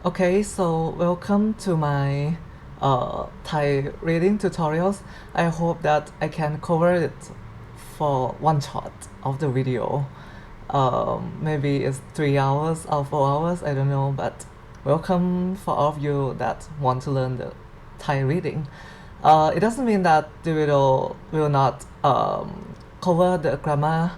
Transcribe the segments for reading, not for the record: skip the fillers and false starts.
Okay, so welcome to my Thai reading tutorials. I hope that I can cover it for one shot of the video. Maybe it's 3 hours or 4 hours, I don't know, but welcome for all of you that want to learn the Thai reading. It doesn't mean that the video will not cover the grammar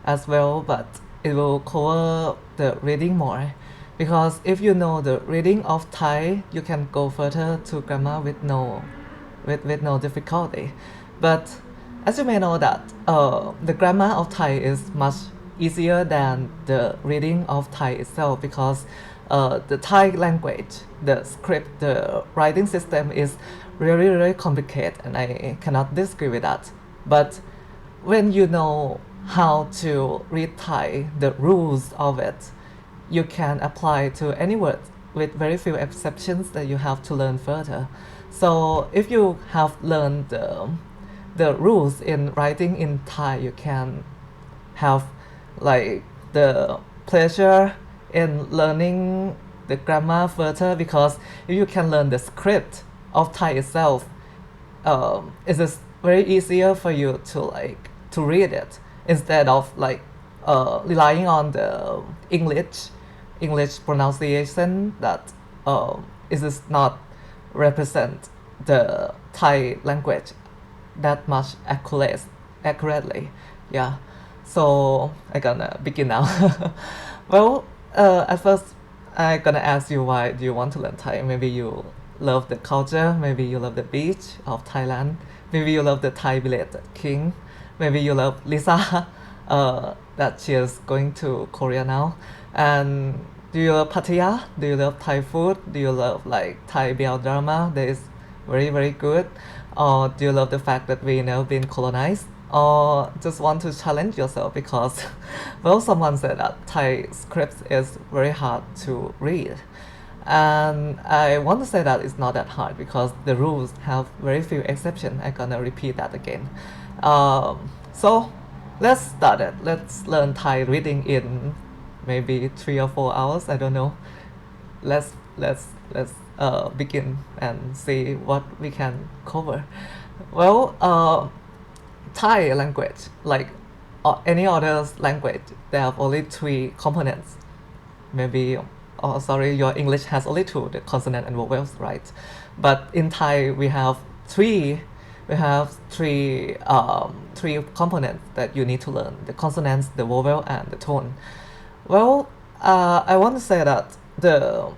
as well, but it will cover the reading more. Because if you know the reading of Thai, you can go further to grammar with no difficulty. But as you may know that the grammar of Thai is much easier than the reading of Thai itself because the Thai language, the script, the writing system is really complicated, and I cannot disagree with that. But when you know how to read Thai, the rules of it, you can apply to any word with very few exceptions that you have to learn further. So if you have learned the rules in writing in Thai, you can have like the pleasure in learning the grammar further, because if you can learn the script of Thai itself, it is very easier for you to read it instead of relying on the English pronunciation that is not represent the Thai language that much accurately. Yeah. So I gonna begin now. Well, at first I gonna ask you, why do you want to learn Thai? Maybe you love the culture, maybe you love the beach of Thailand, maybe you love the Thai village king, maybe you love Lisa, that she is going to Korea now. And do you love Pattaya? Do you love Thai food? Do you love like Thai BL drama that is very good? Or do you love the fact that we never been colonized? Or just want to challenge yourself because, well, someone said that Thai scripts is very hard to read. And I want to say that it's not that hard because the rules have very few exceptions. I'm gonna repeat that again. So let's start it. Let's learn Thai reading in maybe 3 or 4 hours. I don't know. Let's begin and see what we can cover. Well, Thai language, like any other language, they have only three components. Maybe, oh sorry, your English has only two, the consonant and vowels, right? But in Thai we have three. We have three components that you need to learn: the consonants, the vowel, and the tone. Well, I want to say that the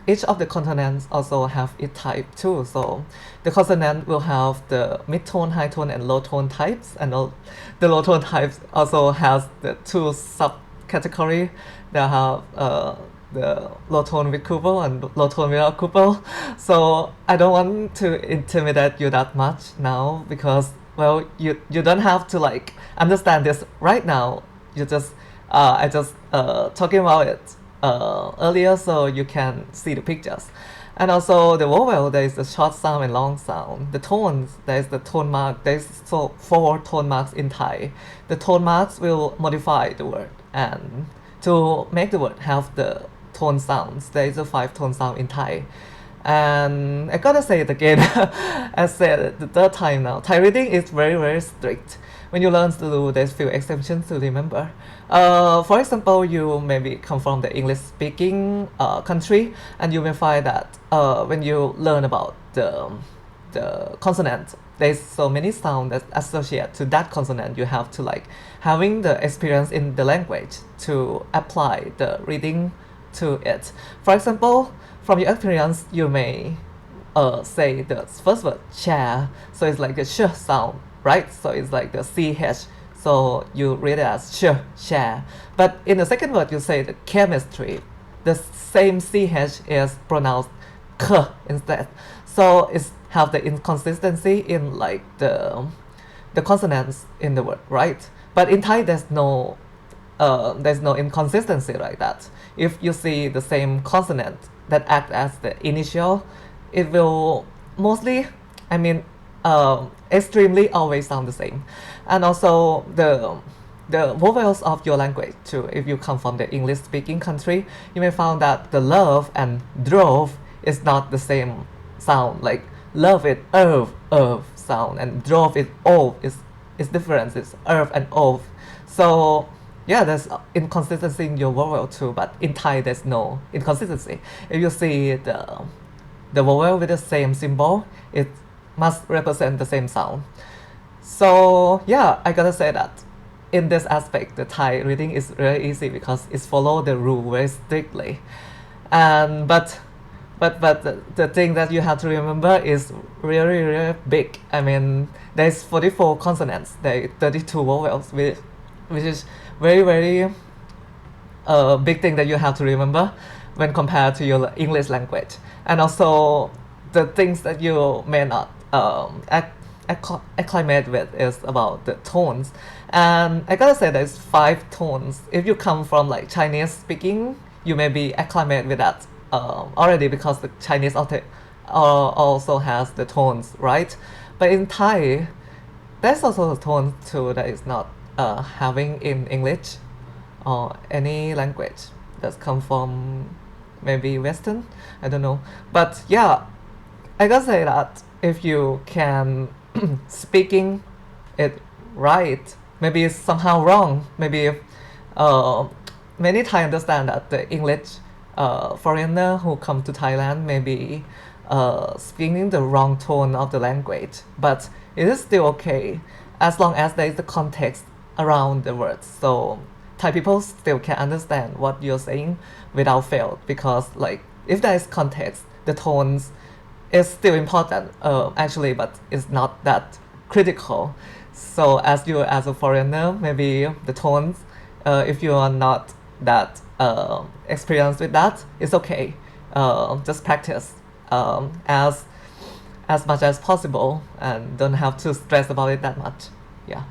each of the consonants also have its type too. So the consonant will have the mid tone, high tone, and low tone types, and the low tone types also has the two subcategory. They have the low tone with couple and low tone without couple. So I don't want to intimidate you that much now, because well, you don't have to like understand this right now. You just I just talking about it earlier so you can see the pictures. And also the vowel, there is the short sound and long sound. The tones, there is the tone mark. There is so 4 tone marks in Thai. The tone marks will modify the word, and to make the word have the tone sounds, there is a 5 tone sound in Thai. And I gotta say it again, I said it the third time now. Thai reading is very strict. When you learn to do, there's few exceptions to remember. For example, you maybe come from the English-speaking country, and you may find that when you learn about the consonant, there's so many sounds that associate to that consonant. You have to like having the experience in the language to apply the reading to it. For example, from your experience, you may say the first word chair, so it's like the sh sound, right? So it's like the ch, so you read it as sh, share. But in the second word, you say the chemistry, the same ch is pronounced k instead. So it's have the inconsistency in like the consonants in the word, right? But in Thai, there's no inconsistency like that. If you see the same consonant that act as the initial, it will mostly, extremely always sound the same. And also the vowels of your language too. If you come from the English speaking country, you may find that the love and drove is not the same sound. Like love is sound, and drove is is different. It's and So yeah, there's inconsistency in your vowel too, but in Thai there's no inconsistency. If you see the vowel with the same symbol, it must represent the same sound. So yeah, I gotta say that in this aspect, the Thai reading is really easy because it's follow the rule very strictly. And but the thing that you have to remember is really big. I mean, there's 44 consonants, there are 32 vowels, which is very big thing that you have to remember when compared to your English language. And also the things that you may not acclimate with is about the tones. And I gotta say there's 5 tones. If you come from like Chinese speaking, you may be acclimate with that already, because the Chinese also has the tones, right? But in Thai, there's also a tone too that is not having in English or any language that's come from maybe Western, I don't know. But yeah, I gotta say that if you can speaking it right, maybe it's somehow wrong. Maybe uh, many Thai understand that the English foreigner who come to Thailand may be speaking the wrong tone of the language, but it is still okay as long as there is the context around the words. So Thai people still can understand what you're saying without fail, because like if there is context, the tones is still important actually, but it's not that critical. So as a foreigner, maybe the tones, if you are not that experienced with that, it's okay. Just practice as much as possible and don't have to stress about it that much. Yeah.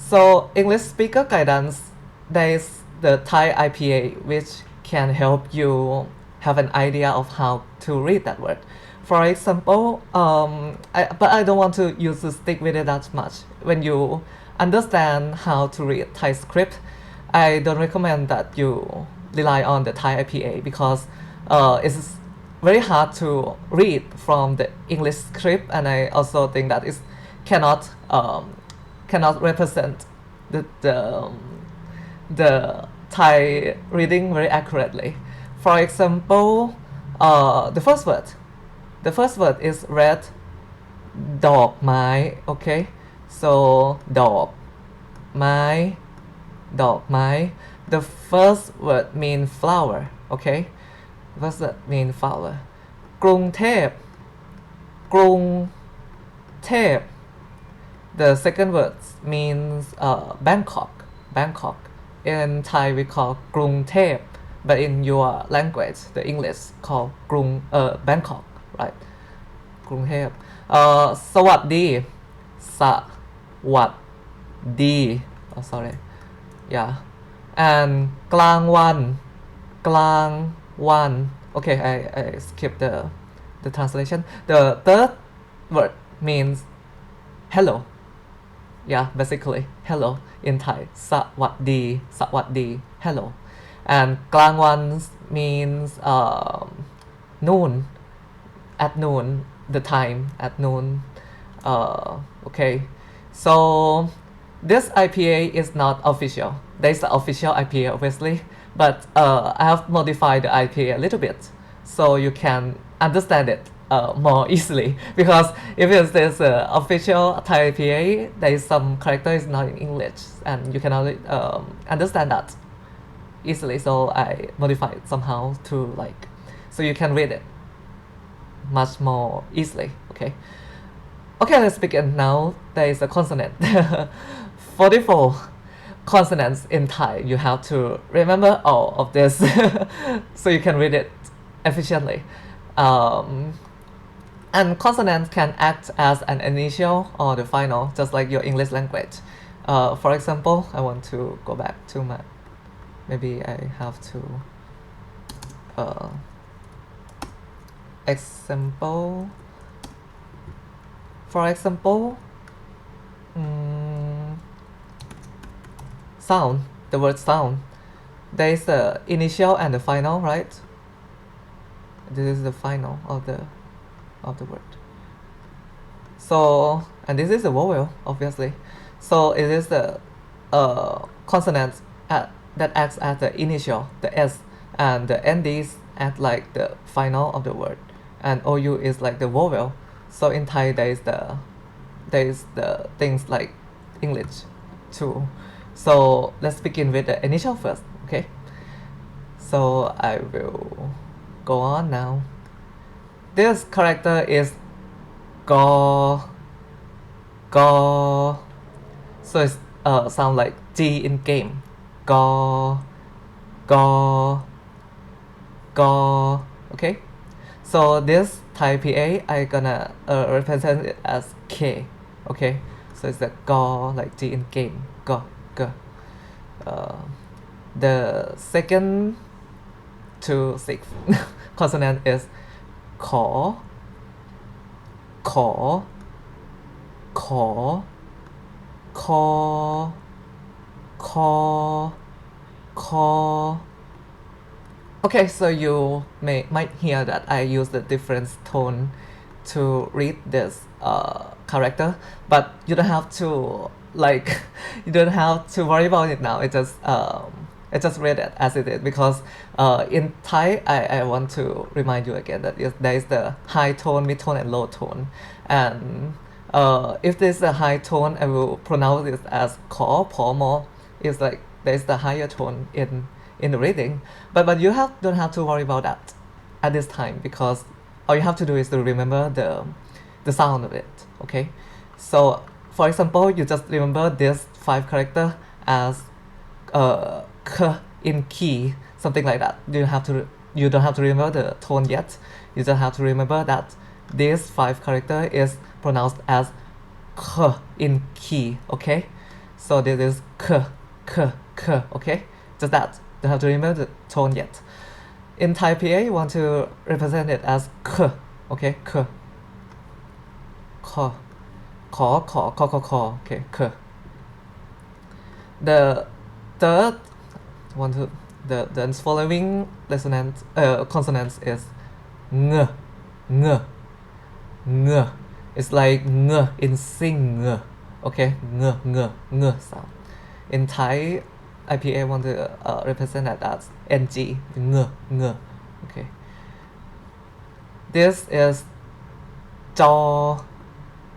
So English speaker guidance, there is the Thai IPA, which can help you have an idea of how to read that word. For example, but I don't want to use to stick with it that much. When you understand how to read Thai script, I don't recommend that you rely on the Thai IPA, because it's very hard to read from the English script, and I also think that it cannot represent the Thai reading very accurately. For example, the first word is red, ดอกไม้ okay, so ดอกไม้ ดอกไม้ the first word mean flower, okay, first word mean flower. กรุงเทพ กรุงเทพ the second word means Bangkok. Bangkok in Thai we call กรุงเทพ but in your language the English call กรุงBangkok, right? กรุงเทพ สวัสดี สวัสดี oh sorry, yeah. And กลางวัน กลางวัน okay, I skip the translation. The third word means hello, yeah, basically hello in Thai. สวัสดี สวัสดี hello. And กลางวัน means noon, at noon, the time at noon. Okay, so this IPA is not official. There is the official IPA obviously, but I have modified the IPA a little bit so you can understand it more easily. Because if it's this official Thai IPA, there is some character is not in English and you cannot understand that easily. So I modified it somehow to like, so you can read it much more easily. Okay, let's begin now. There is a consonant. 44 consonants in Thai. You have to remember all of this so you can read it efficiently. And consonants can act as an initial or the final, just like your English language. For example, I want to go back to my, maybe I have to example. For example, sound, the word sound, there is the initial and the final, right? This is the final of the word. So, and this is the vowel, obviously. So it is the consonant that acts as the initial, the S, and the NDs act like the final of the word, and OU is like the vowel. So in Thai there is the things like English too. So let's begin with the initial first, okay? So I will go on now. This character is go, go. So it's sound like G in game. Go, go, go. Okay. So this Thai PA I gonna represent it as K. Okay. So it's the go like G in game. Go, go. The second to sixth consonant isขอ ขอ ขอ คอ คอ คอ. Okay, so you might hear that I use the different tone to read this character, but you don't have to like you don't have to worry about it now. I just read it as it is because in Thai I want to remind you again that there is the high tone, mid tone, and low tone, and if there's a high tone, I will pronounce it as ko, po, mo. It's like there's the higher tone in the reading, but don't have to worry about that at this time because all you have to do is to remember the sound of it. Okay, so for example, you just remember this 5 character as k in key, something like that. You don't have to remember the tone yet. You just have to remember that this 5 character is pronounced as k in key. Okay, so this is k, k, k. Okay, just that. Don't have to remember the tone yet. In Thai PA, you want to represent it as k. Okay, k. K. K. Okay, k. The third one to the following consonants is ng, ng, ng. It's like ng in sing. Okay, ng sound. In Thai, IPA want to represent that as ng, ng. Okay. This is jaw,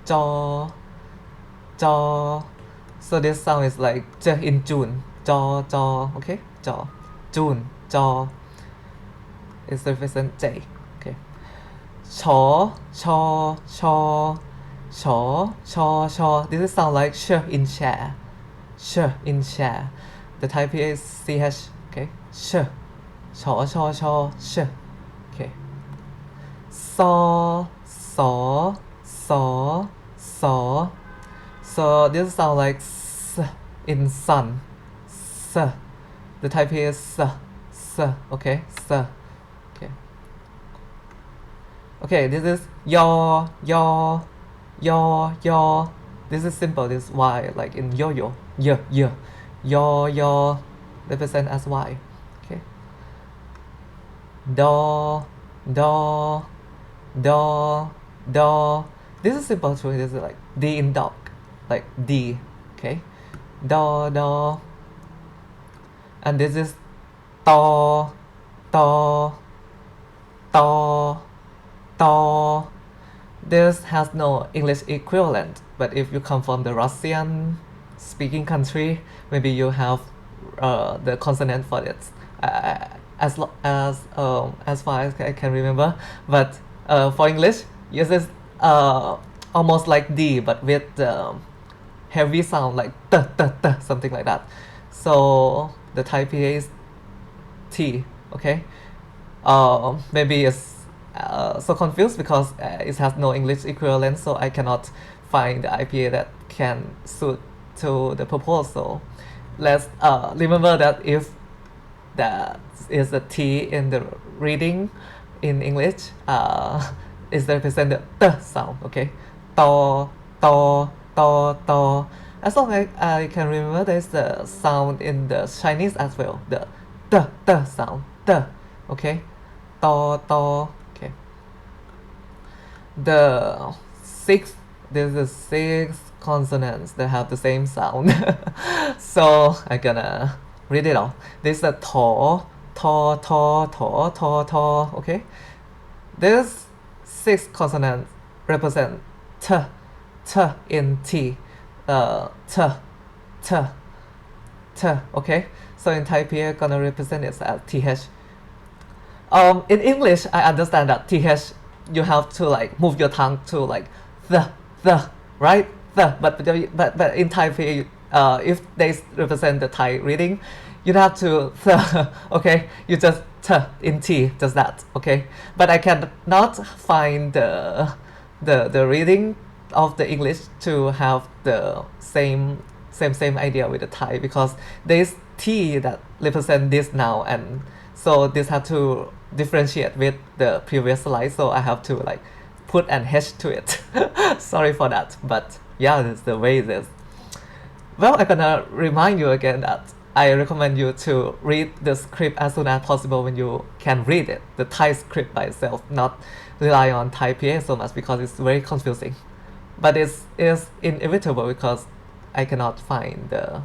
jaw, jaw. So this sound is like j in June. Jaw, jaw. Okay, jaw. June, jaw. It's represent J. Okay. Chaw, chaw, chaw, chaw, chaw, chaw. This is sound like sh in chair. Sh in chair. The Thai PA is CH. Okay. Sh. Chaw, chaw, chaw, sh. Okay. Saw, saw, saw, saw. So this sound like s in sun. S. The Thai PA is s. Okay. S. Okay. Okay, this is yaw, yaw, yaw, yaw. This is simple. This is Y, like in yo-yo. Yeah, yeah. Yaw, yaw. Represent as Y. Okay. Do, do, do, do. This is simple too. This is like D in dog. Like D. Okay. Do, do. And this is to, to, to, to. This has no English equivalent, but if you come from the Russian speaking country, maybe you have the consonant for it. As far as I can remember, but for English, uses almost like D, but with heavy sound like t, t, t, something like that. So the Thai PA is T. Okay, maybe it's so confused because it has no English equivalent, so I cannot find the IPA that can suit to the proposal. Let's remember that if that is a T in the reading in English, is represent the T sound. Okay, to, to, to, to, as long as I can remember, there's the sound in the Chinese as well, the sound, the, okay, to, okay. The six, there's the six consonants that have the same sound. So I'm gonna read it off. There's a to, okay. This six consonants represent t, in t, t, okay. So in Thai, PA gonna represent it as th. In English, I understand that th you have to like move your tongue to like the, right? But in Thai, if they represent the Thai reading, you have to okay, you just in T, just that, okay. But I cannot find the reading of the English to have the same idea with the Thai, because there's T that represent this now, and so this have to differentiate with the previous slide, so I have to like put an H to it. Sorry for that, but yeah, that's the way it is. Well, I'm gonna remind you again that I recommend you to read the script as soon as possible when you can read it, the Thai script by itself, not rely on Thai PA so much, because it's very confusing. But it's inevitable because I cannot find the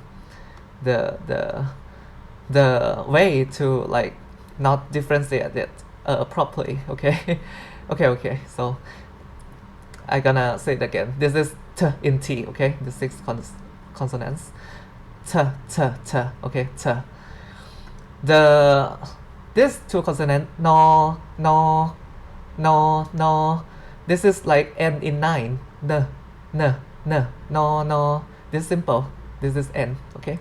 way to like not differentiate it properly, okay. Okay, so I gonna say it again. This is t in T, okay, the six consonants, t, okay, t. This two consonant, no, this is like N in 9, n, no, this is simple, this is N, okay.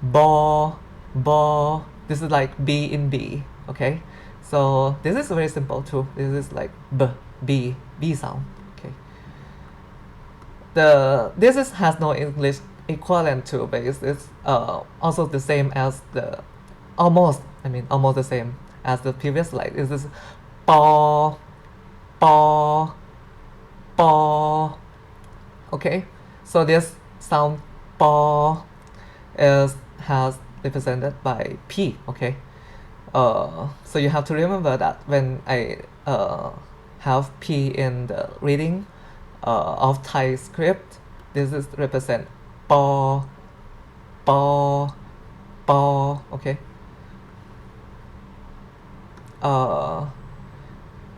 Bo, this is like B in B, okay. So this is very simple too. This is like B sound, okay. This has no English equivalent to, but it's also the same as the almost the same as the previous slide. This is bo, okay. So this sound bo has represented by P, okay. So you have to remember that when I have P in the reading of Thai script, this is represent bo, okay.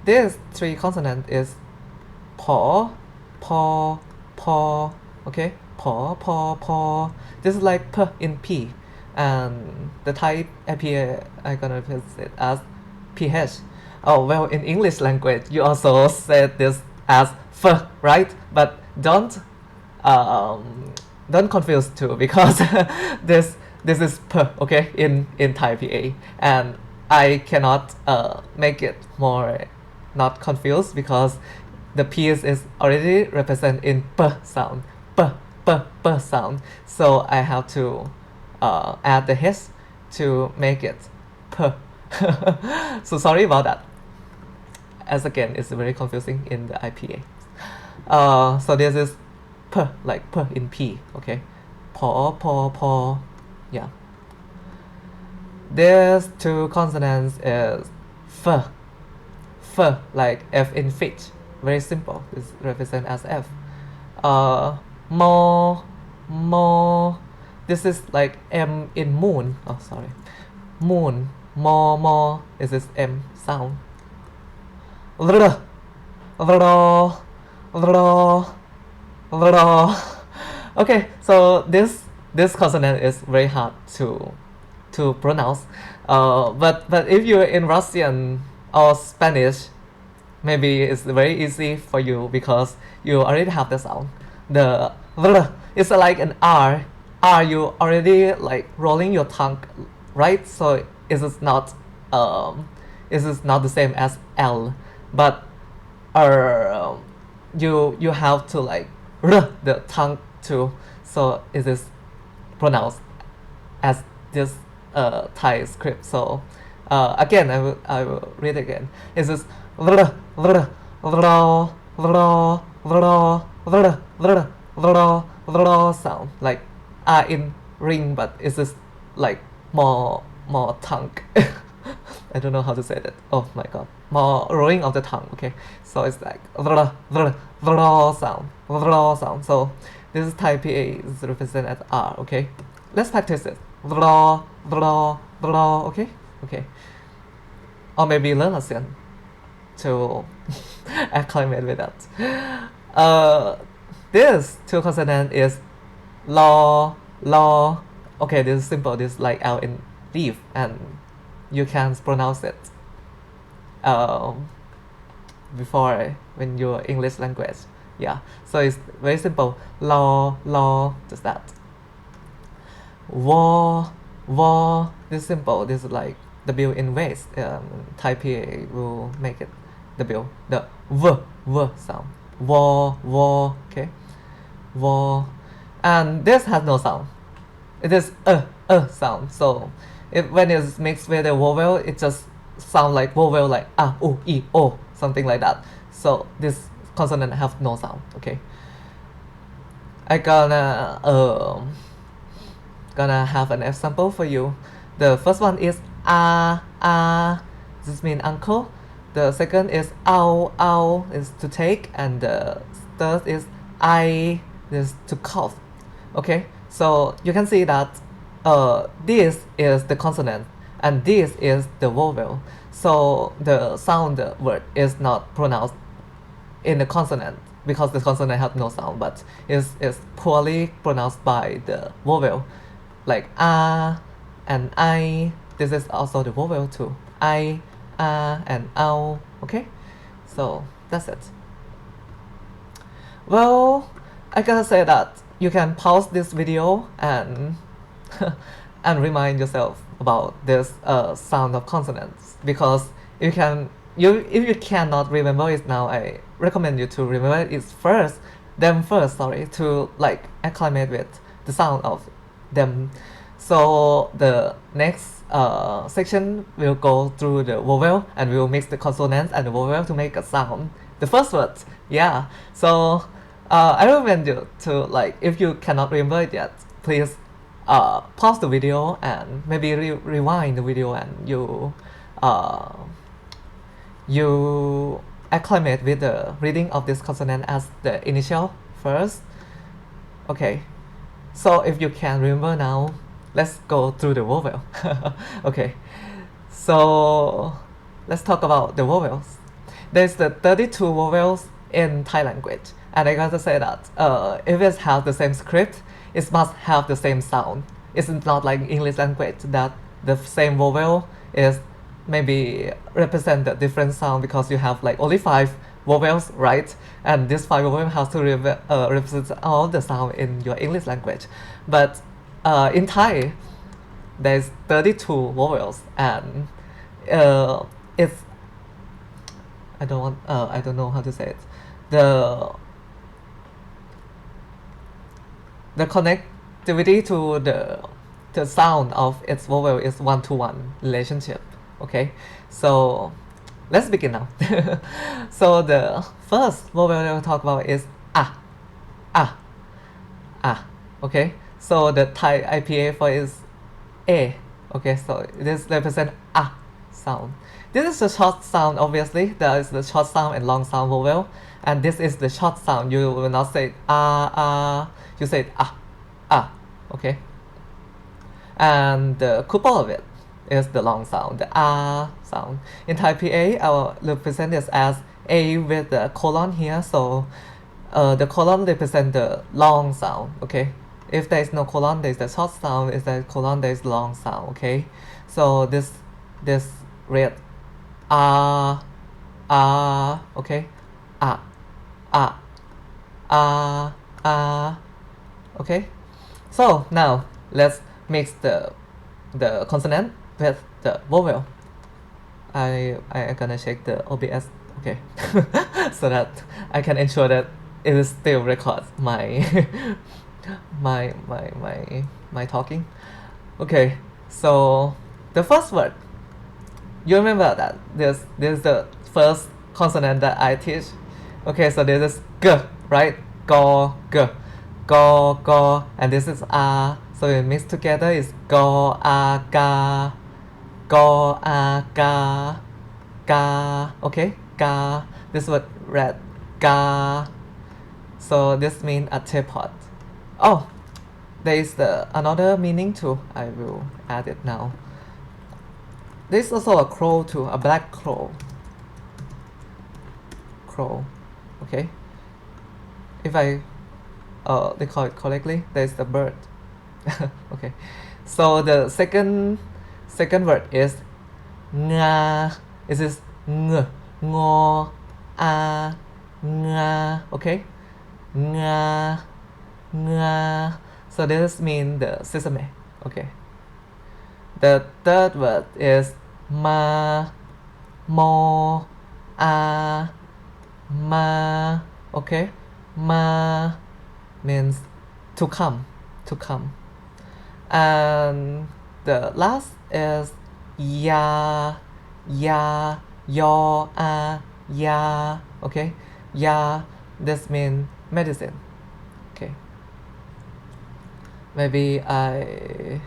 This three consonant is po, okay, po. This is like p in P, and the Thai appear I'm gonna replace it as ph. Oh well, in English language you also said this as f, right? But don't confuse too, because this is p, okay, in Thai PA, and I cannot make it more not confused, because the P is already represented in p sound, p sound, so I have to add the H to make it p. So sorry about that, as again it's very confusing in the IPA. So this is p, like p in P, okay. Po, yeah. There's two consonants is f, like F in fish, very simple, it's represent as F. Mo, this is like M in moon, oh sorry, moon, mo, this is M sound. Okay, so this consonant is very hard to pronounce, but if you're in Russian or Spanish, maybe it's very easy for you, because you already have the sound. The it's like an R, you already like rolling your tongue, right? So it is not the same as L, but you have to like the tongue too, so it is pronounced as this Thai script. So again, I will read again. It is sound, like R in ring, but it's just like more tongue. I don't know how to say that. Oh my god, more rolling of the tongue. Okay, so it's like sound. So this is Thai PA is represented as R. Okay, let's practice it. Okay, okay, or maybe learn a sentence to acclimate with that. This two consonant is law. Okay, this is simple. This is like L in leaf, and you can pronounce it before when you're English language. Yeah, so it's very simple. Law, just that. War. This is simple. This is like W in waist. Thai PA will make it W. The v sound. War. Okay. War. And this has no sound. It is sound. So when it's mixed with a vowel, it just sounds like vowel, like e, o, something like that. So this consonant have no sound. Okay. I gonna have an example for you. The first one is this means uncle. The second is ow is to take, and the third is I is to cough. Okay, so you can see that this is the consonant and this is the vowel. So the sound word is not pronounced in the consonant because the consonant has no sound, but is poorly pronounced by the vowel, like and I. This is also the vowel too. I, and ow. Okay, so that's it. Well, I gotta say that you can pause this video and and remind yourself about this sound of consonants, because if you cannot remember it now, I recommend you to remember it first, to like acclimate with the sound of them. So the next section will go through the vowel and we will mix the consonants and the vowel to make a sound. The first word, yeah. So I recommend you to, like, if you cannot remember it yet, please pause the video and maybe rewind the video, and you acclimate with the reading of this consonant as the initial first. Okay, so if you can remember now, let's go through the vowel. Okay, so let's talk about the vowels. There's the 32 vowels in Thai language, and I gotta say that if it has the same script, it must have the same sound. It's not like English language that the same vowel is maybe represent the different sound, because you have like only 5 vowels, right? And this 5 vowels has to represent all the sound in your English language. But in Thai, there's 32 vowels, and it's I don't know how to say it. The connectivity to the sound of its vowel is 1-to-1 relationship. Okay, so let's begin now. So the first vowel we'll talk about is ah. Okay, so the Thai IPA for is a. Okay, so this represents sound. This is the short sound. Obviously there is the short sound and long sound vowel, and this is the short sound. You will not say you say okay, and the couple of it is the long sound, the sound. In Thai PA, I will represent this as a with the colon here, so the colon represents the long sound. Okay, if there is no colon, there is the short sound. If there is colon, there is long sound. Okay, so this read okay, okay. So now let's mix the consonant with the vowel. I gonna check the OBS, okay, so that I can ensure that it is still records my my talking. Okay, so the first word, you remember that this is the first consonant that I teach. Okay, so this is g, right? G. go, and this is a, so we mix together is go a ga, okay, ga. This word red, ga. So this means a teapot. Oh, there is another meaning too. I will add it now. There is also a crow too, a black crow. Crow, okay. If I recall it correctly, there is the bird. Okay. So the second word is nga. It is ng, ngo, a, nga. Okay. Nga, nga. So this means the sesame. Okay. The third word is ma, mo, a, ma. Okay. Ma means to come, and the last is ya, yo, ya. Okay. Ya, this means medicine. Okay. Maybe I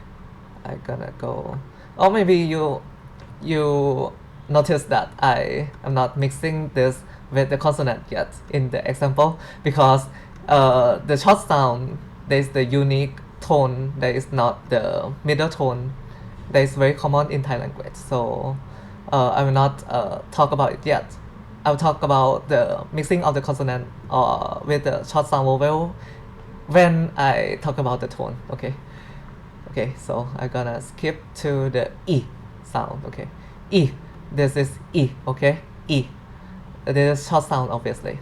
gonna go, or maybe you notice that I am not mixing this with the consonant yet in the example, because the short sound, there is the unique tone, there is not the middle tone that is very common in Thai language. So I will not talk about it yet. I'll talk about the mixing of the consonant with the short sound vowel when I talk about the tone. Okay. Okay, so I'm gonna skip to the E sound. Okay. E. This is E. Okay. E. This is short sound, obviously.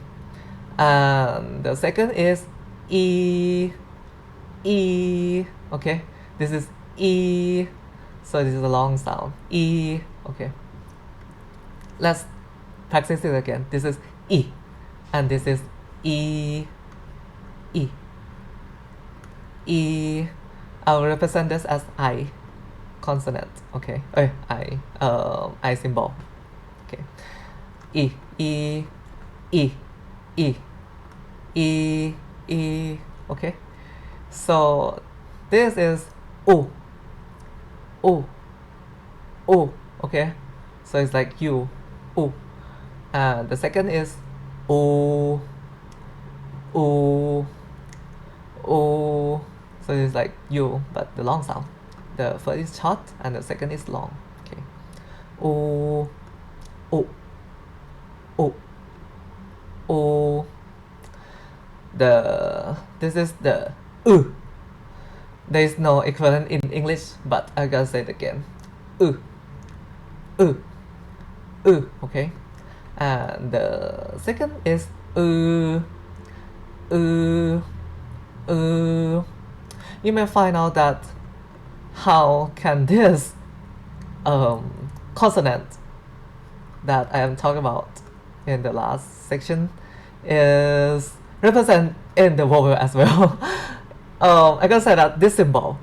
And the second is E. E. Okay. This is E. So this is a long sound. E. Okay. Let's practice it again. This is E. And this is E. E. E. I'll represent this as I consonant. Okay. I symbol. Okay. E. E. E. E. E. E. Okay. So this is O. O. O. Okay. So it's like you. O. And the second is O. O. O. So it's like you, but the long sound. The first is short and the second is long. Okay. O. O. O. O. This is the U. There is no equivalent in English, but I gotta say it again. U. U. U. Okay. And the second is U. U. U. You may find out that how can this consonant that I am talking about in the last section is represent in the vowel as well. I can say that this symbol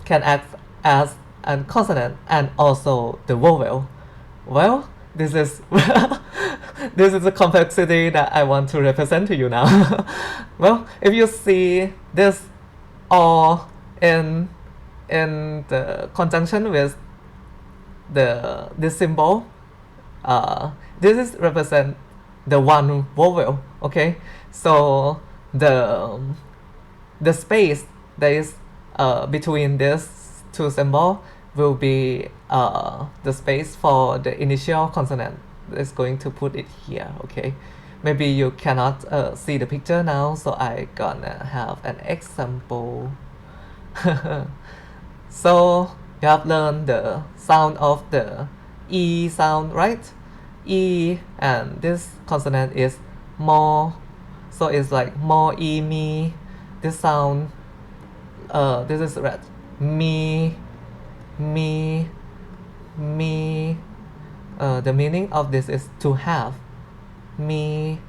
can act as a consonant and also the vowel. Well, this is this is the complexity that I want to represent to you now. Well, if you see this or in the conjunction with this symbol, this is represent the one vowel. Okay, so the space that is between these two symbols will be the space for the initial consonant. Is going to put it here. Okay, maybe you cannot see the picture now, so I gonna have an example. So you have learned the sound of the E sound, right? E, and this consonant is mo, so it's like mo, e, me. This sound, this is red. Me, me, me. The meaning of this is to have. Me,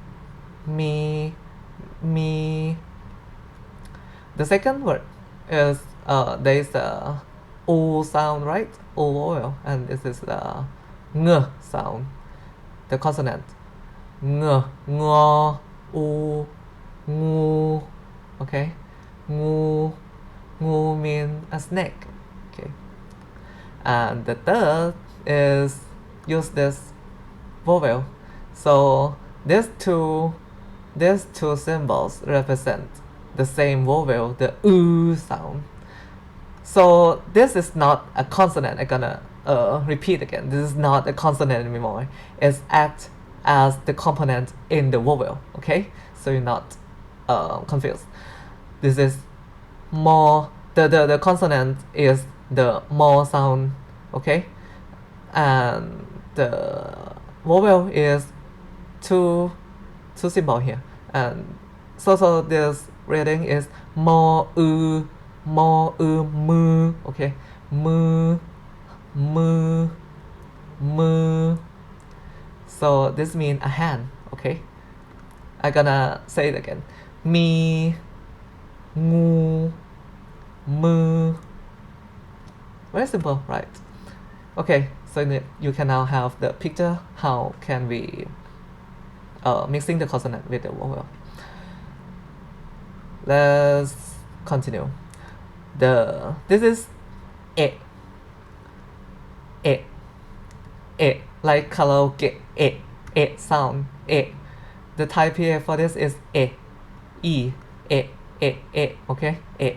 me, me. The second word is there is the O sound, right? O vowel, and this is the ng sound, the consonant. Ng, ngo, u, ngu. Okay, Ngu, ngu means a snake. Okay. And the third is use this vowel. So these two symbols represent the same vowel, the oo sound. So this is not a consonant. I'm gonna repeat again. This is not a consonant anymore. It's act as the component in the vowel. Okay, so you're not confused. This is more the consonant is the more sound. Okay, and the vowel is two symbol here, and so this reading is mo mu. Okay, mu mu mu. So this means a hand. Okay, I'm gonna say it again. Mi ngu mu. Very simple, right? Okay, so you can now have the picture how can we mixing the consonant with the vowel. Let's continue. This is e like karaoke sound e. The type here for this is e. Okay, e.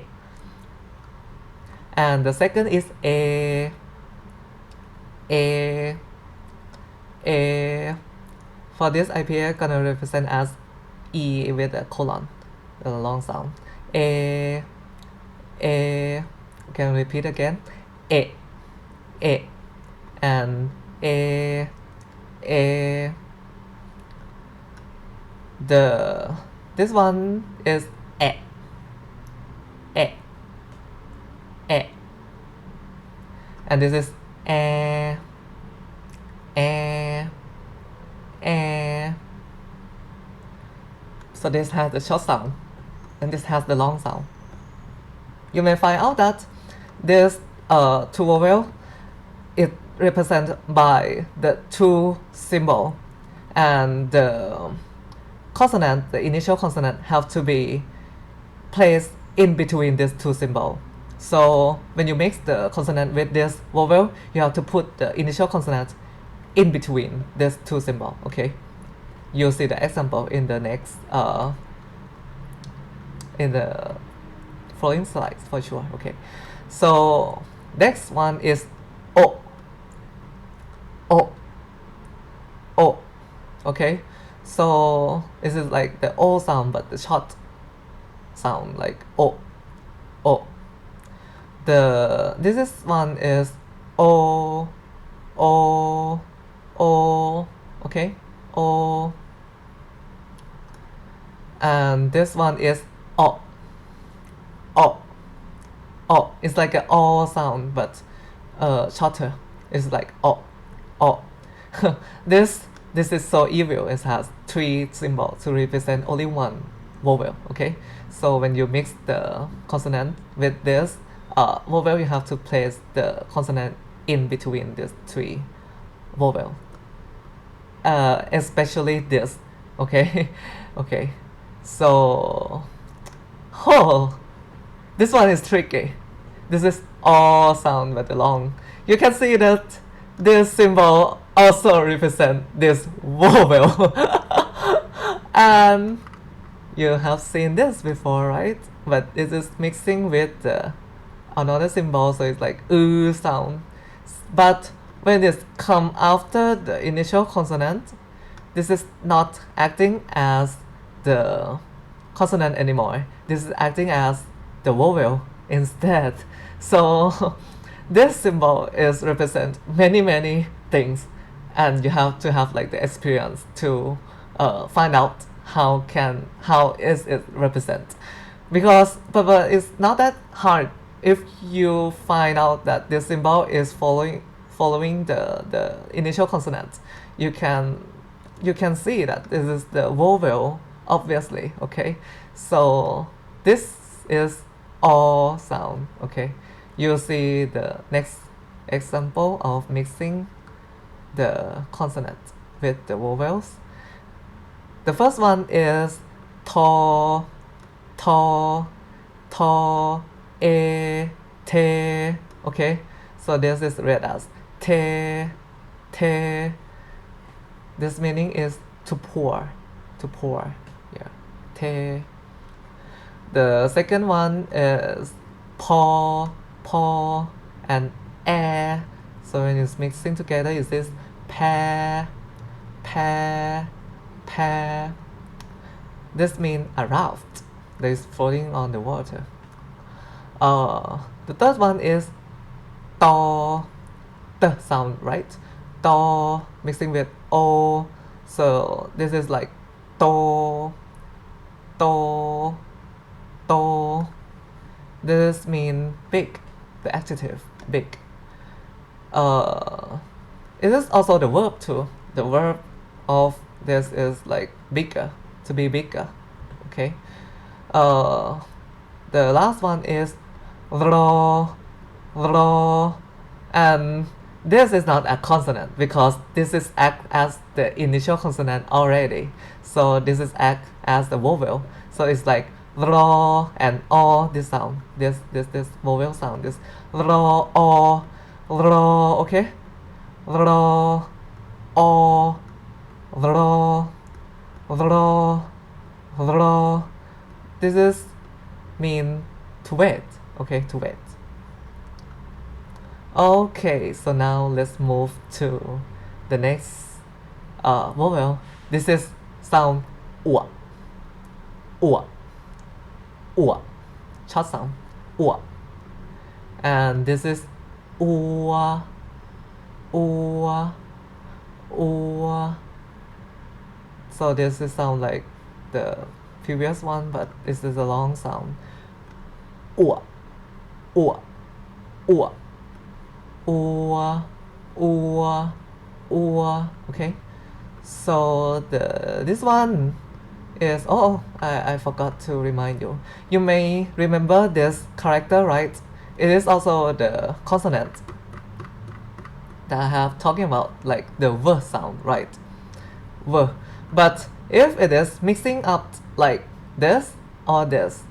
And the second is a. For this IPA gonna represent as e with a colon, the long sound. A. Can repeat again. E. And a. This one is e. And this is a. So this has the short sound, and this has the long sound. You may find out that this two vowel is represented by the two symbol, and the consonant, the initial consonant, have to be placed in between these two symbol. So when you mix the consonant with this vowel, you have to put the initial consonant in between these two symbol. Okay, you'll see the example in the next in the following slides for sure. Okay, so next one is o. Okay, so this is like the o sound but the short sound, like o. This is one is o. Okay, o. And this one is o. It's like an o sound but shorter. It's like o. This is so evil. It has three symbols to represent only one vowel. Okay, so when you mix the consonant with this vowel, you have to place the consonant in between these three vowel. Especially this. Okay, okay. So, this one is tricky. This is all sound but long. You can see that this symbol also represent this vowel. And you have seen this before, right? But it is mixing with another symbol, so it's like sound. But when this come after the initial consonant, this is not acting as the consonant anymore. This is acting as the vowel instead. So this symbol is represent many things, and you have to have like the experience to find out how is it represent. Because but it's not that hard if you find out that this symbol is following the initial consonant. You can see that this is the vowel, obviously. Okay, so this is all sound. Okay, you'll see the next example of mixing the consonant with the vowels. The first one is to, to, e, te. Okay, so this is read as te, te. This meaning is to pour, to pour. Yeah, te. The second one is paw, paw, and air. So when it's mixing together, it says pair, pair, pair. This means a raft that is floating on the water. The third one is to, the sound, right? To mixing with o. So this is like to, to, to. This means big, the adjective big. It is also the verb too. The verb of this is like bigger, to be bigger. Okay. The last one is ro, ro, and this is not a consonant because this is act as the initial consonant already. So this is act as the vowel. So it's like ro and o. This sound, this vowel sound, this ro o, ro. Okay, ro o, ro, ro, ro. This is mean to wait. Okay, to wait. Okay, so now let's move to the next vowel. This is sound ua, ua, ua, short sound ua, and this is ua, ua, ua. So this is sound like the previous one, but this is a long sound. Ua, ua, ua, ua, ua, ua. Okay, so this one is I forgot to remind you. You may remember this character, right? It is also the consonant that I have talking about, like the v sound, right? V. But if it is mixing up like this or this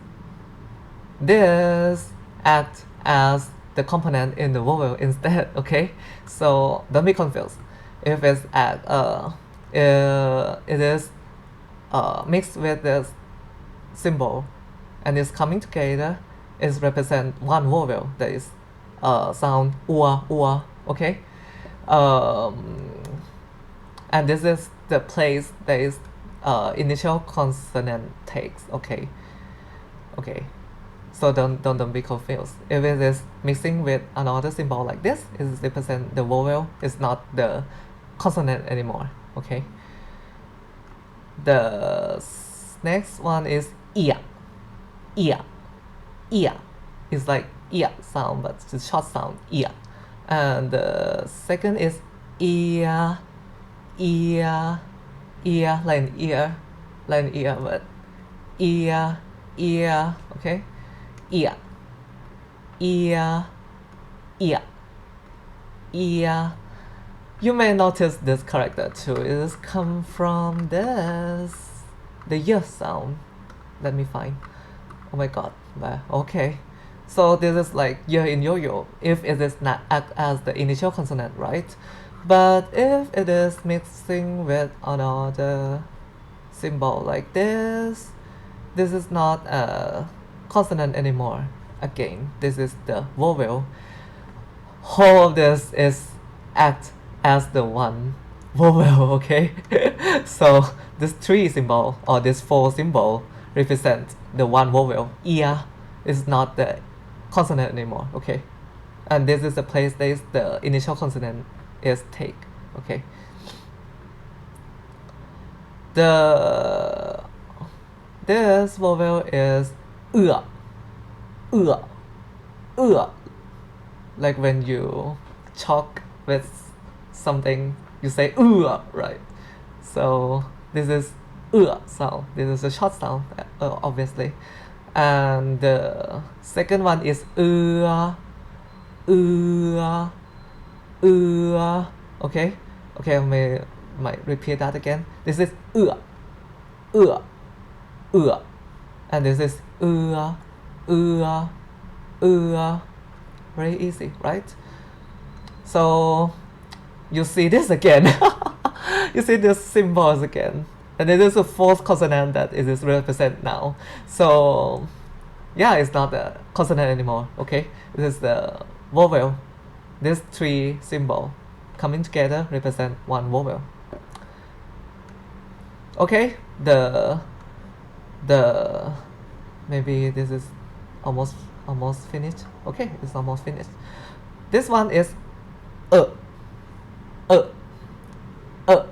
act as the component in the vowel instead. Okay, so don't be confused. If it's it is mixed with this symbol and is coming together, it represent one vowel, that is sound ua, ua. Okay, and this is the place that is initial consonant takes. Okay, okay, so don't be confused. If it is mixing with another symbol like this, it represent the vowel, is not the consonant anymore. Okay, the next one is ia, ia, ia. It's like ia sound, but it's a short sound, ia. And the second is ia, ia, ear, like an ear, but ear, ear. Okay, ear, ear, ear, ear. You may notice this character too. It is come from this, the y sound. Let me find. Oh my god. Okay. So this is like y in yo-yo if it is not act as the initial consonant, right? But if it is mixing with another symbol like this is not a consonant anymore. Again, this is the vowel. All of this is act as the one vowel. Okay, so this three symbol or this four symbol represent the one vowel. Ear is not the consonant anymore. Okay, and this is the place that is the initial consonant is take. Okay, this vowel is like when you talk with something, you say right? So this is sound. This is a short sound, obviously. And the second one is okay, I might repeat that again. This is and this is very easy, right? So you see this again. You see these symbols again, and it is a fourth consonant that it is represent now. So yeah, it's not a consonant anymore. Okay, it is the vowel. These three symbols coming together represent one vowel. Okay, the maybe this is almost finished. Okay, it's almost finished. This one is uh uh uh,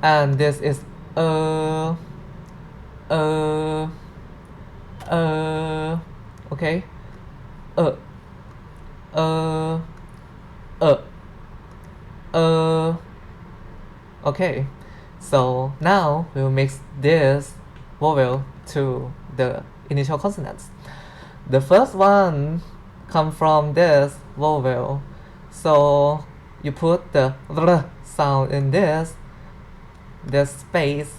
and this is uh uh okay, uh uh uh okay. So now we'll mix this vowel to the initial consonants. The first one come from this vowel, so you put the r sound in this space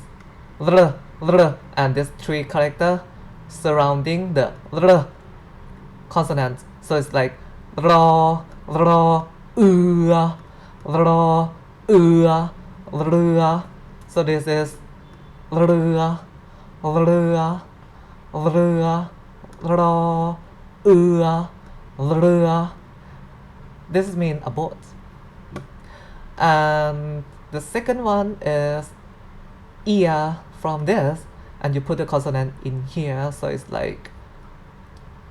and this three character surrounding the r consonant. So it's like ro ro ua ro ua rua. So this is rua rua rua ro ua rua. This means a boat. And the second one is ear from this, and you put the consonant in here, so it's like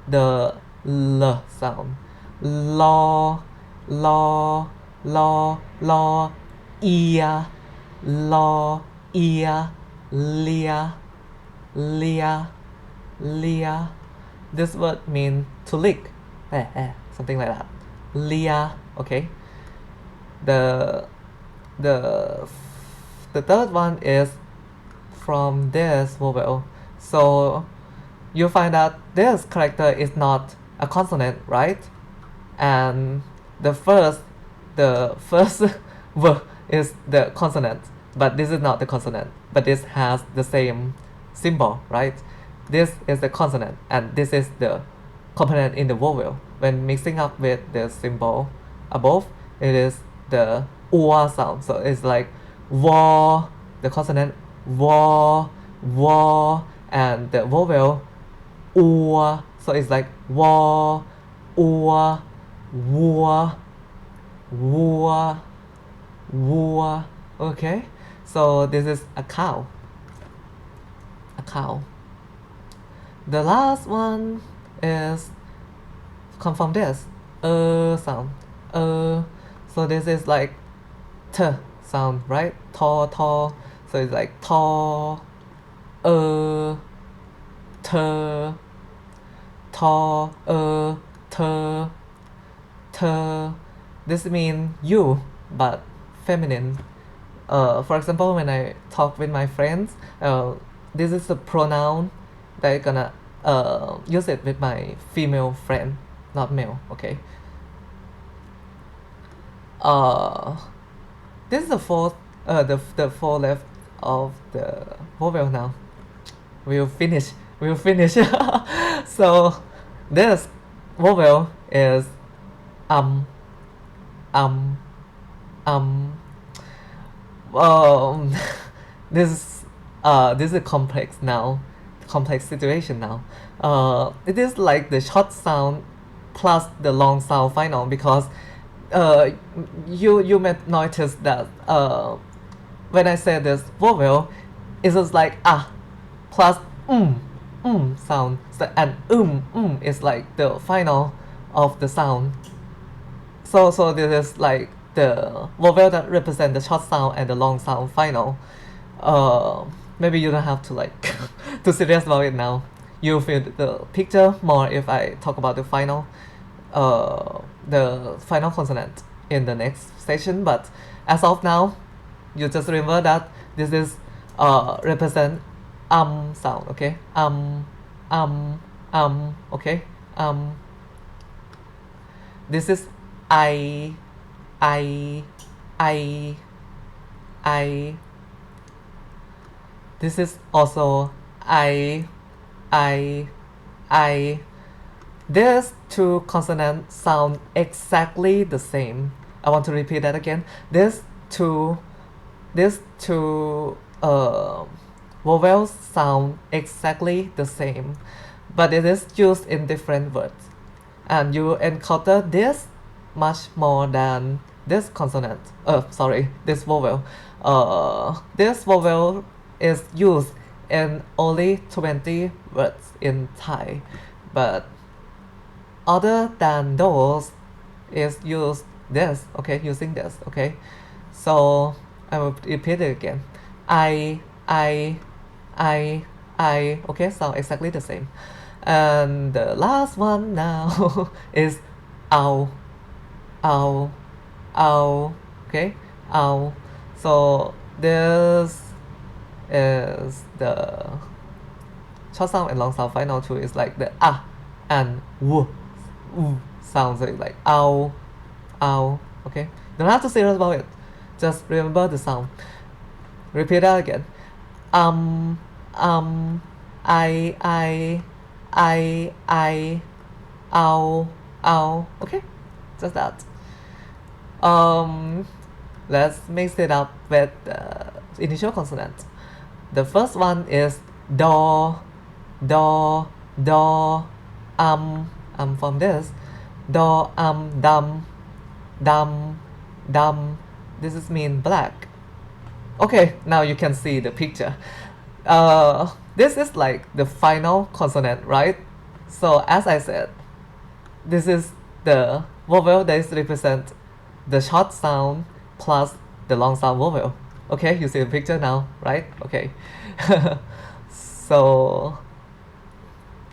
the l sound. Lo lo lo lo ear lo ear lia lia lia. This word means to lick, something like that. Lia. Okay. The third one is from this vowel. So you find that this character is not a consonant, right? And the first v is the consonant, but this is not the consonant, but this has the same symbol, right? This is the consonant and this is the component in the vowel. When mixing up with the symbol above, it is the ua sound. So it's like wa, the consonant wa, and the vowel ua. So it's like wa, ua, wua, wua, wua. Okay, so this is a cow. A cow. The last one is come from this sound. So this is like t sound, right? To. So it's like to, t, to, t. This means you, but feminine. For example, when I talk with my friends, this is a pronoun that I'm gonna use it with my female friend, not male. Okay. This is the fourth, the four left of the vowel now. We'll finish. So this vowel is um. This is a complex situation now. It is like the short sound plus the long sound final, because you may notice that when I say this vowel, it's just like plus sound. So, and is like the final of the sound. So this is like the vowel that represent the short sound and the long sound final. Maybe you don't have to like too serious about it now. You'll feel the picture more if I talk about the final consonant in the next session. But as of now, you just remember that this is represent sound. Okay, okay, this is I. This is also I. I. These two consonants sound exactly the same. I want to repeat that again. Two these two vowels sound exactly the same, but it is used in different words. And you encounter this much more than this consonant. This vowel. This vowel is used in only 20 words in Thai, but other than those is use this, okay, using this, okay. So I will repeat it again. I, I, I, okay, sound exactly the same. And the last one now is ow, ow, ow, okay, ow. So this is the short sound and long sound final two is like the ah and w sounds like ow, ow, okay. Don't have to serious about it. Just remember the sound. Repeat that again. Um, um, I, ow, ow. Okay, just that. Um, let's mix it up with the initial consonant. The first one is do, do, do, from this. Do, dum, dum, dum. This is mean black. Okay, now you can see the picture. This is like the final consonant, right? So as I said, this is the vowel that is represent the short sound plus the long sound vowel. Okay, you see the picture now, right? Okay. So,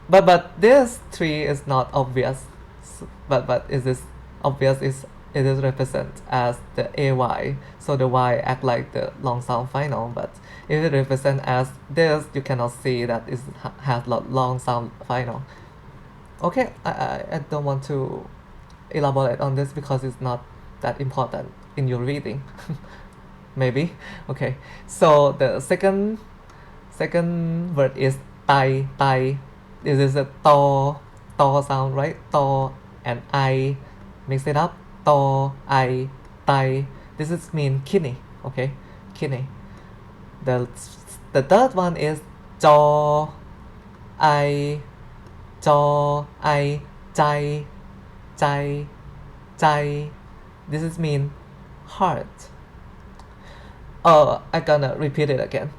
but this three is not obvious. But is this obvious? Is it is represent as the AY, so the Y act like the long sound final, but if it represent as this, you cannot see that it has long sound final. Okay, I don't want to elaborate on this because it's not that important in your reading. Maybe. Okay, so the second word is tai tai. This is a to sound, right? To and I mix it up. To I tai. This is mean kidney. Okay, kidney. The third one is jaw I jaw I jai jai jai. This is mean heart. I'm gonna repeat it again.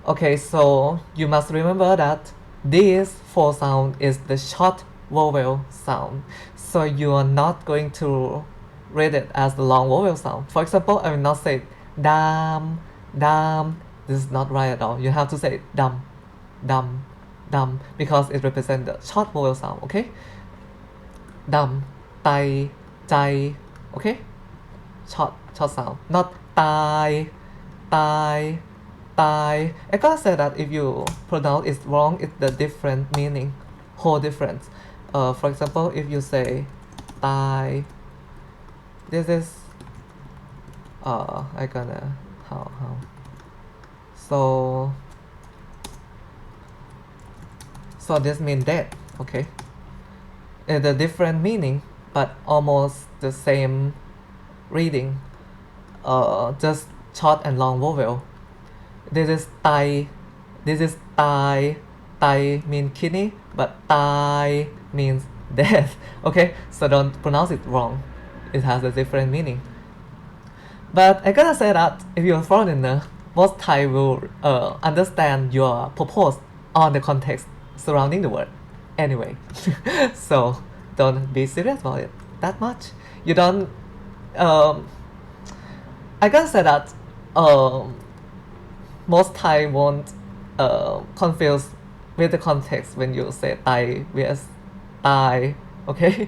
Okay, so you must remember that this four sound is the short vowel sound. So you are not going to read it as the long vowel sound. For example, I will not say dam, dam. This is not right at all. You have to say dum, dum, dum, because it represents the short vowel sound, okay? Dum, tai, jai, okay? Short sound. Not tai, tai, tai. I gotta say that if you pronounce it wrong, it's the different meaning, whole difference. For example, if you say tai, this is I gonna how so this means dead, okay? It's a different meaning but almost the same reading, just short and long vowel. This is tai, this is tai. Tai means kidney, but tai means death. Okay, so don't pronounce it wrong. It has a different meaning. But I gotta say that if you're a foreigner, most Thai will understand your purpose on the context surrounding the word. Anyway, so don't be serious about it that much. You don't. I gotta say that most Thai won't confuse with the context when you say Thai vs Thai. Okay,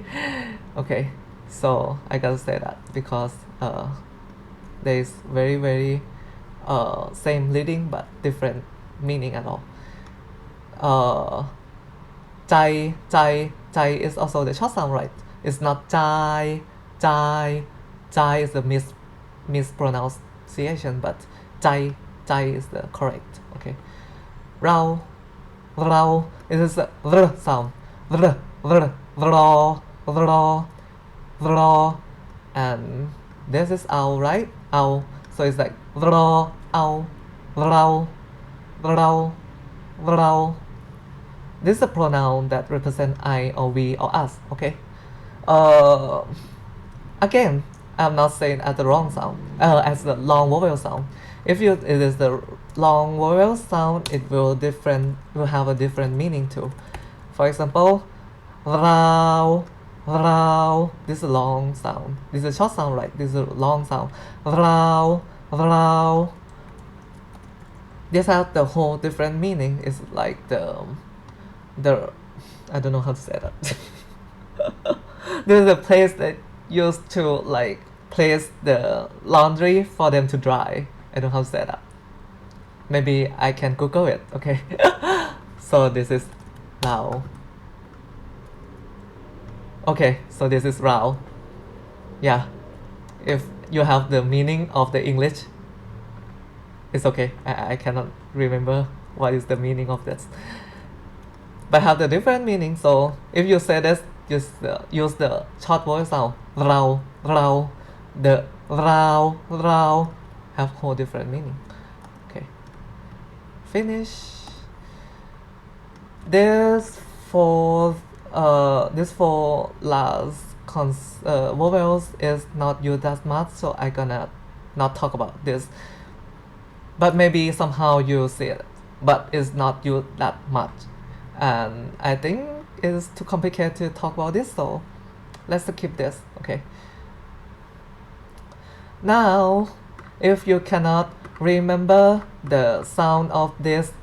okay. So I gotta say that because there is very same reading but different meaning at all. Jai is also the short sound, right? It's not jai. Jai is the mispronunciation, but jai is the correct. Okay. Rao, it is a r sound. vr, vr, vro, vro, vro, and this is ow, right? Ow. So it's like vro, ow, vro, vro, vro. This is a pronoun that represent I or we or us. Okay. Uh, Again, I'm not saying as the wrong sound, as the long vowel sound. If it is the long vowel sound, it will have a different meaning too. For example, rao, rao. This is a long sound. This is a short sound, right? This is a long sound. Rao, rao. This has the whole different meaning. It's like the I don't know how to say that. This is a place that used to like place the laundry for them to dry. I don't know how to say that. Maybe I can Google it. Okay. So this is Lao. Okay, so this is Rao. Yeah. If you have the meaning of the English, it's okay. I cannot remember what is the meaning of this. But have the different meaning. So if you say this, just use the short vowel sound. Rao, rao. The rao, rao have whole different meaning. Okay. Finish. This for last vowels is not used that much, so I gonna not talk about this. But maybe somehow you see it, but it's not used that much, and I think it's too complicated to talk about this, so let's skip this. Okay. Now, if you cannot remember the sound of these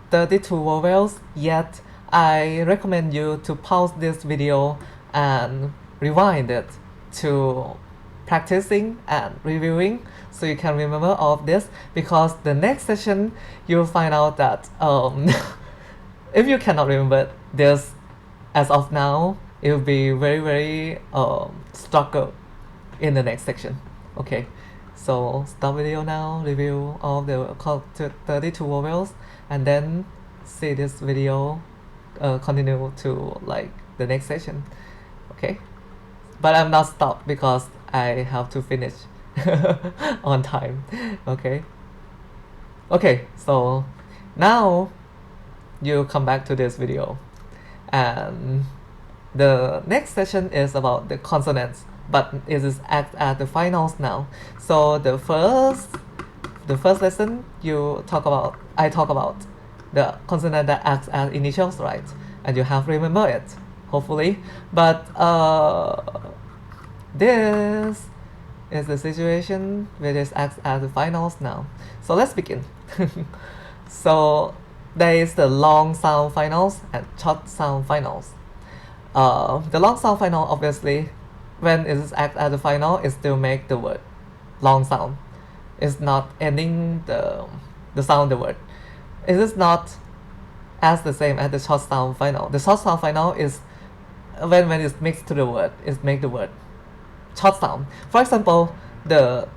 32 vowels yet, I recommend you to pause this video and rewind it to practicing and reviewing so you can remember all of this, because the next session you'll find out that if you cannot remember this as of now, it will be very struggle in the next section. Okay, so stop video now, review all the 32 vowels, and then see this video continue to like the next session. Okay, but I'm not stopped because I have to finish on time. Okay. Okay, so now you come back to this video, and the next session is about the consonants, but it is act as the finals now. So the first lesson I talk about the consonant that acts as initials, right? And you have remember it, hopefully. But this is the situation which is acts as the finals now. So let's begin. So there is the long sound finals and short sound finals. The long sound final, obviously, when it is act as a final, it still make the word long sound. It's not ending the sound of the word. It is not as the same as the short sound final. The short sound final is when it's mixed to the word, it make the word short sound. For example, the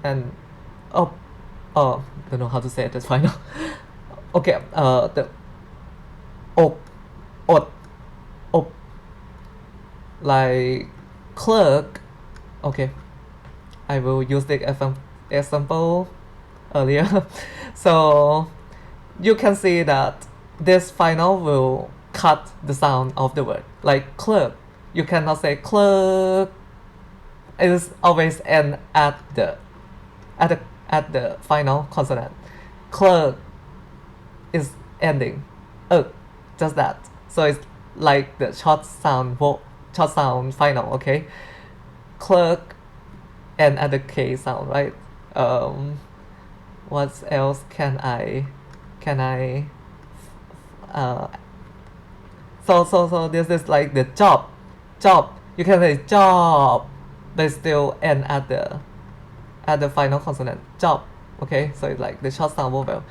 and don't know how to say it. That's final. Okay, the op, op, like clerk. Okay, I will use the example earlier. So you can see that this final will cut the sound of the word. Like clerk, you cannot say clerk. It is always end at the final consonant. Clerk is ending. Just that. So it's like the short sound final. Okay. Clerk and at the K sound, right? What else can I so this is like the job. You can say job, but still end at the final consonant. Job. Okay, so it's like the short sound vowel.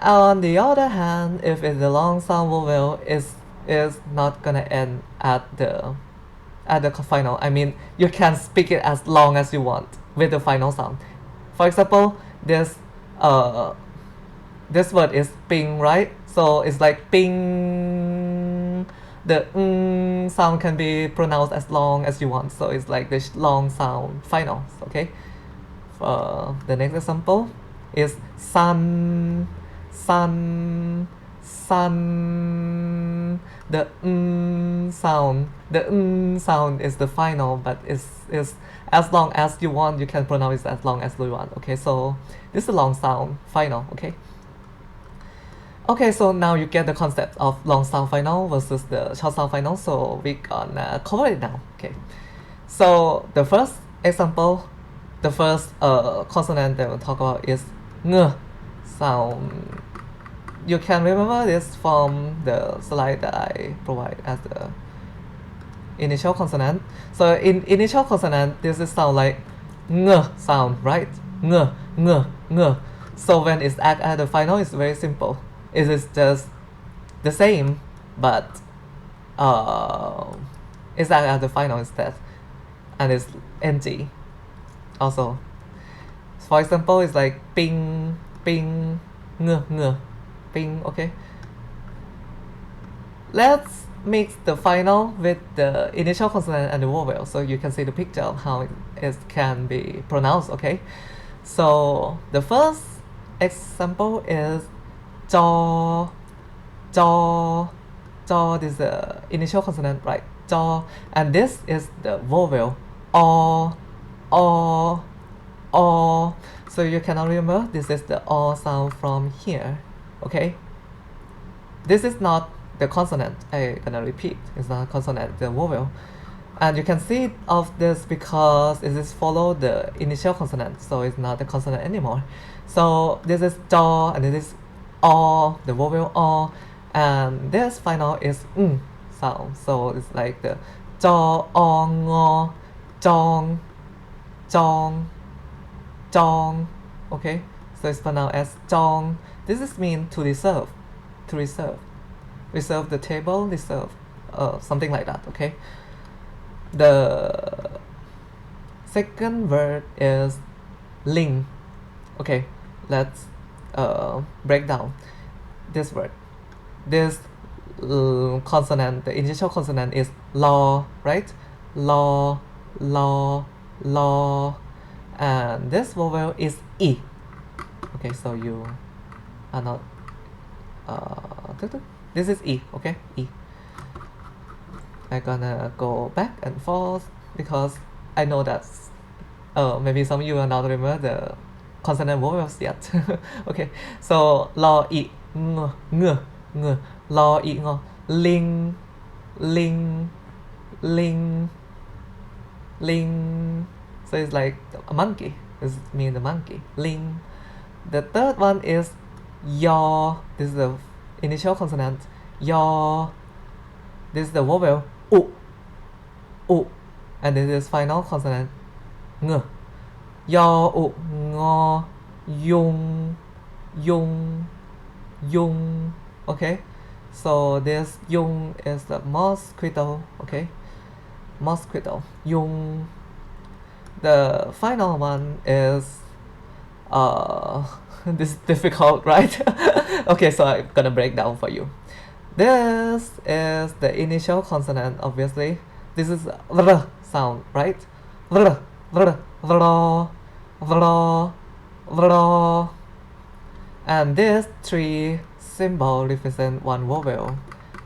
On the other hand, if it's the long sound vowel, is not gonna end at the final. I mean, you can speak it as long as you want with the final sound. For example, this this word is ping, right? So it's like ping. The sound can be pronounced as long as you want. So it's like this long sound final. Okay. The next example is sun, sun, sun. The sound, the sound is the final, but is as long as you want. You can pronounce it as long as you want. Okay, so this is a long sound final. Okay. Okay, so now you get the concept of long sound final versus the short sound final. So we gonna cover it now. Okay. So the first example, the first consonant that we'll talk about is ng sound. You can remember this from the slide that I provide as the initial consonant. So in initial consonant, this is sound like ng sound, right? Ng, ng, ng. So when it's act at the final, it's very simple. It is just the same, but it's act at the final instead, and it's ng. Also, for example, it's like ping, ping, ng, ng, ping. Okay. Let's mix the final with the initial consonant and the vowel, so you can see the picture of how it can be pronounced. Okay. So the first example is jaw, jaw, jaw. This is the initial consonant, right? Jaw, and this is the vowel. O, o. So you cannot remember this is the o sound from here. Okay. This is not the consonant. I gonna repeat. It's not a consonant. The vowel. And you can see of this because it is follow the initial consonant, so it's not the consonant anymore. So this is jaw, and this is o, the vowel o, and this final is sound. So it's like the jaw, o, ngo, jong, jong, jong. Okay, so it's pronounced as jong. This is mean to reserve, to reserve, reserve the table, reserve, something like that. Okay. The second word is ling. Okay, let's break down this word. This consonant, the initial consonant is law, right? Law, law, law, and this vowel is e. Okay, so you are not this is e. Okay, e. I'm gonna go back and forth because I know that maybe some of you are not remember the consonant vowels yet. Okay, so lo, i, ng, ng, ng, lo, i, ng, ling, ling, ling, ling. So it's like a monkey. This means the monkey. Ling. The third one is yaw. This is the initial consonant. Yaw. This is the vowel. U, u, and this is final consonant. Ng. Yaw, u, ngo, yung, yung, yung. Okay, so this yung is the mosquito. Okay, mosquito. Yung. The final one is this is difficult, right? Okay, so I'm gonna break down for you. This is the initial consonant, obviously. This is r sound, right? R, r, r, r, r. And these three symbols represent one vowel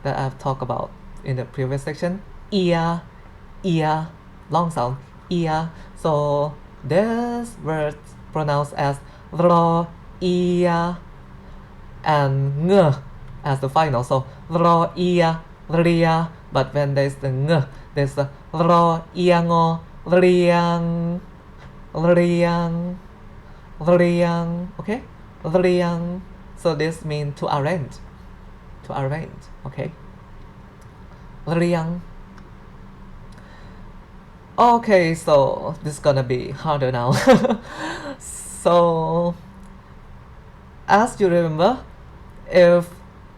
that I've talked about in the previous section. Ear, ear, long sound, ear. So this word pronounced as r, ear, and ng as the final. So ro, ia, ria. But when there's the ng, there's the ro, ia, ngo, riang, riang, riang. Okay, riang. So this means to arrange, to arrange. Okay, riang. Okay, so this is gonna be harder now. So as you remember, if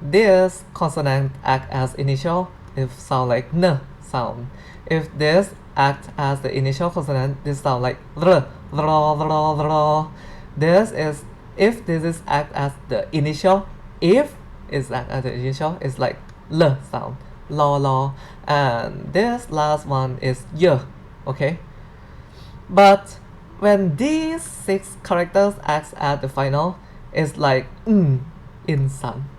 this consonant act as initial, it sound like n sound. If this act as the initial consonant, this sound like r, r, r, r. This is If this is act as the initial, if is act as the initial, it's like l sound, law, and this last one is y, okay? But when these 6 characters act at the final, it's like in sun.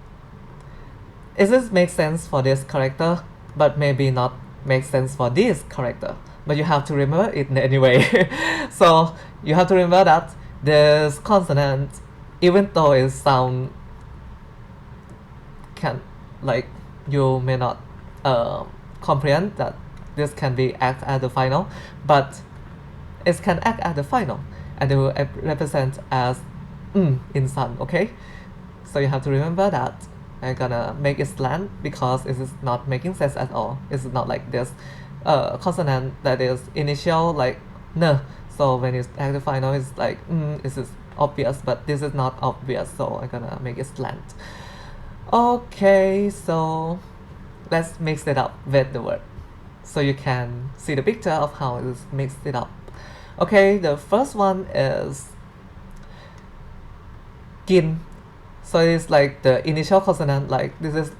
It just makes sense for this character, but maybe not make sense for this character. But you have to remember it anyway. So you have to remember that this consonant, even though it sound can like you may not comprehend that this can be act at the final, but it can act at the final and it will represent as in sun, okay? So you have to remember that. I'm gonna make it slant because it is not making sense at all. It's not like this consonant that is initial like n. So when it's at the final, it's like this is obvious, but this is not obvious. So I'm gonna make it slant. Okay, so let's mix it up with the word, so you can see the picture of how it is mixed it up. Okay, the first one is kin. So it's like the initial consonant, like this is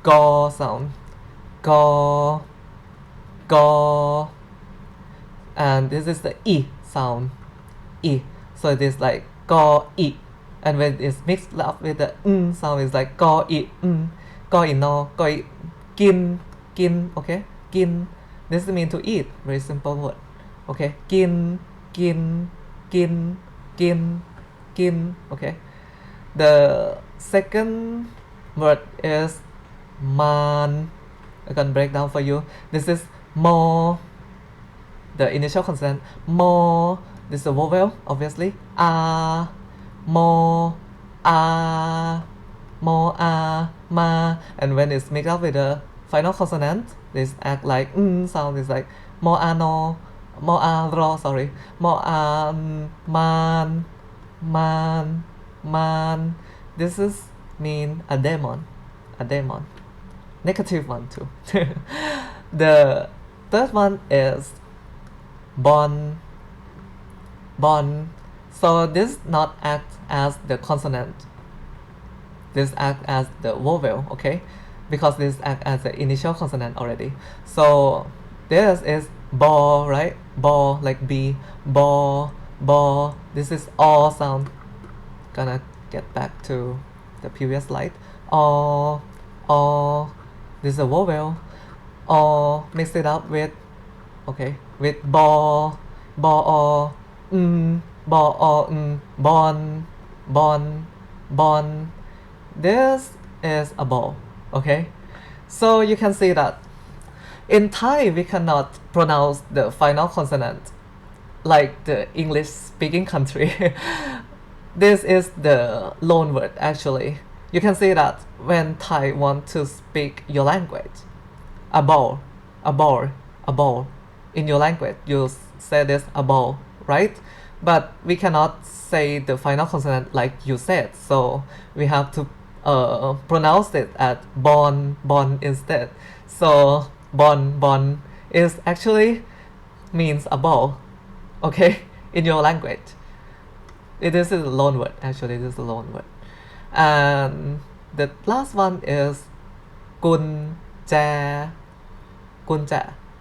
go sound, go, go, and this is the e sound, e. So it is like go e, and when it's mixed up with the sound, it's like go e, go in no, go e, kin, okay, kin. This means to eat, very simple word. Okay, kin, okay. The second word is man. I can break down for you. This is mo, the initial consonant. Mo, this is a vowel, obviously. Mo, mo, ma. And when it's mixed up with the final consonant, this act like sound is like mo, no, mo, ro, sorry. Mo, man, man. This is mean a demon, negative one too. The third one is bon. So this not act as the consonant, this act as the vowel, okay, because this act as the initial consonant already. So this is bo, right? Bo, like b, bo. This is all sound. Gonna get back to the previous slide. This is a vowel. Mix it up with, okay, with bo, bon, bon. This is a ball, okay? So you can see that in Thai we cannot pronounce the final consonant like the English speaking country. This is the loan word actually. You can see that when Thai want to speak your language, a ball. In your language, you say this a ball, right? But we cannot say the final consonant like you said, so we have to pronounce it as bon instead. So bon is actually means a ball, okay, in your language. This is a loan word, actually. This is a loan word. And the last one is kun cha.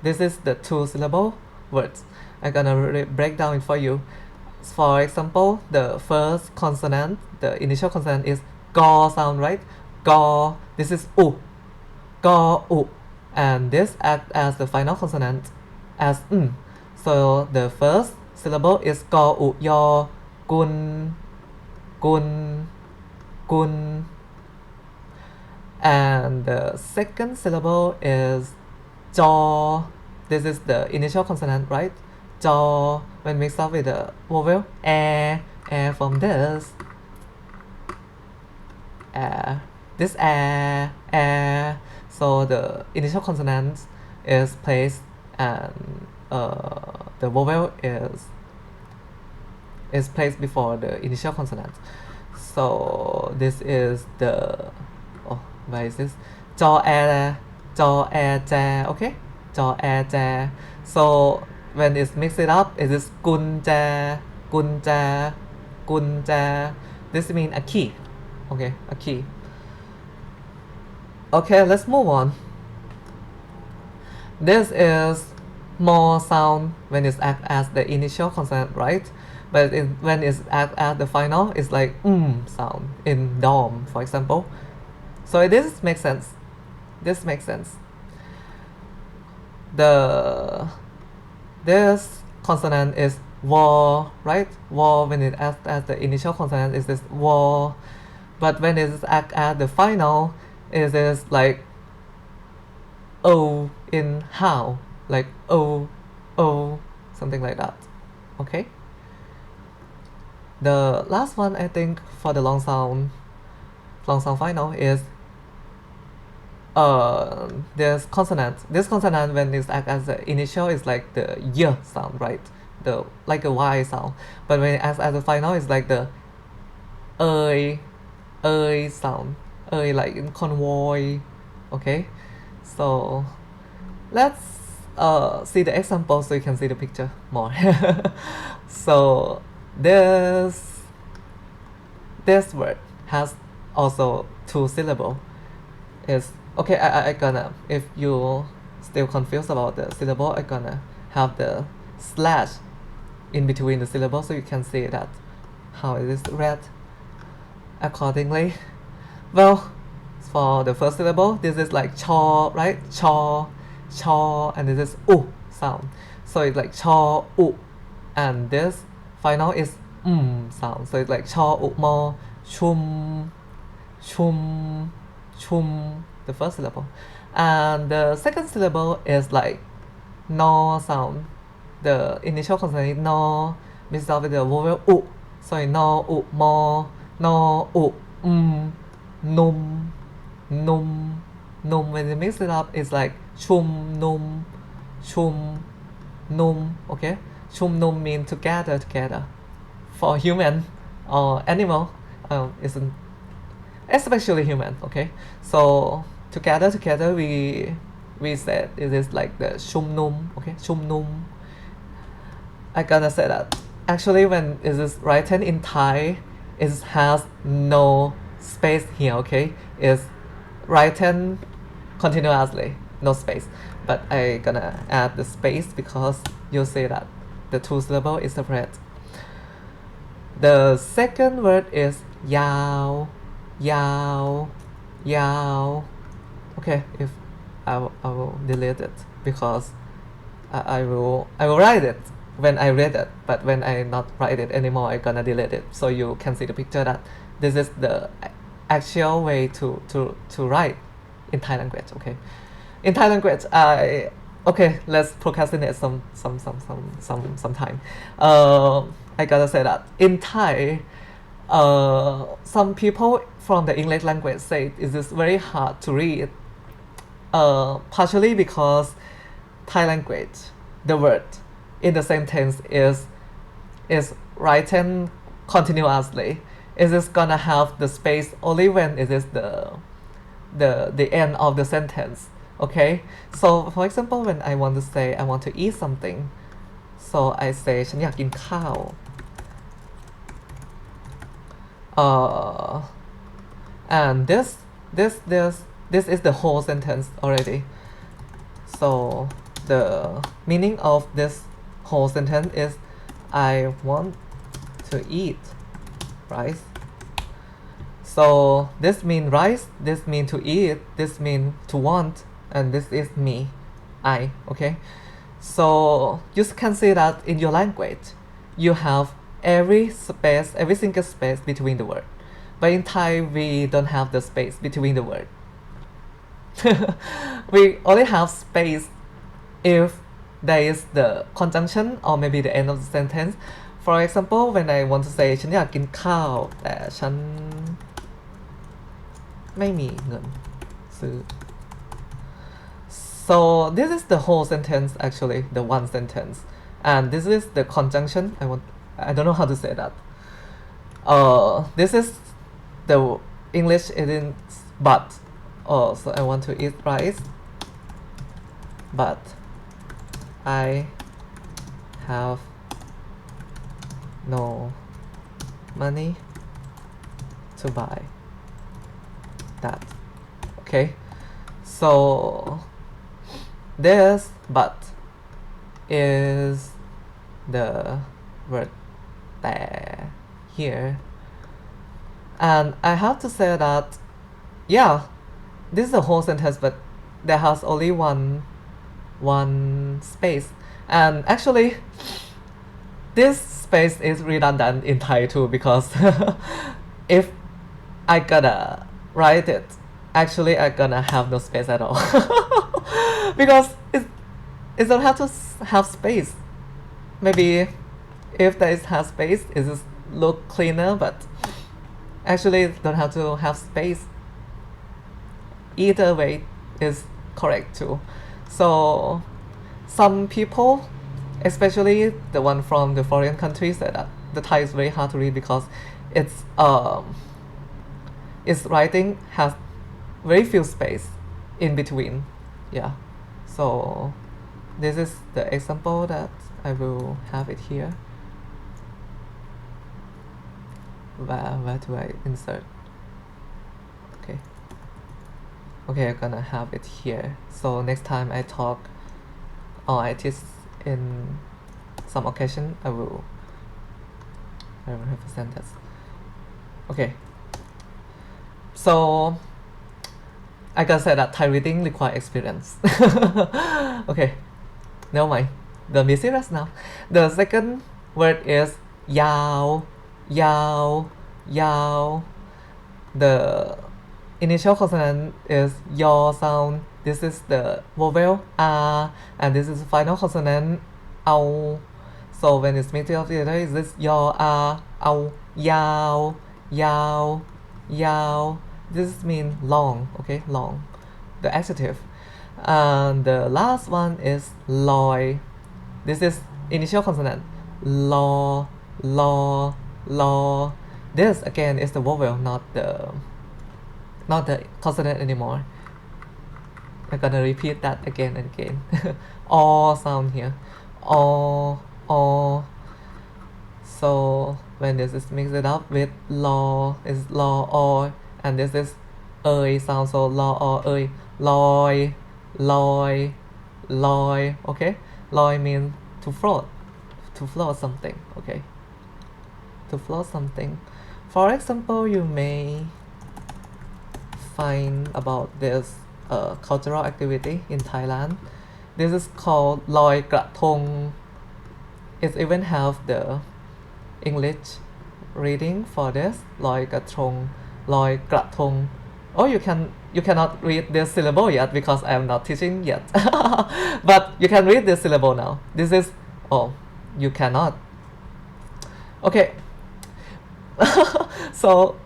This is the 2-syllable words. I'm gonna break down it for you. For example, the first consonant, the initial consonant is go sound, right? Go. This is u. Go u. And this acts as the final consonant as n. So the first syllable is go u yo. Kun. And the second syllable is jaw. This is the initial consonant, right? Jaw. When mixed up with the vowel, air from this. This air. So the initial consonant is placed and the vowel is placed before the initial consonant. So this is the where is this? Jaw air ja, okay? Jaw air ja. So when it's mixed it up, it is kun ja. This means a key. Okay, a key. Okay, let's move on. This is more sound when it's act as the initial consonant, right? But when it's act as the final, it's like sound in dom, for example. So this makes sense. This makes sense. This consonant is war, right? War when it acts as the initial consonant is this war, but when it acts as the final, it is like o in how, like o, something like that. Okay. The last one I think for the long sound final is this consonant. This consonant when it's act as the initial is like the y sound, right? The like a y sound. But when it acts as the final, it's like the sound. Like in convoy. Okay. So let's see the example so you can see the picture more. So this word has also 2 syllables. Is okay. I gonna, if you still confused about the syllable, I gonna have the slash in between the syllables so you can see that how it is read accordingly. Well, for the first syllable, this is like chaw, right? Chaw, and this is u sound. So it's like chaw u, and this final is sound. So it's like chaw u mo, chum, the first syllable. And the second syllable is like no sound. The initial consonant is no, mixed up with the vowel u. So no u mo, no u num. When you mix it up, it's like chum num. Okay, chum num means together. For human or animal, isn't especially human. Okay, so together we said it is like the chum num. Okay, chum num. I gonna say that actually when it is written in Thai, it has no space here. Okay, it's written continuously, no space. But I gonna add the space because you see that the 2 syllable is separate. The second word is yao. Okay, if I will delete it because I will write it when I read it, but when I not write it anymore, I gonna delete it so you can see the picture that this is the actual way to write in Thai language. Okay, in Thai language, okay, let's procrastinate some time. I gotta say that in Thai, some people from the English language say it is very hard to read. Partially because Thai language, the word in the sentence is written continuously. It is gonna have the space only when it is the end of the sentence. Okay, so for example, when I want to say I want to eat something, so I say ฉันอยากกินข้าว and this is the whole sentence already. So the meaning of this whole sentence is I want to eat rice. So this means rice, this means to eat, this means to want, and this is me, I. Okay, so you can see that in your language you have every single space between the word, but in Thai we don't have the space between the word. We only have space if there is the conjunction or maybe the end of the sentence. For example, when I want to say ฉันอยากกินข้าวแต่ฉันไม่มีเงินซื้อ so this is the whole sentence, actually the one sentence, and this is the conjunction. I don't know how to say that. This is the English it is but. So I want to eat rice, but I have no money to buy that. Okay, so this but is the word there here, and I have to say that yeah, this is the whole sentence, but there has only one space, and actually this space is redundant in Thai too, because if I gonna write it, actually I gonna have no space at all. Because it don't have to have space. Maybe if there is have space, it just look cleaner, but actually it don't have to have space. Either way is correct too. So some people, especially the one from the foreign countries, said that the Thai is very hard to read because its writing has very few space in between. Yeah, so this is the example that I will have it here. Where do I insert? Okay, I'm gonna have it here. So next time I talk or I teach in some occasion, I will represent this. Okay, so I gotta say that Thai reading requires experience. Okay, never mind. Don't be serious now. The second word is yao, yao, yao. The initial consonant is yaw sound. This is the vowel r, and this is the final consonant ao. So when it's mixed together, is this yaw r, ao, yao, yao, yao. This means long. Okay, long. The adjective. And the last one is loy. This is initial consonant. Law, law, law. This again is the vowel, not the consonant anymore. I'm gonna repeat that again and again. All sound here. All. So when this is mixed up with law, is law or, and this is sound, so law or loy, loy, loy. Okay, loy means to float something. Okay, to float something. For example, you may find about this cultural activity in Thailand. This is called loi kra thong. It even have the English reading for this, loi kra thong, loi kra thong. Oh, you cannot read this syllable yet because I am not teaching yet. But you can read this syllable now. This is, oh, you cannot. Okay. So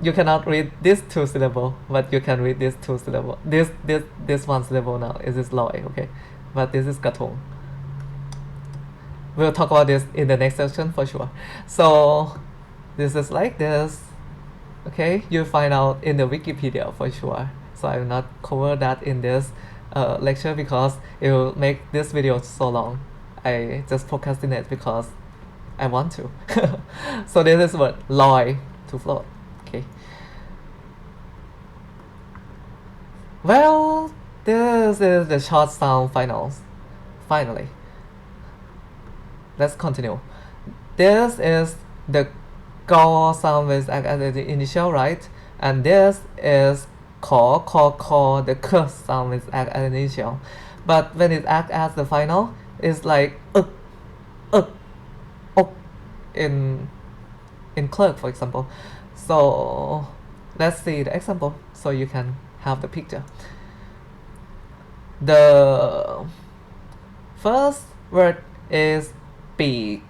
you cannot read this two syllable, but you can read this two syllable. This one syllable now. Is this loi? Okay, but this is katong. We'll talk about this in the next section for sure. So this is like this. Okay, you'll find out in the Wikipedia for sure. So I will not cover that in this lecture because it will make this video so long. I just procrastinate because I want to. So this is what loi, to float. Okay. Well, this is the short sound finally. Let's continue. This is the go sound with as the initial, right? And this is call, the k sound with as an initial. But when it acts as the final, it's like in clerk, for example. So let's see the example so you can have the picture. The first word is big.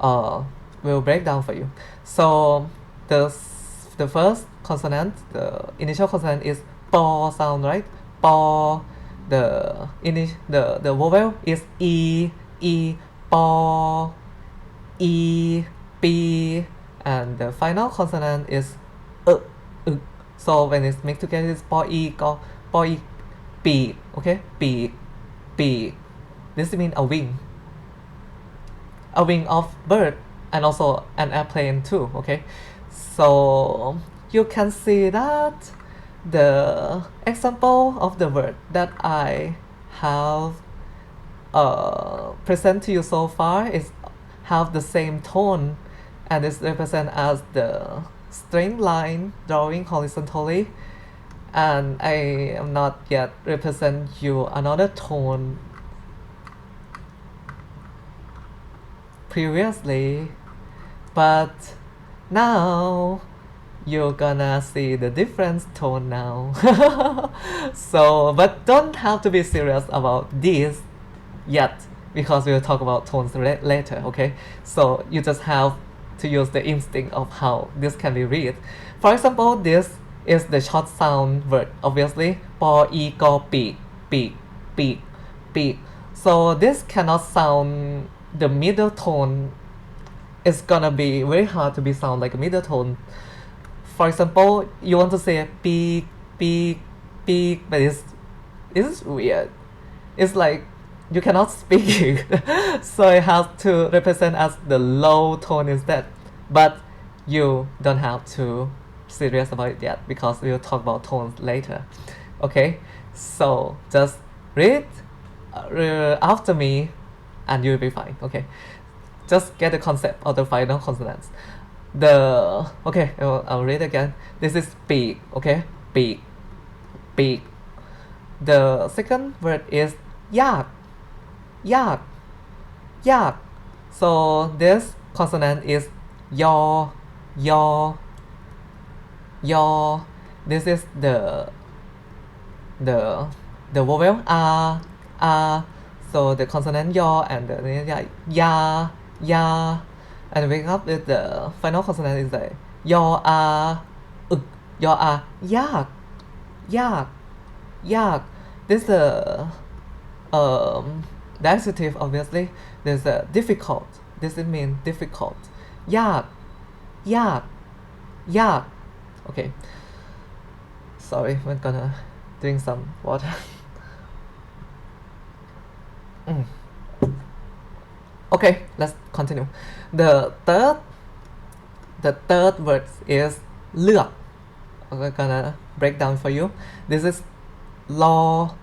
We'll break down for you. So the first consonant, the initial consonant is bo sound, right? Bo. The vowel is e, bo, e, b, and the final consonant is so when it's mixed together, it's bo e, b. Okay, b. This means a wing of bird. and also an airplane too. Okay, so you can see that the example of the word that I have present to you so far is have the same tone and is represent as the straight line drawing horizontally, and I am not yet represent you another tone previously, but now you're gonna see the different tone now. So but don't have to be serious about this yet, because we'll talk about tones later. Okay, so you just have to use the instinct of how this can be read. For example, this is the short sound word, obviously po e ko peak peak peak peak. So this cannot sound the middle tone. It's gonna be very hard to be sound like a middle tone. For example, you want to say peak peak peak, but it's weird. It's like you cannot speak. So it has to represent as the low tone instead, but you don't have to serious about it yet, because we'll talk about tones later. Okay, so just read after me and you'll be fine. Okay, just get the concept of the final consonants. Okay, I'll read again. This is peak. Okay, peak peak. The second word is yak yak yak. So this consonant is yaw yaw yaw. This is the the vowel r. So the consonant yaw and the ya ya, and we up with the final consonant is the yaw yaw yak yak yak. This is the adjective, obviously. There's a difficult. This it means difficult. Yak yak yak. Okay, sorry, we're gonna drink some water. Okay, let's continue. The third word is เลือก we're gonna break down for you. This is law.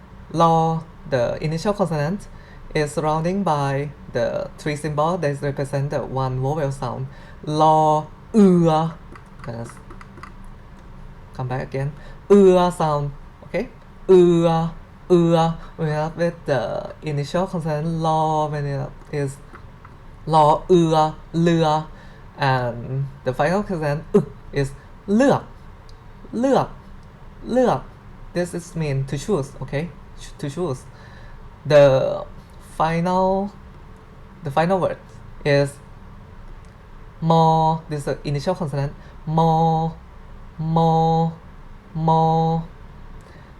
The initial consonant is surrounding by the three symbols that represent the one vowel sound. Law, gonna come back again. Sound. Okay, we have with the initial consonant law when it is law, lừa, and the final consonant is เลือก this is mean to choose. Okay, to choose. The final word is more. This is the initial consonant more,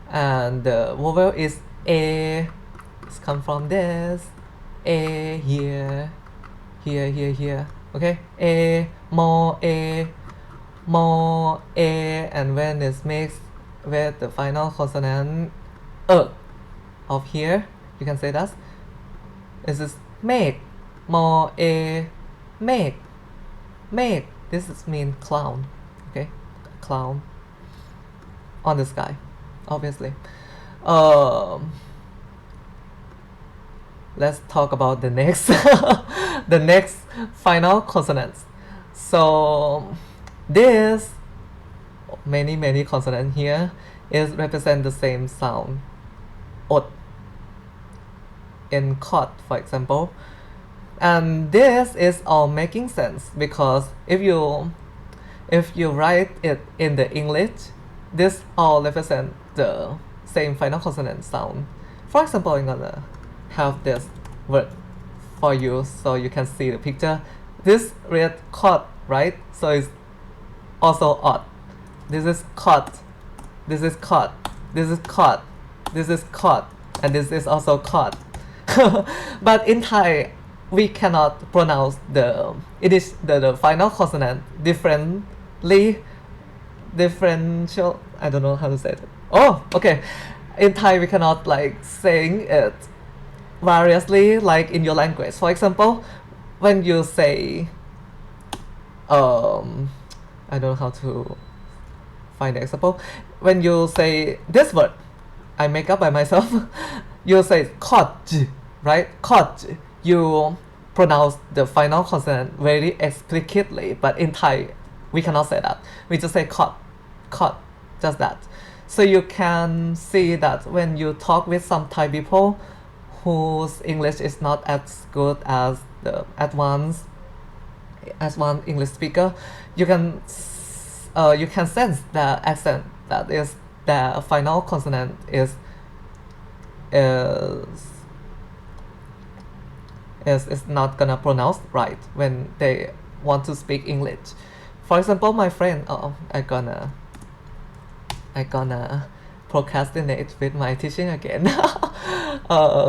and the vowel is a. It's come from this a here. Okay, a more a, and when it's mixed with the final consonant of here, you can say that this is make more a make. This is mean clown. Okay, clown on the sky, obviously. Let's talk about the next the next final consonants. So this many consonants here is represent the same sound. อด in caught, for example, and this is all making sense, because if you write it in the English, this all represent the same final consonant sound. For example, I'm gonna have this word for you so you can see the picture. This read caught, right? So it's also odd. This is caught, this is caught, this is caught, this is caught, and this is also caught. But in Thai, we cannot pronounce the final consonant differential. I don't know how to say it. Oh, okay. In Thai, we cannot like saying it variously like in your language. For example, when you say um, I don't know how to find the example. When you say this word, I make up by myself. You say koj, right? Koj. You pronounce the final consonant very explicitly, but in Thai, we cannot say that. We just say kot, just that. So you can see that when you talk with some Thai people whose English is not as good as the advanced as one English speaker, you can sense the accent that is the final consonant is is not gonna pronounce right when they want to speak English. For example, my friend, I gonna procrastinate with my teaching again.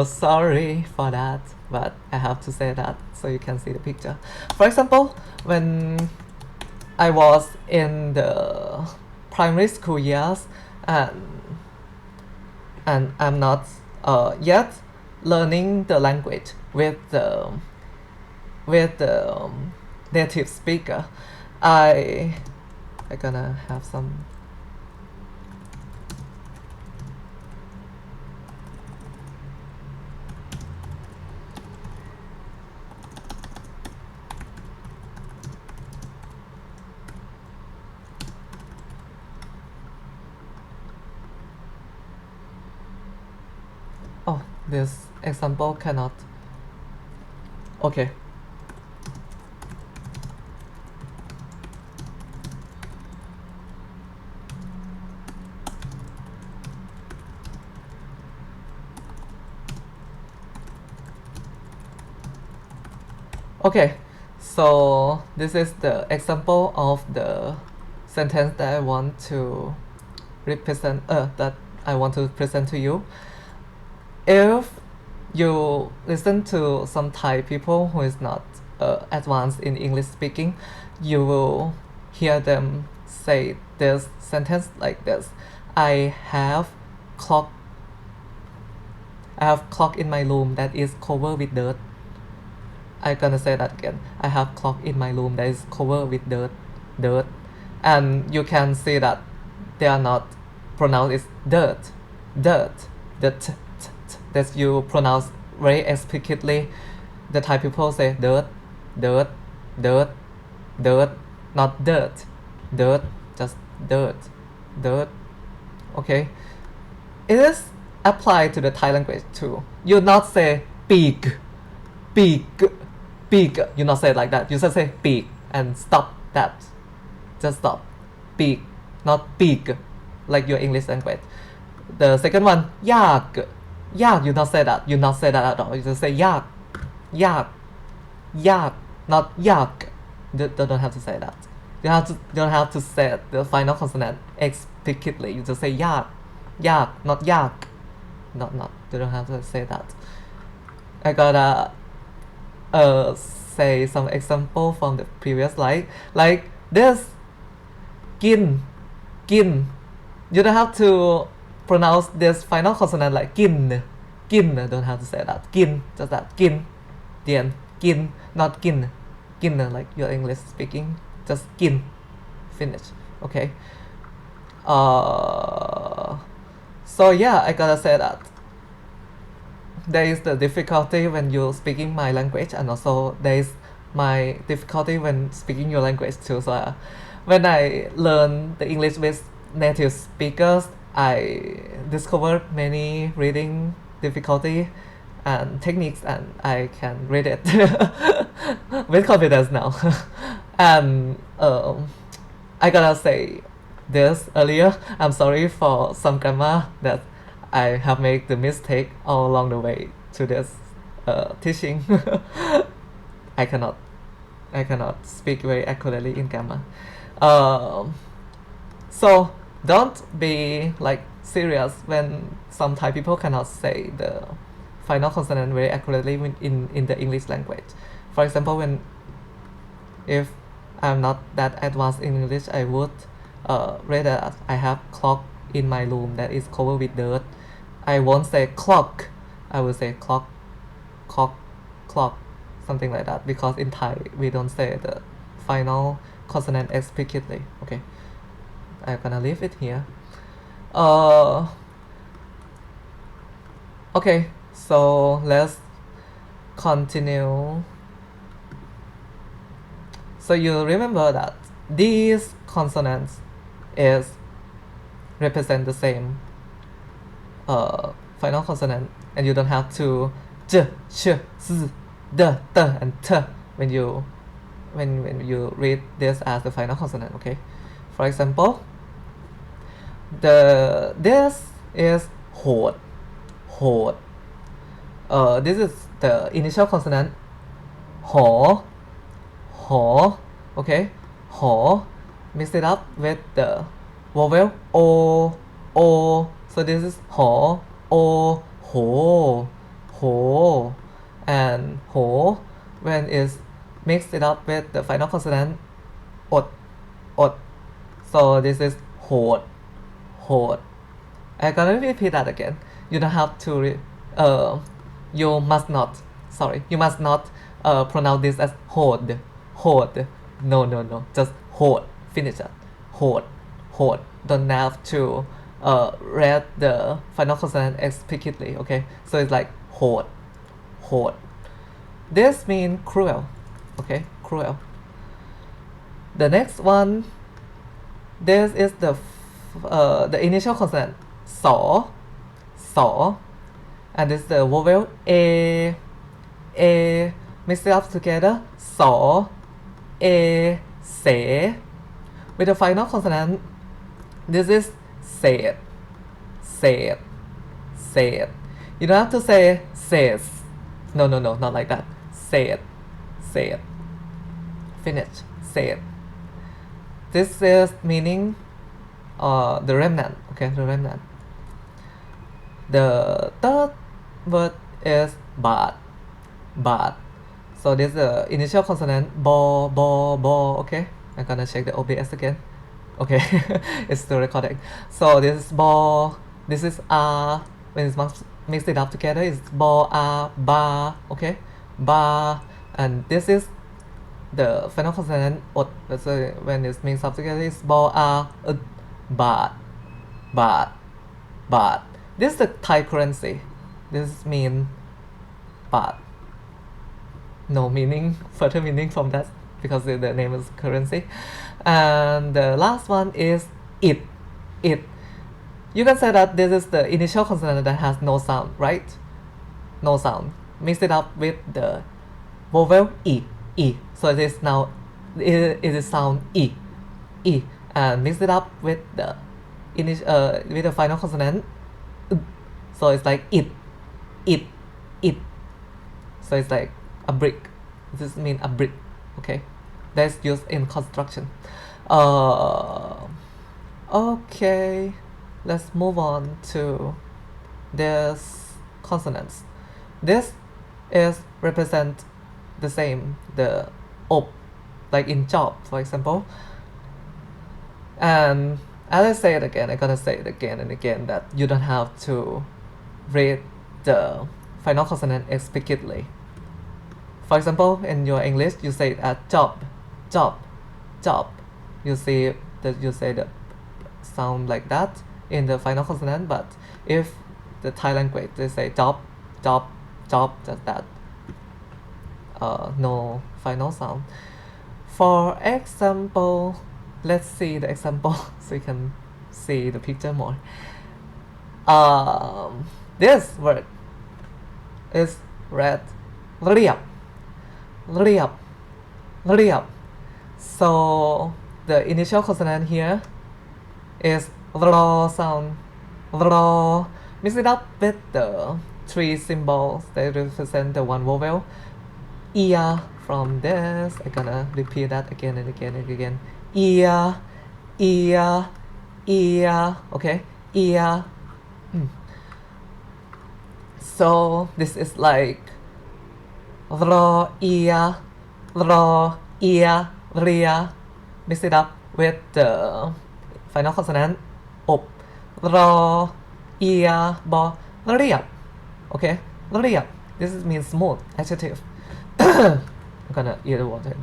Sorry for that, but I have to say that so you can see the picture. For example, when I was in the primary school years, and I'm not yet learning the language with the native speaker. I gonna have some. Oh, this example cannot. Okay. Okay, so this is the example of the sentence that I want to that I want to present to you. If you listen to some Thai people who is not advanced in English speaking, you will hear them say this sentence like this: I have clock I have clock in my room that is covered with dirt. I'm gonna say that again. I have clock in my room that is covered with dirt. And you can see that they are not pronounced as dirt. The that you pronounce very explicitly. The Thai people say dirt, dirt, dirt, dirt, not dirt, just dirt. Okay. It is applied to the Thai language too. You not say pig, pig, pig. You not say it like that. You just say pig and stop that. Just stop. Pig, not pig, like your English language. The second one, yak. Yak, you not say that. You not say that at all. You just say yak, yak, yak, not yak. You don't have to say that. You don't have to say the final consonant explicitly. You just say yak, not yak. Not. You don't have to say that. I gotta say some example from the previous slide, like this. Kin. You don't have to pronounce this final consonant like kin. Don't have to say that. Kin, just that. Kin. The end. Kin, not kin. Like your English speaking. Just kin. Finish. Okay. So yeah, I gotta say that there is the difficulty when you're speaking my language, and also there is my difficulty when speaking your language too. So when I learn the English with native speakers, I discovered many reading difficulty and techniques, and I can read it with confidence now. And I gotta say this earlier. I'm sorry for some grammar that I have made the mistake all along the way to this teaching. I cannot speak very accurately in grammar. So don't be like serious when some Thai people cannot say the final consonant very accurately in the English language. For example, if I'm not that advanced in English, I would read that I have clock in my room that is covered with dirt. I won't say clock. I will say clock, something like that, because in Thai we don't say the final consonant explicitly. Okay, I'm gonna leave it here. Okay, so let's continue. So you remember that these consonants is represent the same final consonant, and you don't have to j, sh, z, d, t, and t when you read this as the final consonant. Okay, for example, this is hot, hot. This is the initial consonant, ho, ho. Okay, ho. Mix it up with the vowel o. So this is ho, o, ho, ho, and ho. When it's mixed it up with the final consonant, ot, ot. So this is hot, hot. I'm gonna repeat that again. You don't have to. You must not. Sorry, you must not pronounce this as hod, hod. No, no, no. Just hod. Finish it. Hod, hod. Don't have to read the final consonant explicitly. Okay, so it's like hod, hod. This means cruel. Okay, cruel. The next one. This is the initial consonant saw, saw, and this is the vowel a. Mix it up together, saw, a, say. With the final consonant, this is said, said, said. You don't have to say says. No, no, no, not like that. Said, said. Finish, said. This is meaning the remnant. Okay, the remnant. The third word is bad, bad. So this is the initial consonant bo, bo, bo. Okay, I'm gonna check the OBS again. Okay, it's still recording. So this is bo, this is when it's mixed it up together, it's bo, ba. Okay, ba, and this is the final consonant ot. So when it's mixed up together, it's bo, bad, bad, bad. This is the Thai currency. This means bad. No meaning, further meaning from that because the name is currency. And the last one is it, it. You can say that this is the initial consonant that has no sound, right? No sound. Mix it up with the vowel e, e. So it is now it is sound e, e, and mix it up with the with the final consonant. So it's like it, it, it. So it's like a brick. This means a brick. Okay, that's used in construction. Okay, let's move on to this consonants. This is represent the same, the op, like in job, for example. And as I say it again, I'm gonna say it again and again that you don't have to read the final consonant explicitly. For example, in your English, you say it as job, job, job. You see that you say the sound like that in the final consonant, but if the Thai language they say job, job, job, just that. No final sound. For example, let's see the example so you can see the picture more. This word is read liap, liap, liap. So the initial consonant here is ro sound, ro. Mix it up with the three symbols that represent the one vowel. Ear from this. I'm gonna repeat that again and again and again. Ear, ear, ear. Okay, ear. So this is like ro, ear, ro, ear, ria. Mix it up with the final consonant op, ro, ear, bo, riap. Okay, riap. This means smooth adjective. I'm gonna eat the water.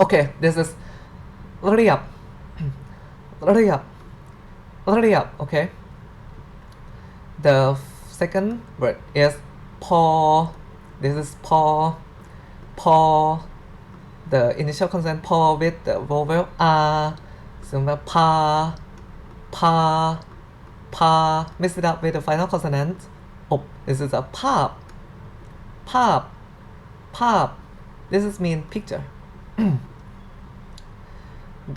Okay, this is เรียบ เรียบ เรียบ okay. The second word is พอ this is พอ พอ the initial consonant พอ with the vowel r สมมติพา พา พา mix it up with the final consonant อบ this is a ภาพ ภาพ ภาพ this is mean picture.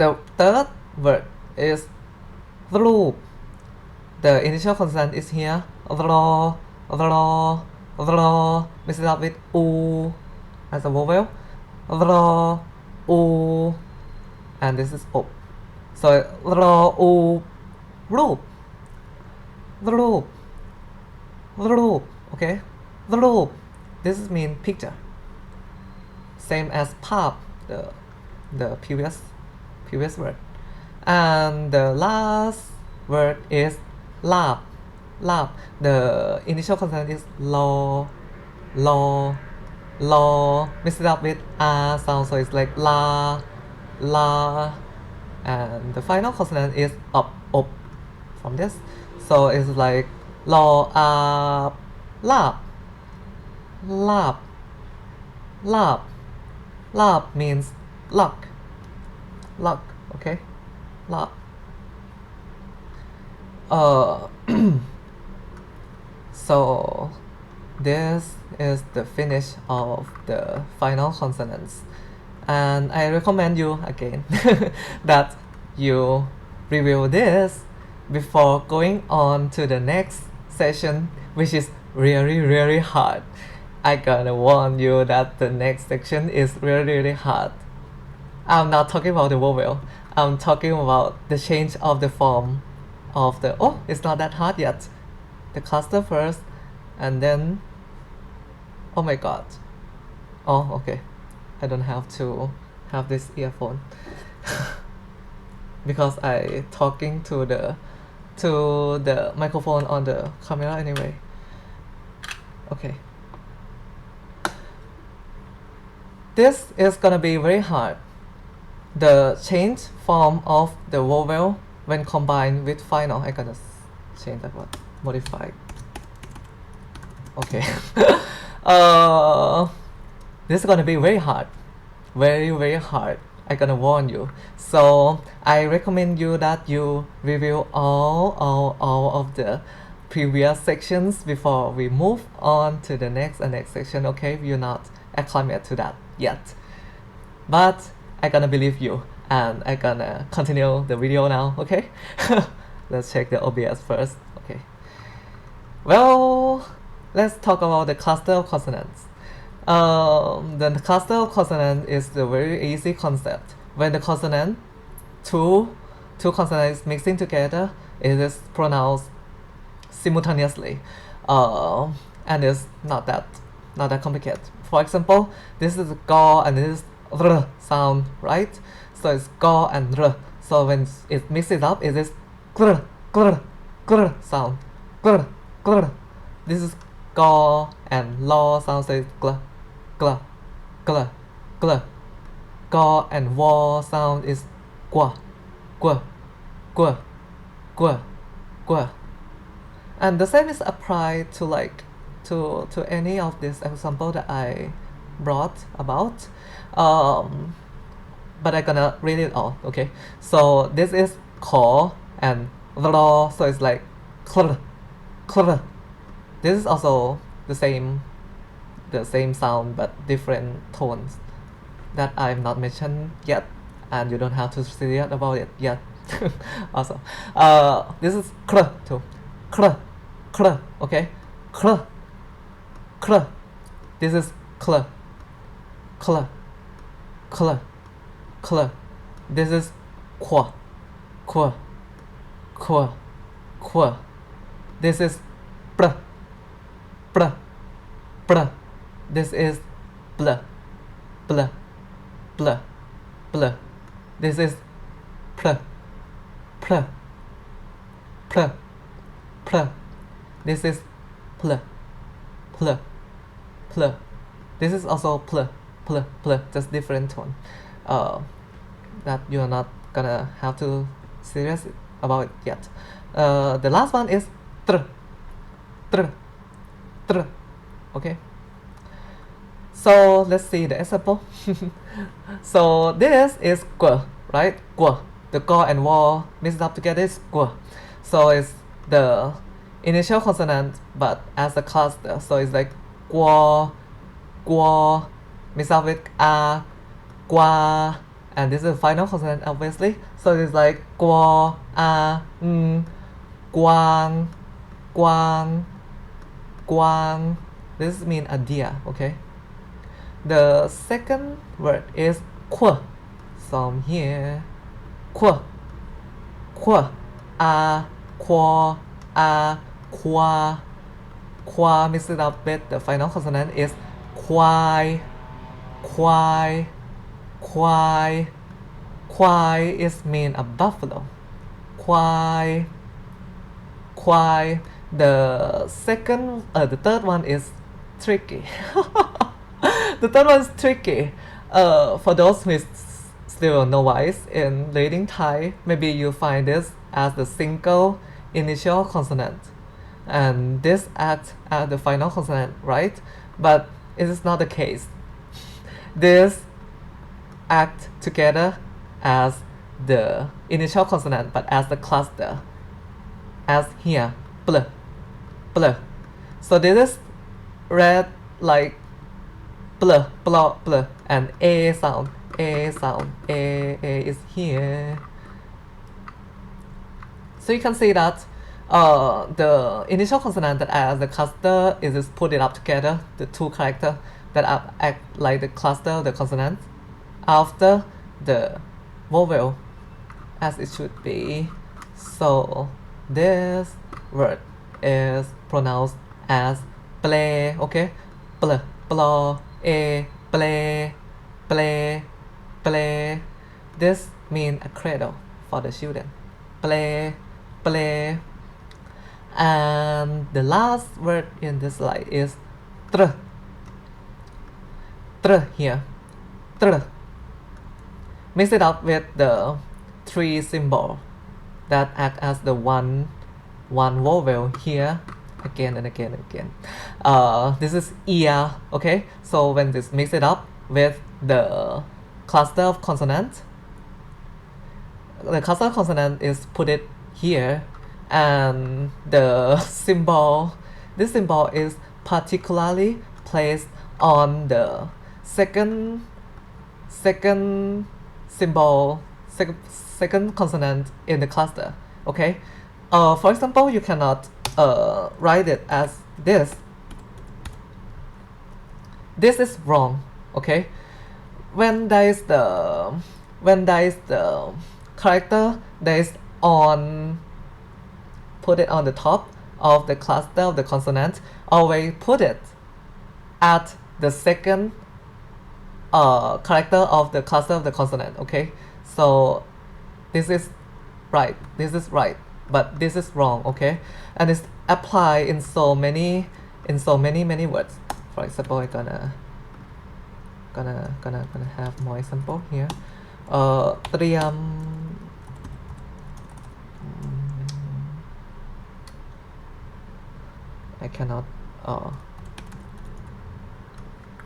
The third word is รูป the initial consonant is here รอ รอ รอ mix it up with u as a vowel รอ u and this is op. So รอ u รูป รูป รูป okay รูป this is mean picture, same as ภาพ the previous word. And the last word is ลาบ ลาบ the initial consonant is ลอ ลอ ลอ mix it up with r sound, so it's like ลา ลา and the final consonant is up, op from this, so it's like ลอ อาบ ลาบ ลาบ ลาบ ลาบ means luck, luck, okay, luck. So this is the finish of the final consonants, and I recommend you again that you review this before going on to the next session, which is really hard. I gotta warn you that the next section is really hard. I'm not talking about the vowel, I'm talking about the change of the form of the, oh, it's not that hard yet. The cluster first, and then, oh my god. Oh, okay. I don't have to have this earphone because I talking to the microphone on the camera anyway. Okay. This is gonna be very hard. The change form of the vowel when combined with final. I gotta change that one. Modify. Okay. This is gonna be very hard. Very hard. I gonna warn you. So I recommend you that you review all of the previous sections before we move on to the next section. Okay, you're not acclimated to that yet, but I gonna believe you, and I gonna continue the video now. Okay. Let's check the OBS first. Okay. Well, let's talk about the cluster of consonants. The cluster of consonant is the very easy concept. When the consonant, two consonants mixing together, it is pronounced simultaneously, and it's not that complicated. For example, this is go and this is r sound, right? So it's go and r. So when it mixes up, it is grr, grr, grr sound, grr, grr. This is go and lo sound, so it's gl, gl, gl, gl. Go and wo sound is gua, gua, gua, gua, gua. And the same is applied to like to any of this example that I brought about. But I'm gonna read it all. Okay, so this is ko and lo, so it's like klr, klr. This is also the same sound but different tones that I'm not mentioned yet, and you don't have to serious about it yet. Also, this is kr too, kr, kr. Okay, kr, kr. This is kl, kl, kl, kl. This is qua, qua, qua, qua. This is pr, pr, pr. This is bl, bl, bl, bl. This is pr, pr, pr, pr. This is pl, pl, pl. This is also pl, pl, pl, just different tone. uh, that you're not gonna have to serious about it yet. The last one is tr, tr, tr. Okay. So let's see the example. So this is q, right? Q. The go and wo mixed up together is q. So it's the initial consonant but as a cluster. So it's like guo, guo, mixed up with a, gua, and this is the final consonant obviously. So it's like guo, a, guang, guang, guang. This means a deer, okay? The second word is qu. From here, qu, qu, a, qua, a, qua, qua mixed up with the final consonant is quai, quai, quai. Quai is mean a buffalo. Quai, quai. The third one is tricky. The third one is tricky. For those who is still novice in reading Thai, maybe you find this as the single initial consonant, and this acts as the final consonant, right? But it is not the case. This act together as the initial consonant, but as the cluster, as here, bl, bl. So this is read like bl, bl, bl, and a sound, a sound, a is here. So you can see that the initial consonant that as the cluster is just put it up together, the two characters that act like the cluster of the consonant after the vowel as it should be. So this word is pronounced as ple, okay? Ple, blo, ple, ple, ple. This means a cradle for the children. Ple, ple. And the last word in this slide is tr. Tr here. Tr. Mix it up with the three symbol that act as the one vowel here again and again and again. This is ear, okay? So when this mix it up with the cluster of consonants, the cluster of consonant is put it here, and the symbol, this symbol is particularly placed on the second symbol, second consonant in the cluster, okay? For example, you cannot write it as this. This is wrong, okay? When there is the character that is on, put it on the top of the cluster of the consonant, always put it at the second character of the cluster of the consonant, okay? So this is right, but this is wrong, okay? And it's applied in so many words. For example, I'm gonna have more example here. เตรียม I cannot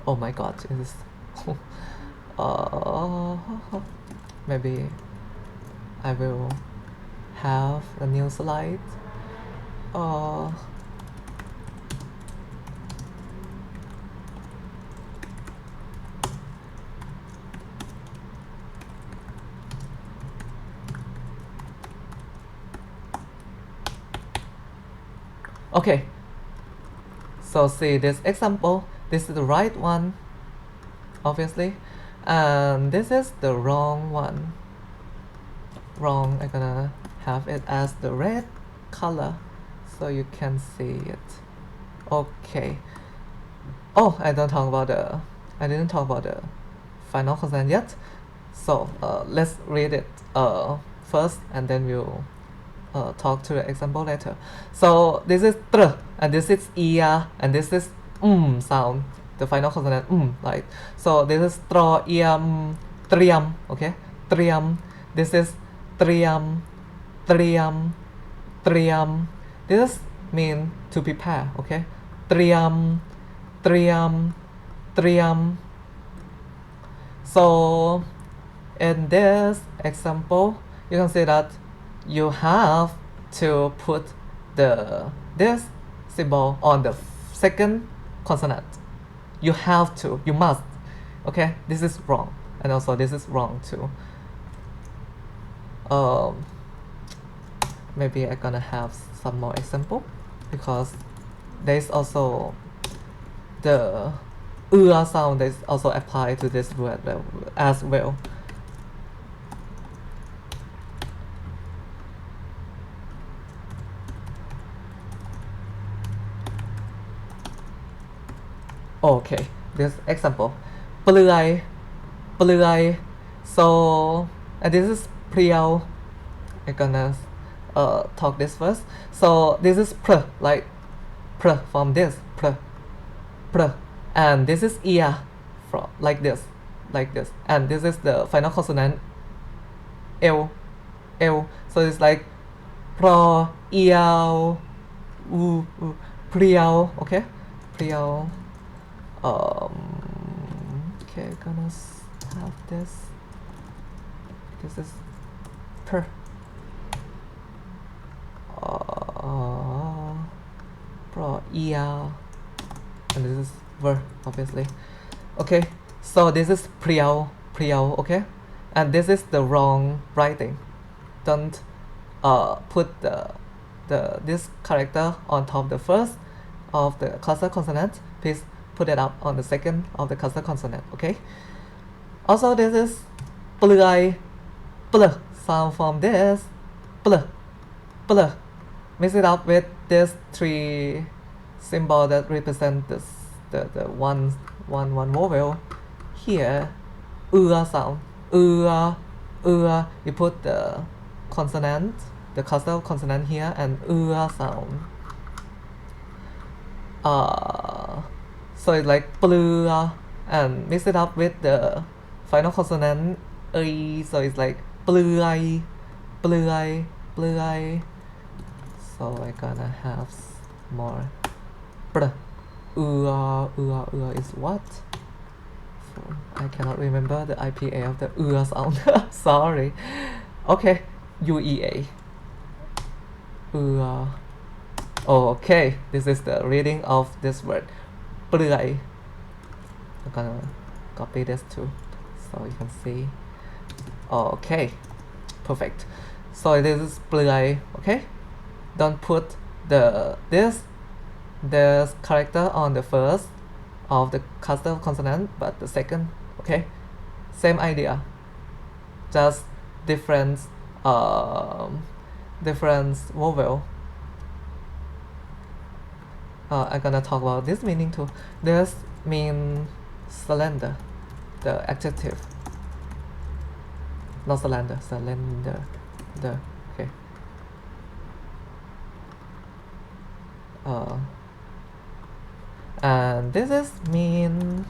oh my god, it is maybe I will have a new slide. Okay, so see this example, this is the right one obviously, and this is the wrong one. Wrong, I'm gonna have it as the red color so you can see it. Okay. Oh, I didn't talk about the final consonant yet. So let's read it first, and then we'll talk to the example later. So this is tr, and this is ia, and this is sound, the final consonant right? So this is tro, ia, triam, okay? Triam. This is triam, triam, triam. This mean to prepare, okay? Triam, triam, triam. So in this example, you can see that you have to put this symbol on the second consonant. You have to, you must. Okay, this is wrong, and also this is wrong too. Maybe I'm gonna have some more example because there's also the sound is also applied to this word as well. Okay, this example, เปลือย เปลือย so and this is เพรียว I'm gonna talk this first. So this is pr, like pr from this pr, pr, and this is ear from like this, and this is the final consonant l, l. So it's like pro, eow, u, priao, okay, priao. Okay, gonna have this. This is per. Pro, eow, and this is ver, obviously. Okay, so this is priao, priao, okay, and this is the wrong writing. Don't put this character on top of the first of the cluster consonant. Please put it up on the second of the cluster consonant. Okay. Also, this is เปลือย pl sound from this pl, pl. Mix it up with this three symbol that represent this the one vowel here. Sound. You put the consonant, the cluster consonant here, and sound. So it's like เปลือย and mix it up with the final consonant เอย so it's like เปลือย เปลือย เปลือย so I gonna have more เปลือย is what? I cannot remember the IPA of the sound. Sorry. Okay, UEA. Okay, this is the reading of this word เปลือย I'm gonna copy this too so you can see. Okay, perfect. So this is เปลือย okay. Don't put this character on the first of the cluster consonant but the second. Okay, same idea, just different vowel. I'm gonna talk about this meaning too. This means slender, the adjective. Not slender, slender. Okay. And this is mean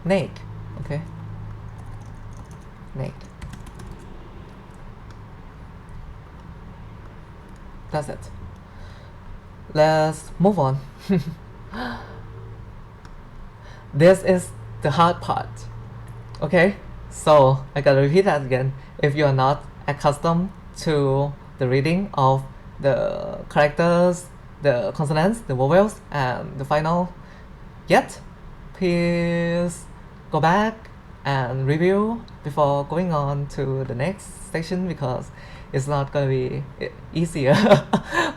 naked. Okay. Naked. That's it. Let's move on. This is the hard part. Okay, so I gotta repeat that again. If you are not accustomed to the reading of the characters, the consonants, the vowels, and the final yet, please go back and review before going on to the next section because it's not gonna be easier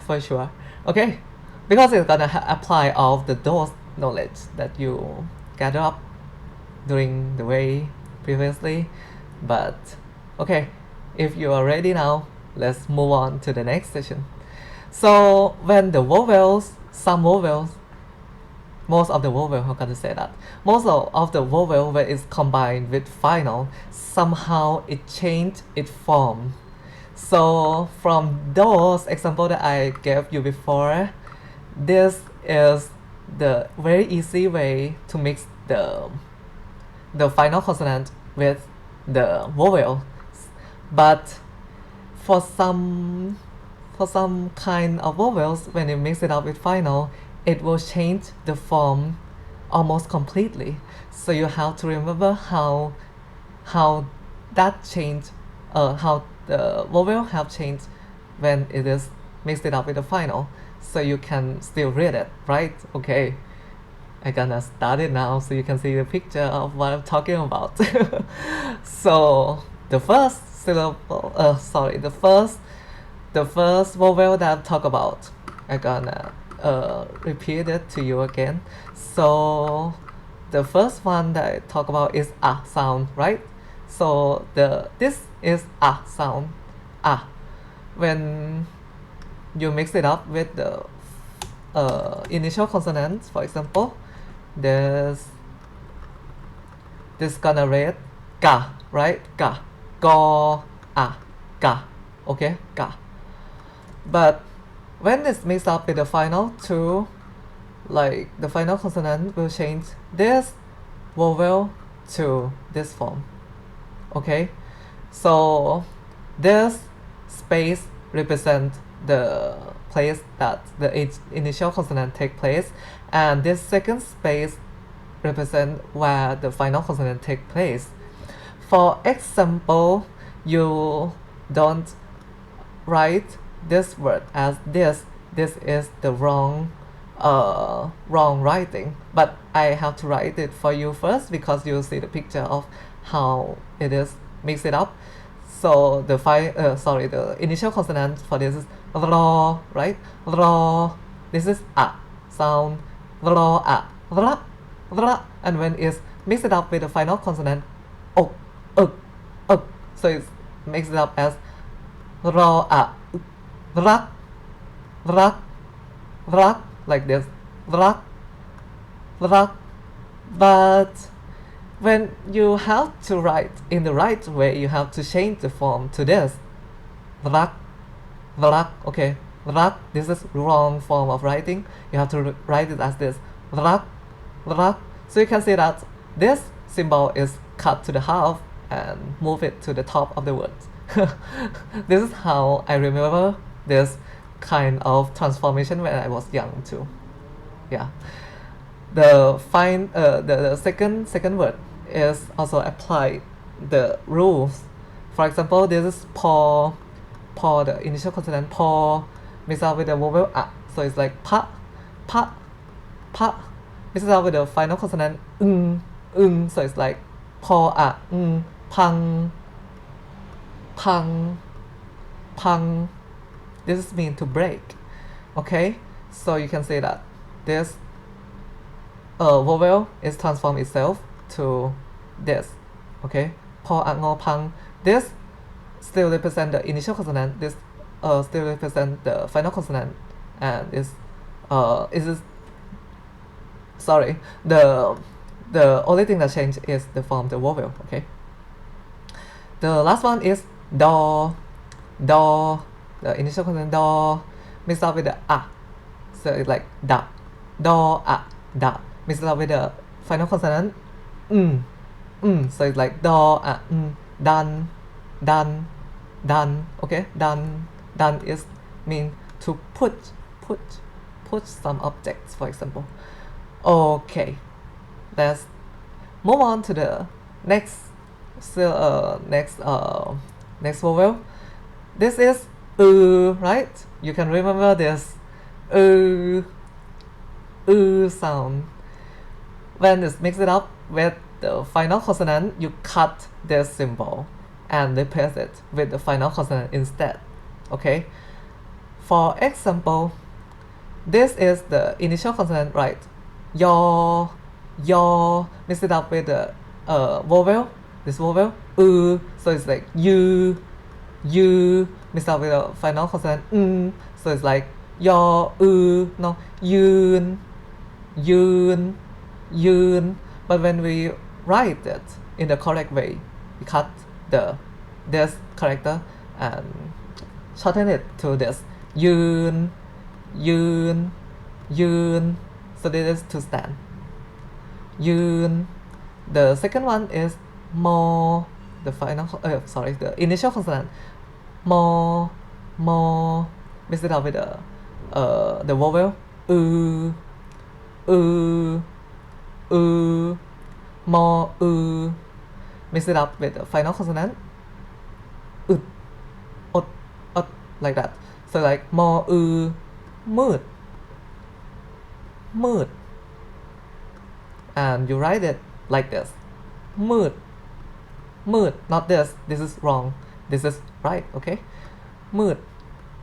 for sure. Okay, because it's gonna apply all of those knowledge that you gather up during the way previously. But okay, if you are ready now, let's move on to the next session. So when the vowels, some vowels, most of the vowel, how can I say that? Most of the vowel when it's combined with final, somehow it changed its form. So from those examples that I gave you before, this is the very easy way to mix the final consonant with the vowel, but for some kind of vowels, when you mix it up with final, it will change the form almost completely. So you have to remember how that change, how the vowel have changed when it is mixed it up with the final, so you can still read it, right? Okay, I'm gonna start it now so you can see the picture of what I'm talking about. So the first syllable, the first vowel that I'm talk about, I'm gonna repeat it to you again. So the first one that I talk about is a sound, right? So this is a sound, a. When you mix it up with the initial consonants, for example, this gonna read ga, right? Ga, go, a, ga, okay, ga. But when it's mixed up with the final two, like the final consonant will change this vowel to this form, okay? So this space represents the place that the initial consonant take place, and this second space represent where the final consonant take place. For example, you don't write this word as this. This is the wrong writing, but I have to write it for you first because you'll see the picture of how it is mix it up. So the initial consonant for this is ro, right? Ro. This is a sound. Ro, a, ra, ra. And when it's mixed it up with the final consonant, o, uk. So it's mixed it up as ro, a, rak, rak, rak, like this, rak, rak. But when you have to write in the right way, you have to change the form to this, rak, rak, okay, rak. This is wrong form of writing. You have to write it as this, rak, rak. So you can see that this symbol is cut to the half and move it to the top of the word. This is how I remember this kind of transformation when I was young too. Yeah. The second word is also apply the rules. For example, this is paw, the initial consonant paw mixed up with the vowel a, so it's like pa, mixed up with the final consonant so it's like paw a, pang, pang. This means to break. Okay, so you can say that this vowel is transform itself to this. Okay, paw a, ngo, pang. This still represent the initial consonant. This still represent the final consonant, and this is sorry. The only thing that changed is the form, the vowel. Okay. The last one is do. The initial consonant do mixed up with the a, so it's like da, do, a, da, mixed up with the final consonant so it's like do, a, done. Okay, done is mean to put some objects, for example. Okay, let's move on to the next vowel. This is right? You can remember this sound. When it's mixed up with the final consonant, you cut this symbol and replace it with the final consonant instead. Okay? For example, this is the initial consonant, right? Your mix it up with the vowel, this vowel, so it's like you mixed up with the final consonant, so it's like your, no, yoon. But when we write it in the correct way, we cut this character and shorten it to this, yoon. So this is to stand. Yun. The second one is more. The the initial consonant. More, more. Mix it up with the vowel. More, mix it up with the final consonant. Ut, ot, ot, like that. So like more, mood, mood. And you write it like this. Mood, mood, not this. This is wrong. This is right, okay? Mood.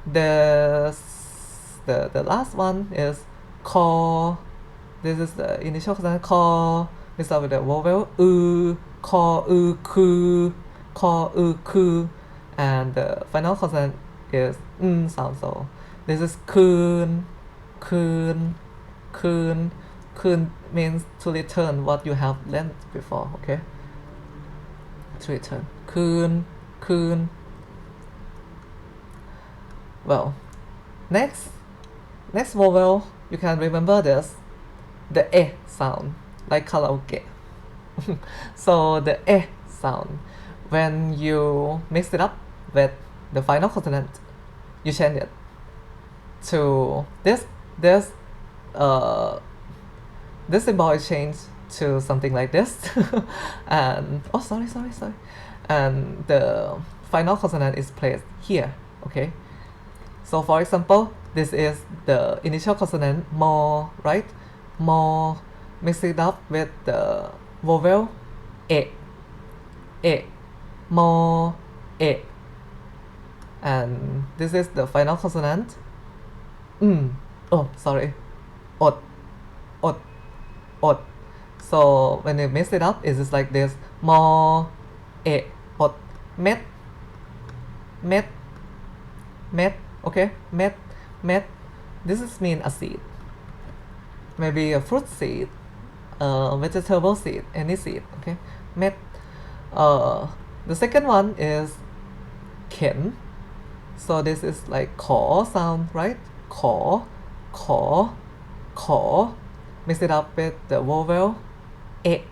The last one is call. This is the initial consonant call. We start with the vowel call ku, and the final consonant is sound. So this is kun. Kun means to return what you have learned before, okay? To return. Kun. Well, next vowel, you can remember this, the e sound, like karaoke. So the e sound, when you mix it up with the final consonant, you change it to this symbol is changed to something like this. And sorry, and the final consonant is placed here, okay? So for example, this is the initial consonant more, right? More, mix it up with the vowel e, more, e, and this is the final consonant. Sorry, ot. So when you mix it up, it's just like this: more, e, ot, met. Okay, met. This is mean a seed, maybe a fruit seed, vegetable seed, any seed. Okay, met. The second one is ken. So this is like ko sound, right? Ko. Mix it up with the vowel e.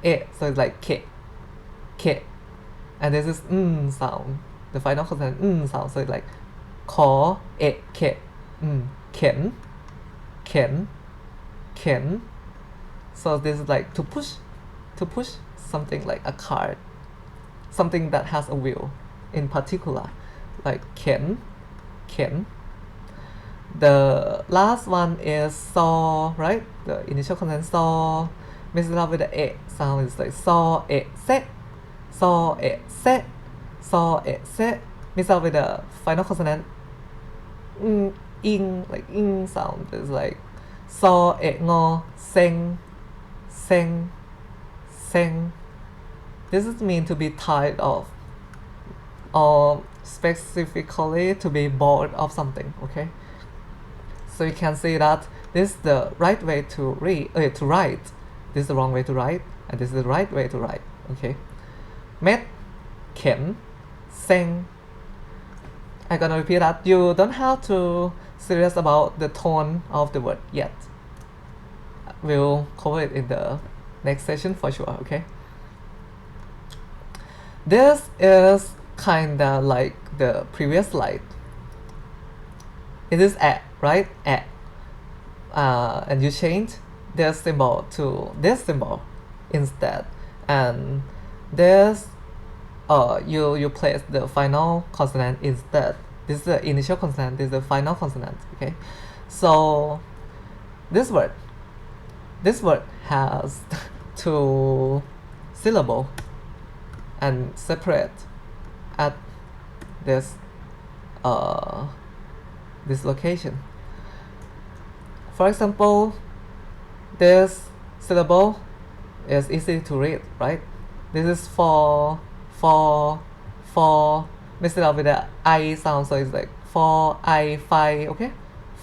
So it's like ke. And this is sound. The final consonant sound. So it's like ko, e, ke. Ken. So this is like to push something like a cart, something that has a wheel in particular, like ken. The last one is saw, right? The initial consonant saw. Mix it up with the e sound. It's like saw, e, se. Mix up with the final consonant ing, like ing sound. It's like saw, e, ngo, seng. This is mean to be tired of, or specifically to be bored of something, okay? So you can see that this is the right way to write. This is the wrong way to write, and this is the right way to write. Okay. Met, ken, seng. I'm gonna repeat that. You don't have to serious about the tone of the word yet. We'll cover it in the next session for sure. Okay. This is kinda like the previous slide. It is a, right? A. And you change this symbol to this symbol instead. And this, you place the final consonant instead. This is the initial consonant, this is the final consonant, okay? So this word has two syllables and separate at this this location. For example, this syllable is easy to read, right? This is for, mix it up with the I sound, so it's like for, I, fi, okay?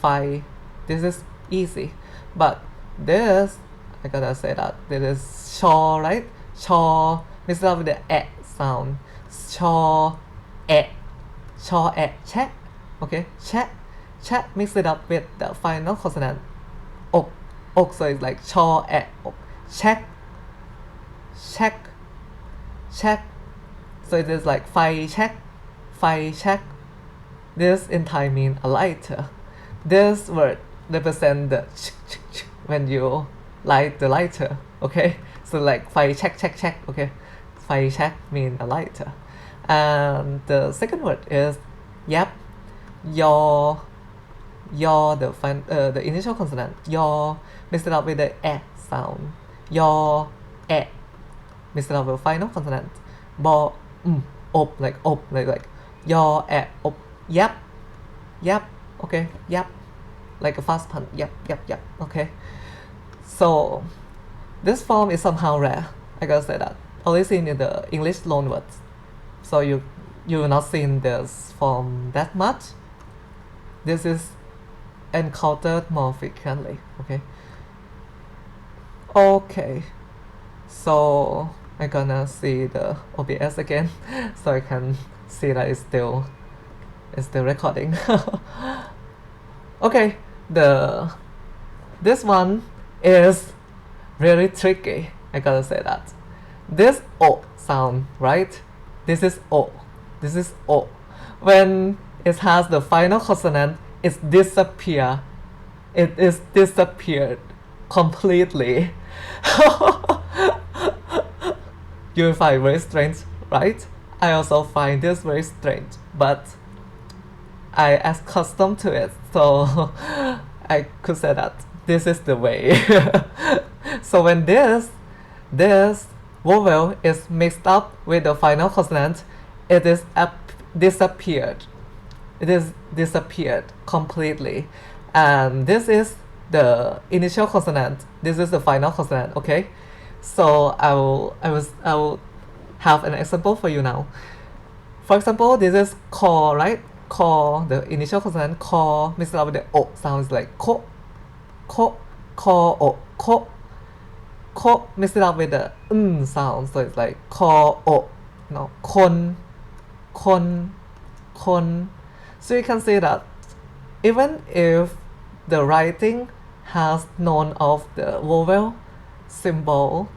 Fi. This is easy. But this, I gotta say that this is shaw, right? Shaw, mix it up with the e sound. Shaw, e, che, okay? Che, mix it up with the final consonant ok, so it's like chaw, ok. check, check, check. So it is like fire check, fire check. This in Thai means a lighter. This word represents the when you light the lighter. Okay, so like fire check, check, check. Okay, fire check means a lighter. And the second word is yap. Your the initial consonant your mixed it up with the e sound. Your e mixed it up with final consonant. Bo op like your e op yap yap. Okay, yap like a fast pun. Yap yap yap. Okay, so this form is somehow rare. I gotta say that. Only seen in the English loanwords. So you will not see this form that much. This is encountered more frequently. Okay, so I'm gonna see the OBS again so I can see that it's still recording. Okay, this one is really tricky. I gotta say that. This O sound, right? This is O. This is O. When it has the final consonant, it disappear. It is disappeared completely. You find very strange, right? I also find this very strange, but I accustomed to it, so I could say that this is the way. So when this vowel is mixed up with the final consonant, it is disappeared. It is disappeared completely, and this is the initial consonant. This is the final consonant. Okay, so I will have an example for you now. For example, this is ko, right? Ko, the initial consonant ko mixed up with the o sounds like ko, ko, ko, o, ko. Ko mixed up with the sound, so it's like ko, o, no, kon, kon, kon. So you can see that even if the writing has none of the vowel symbol,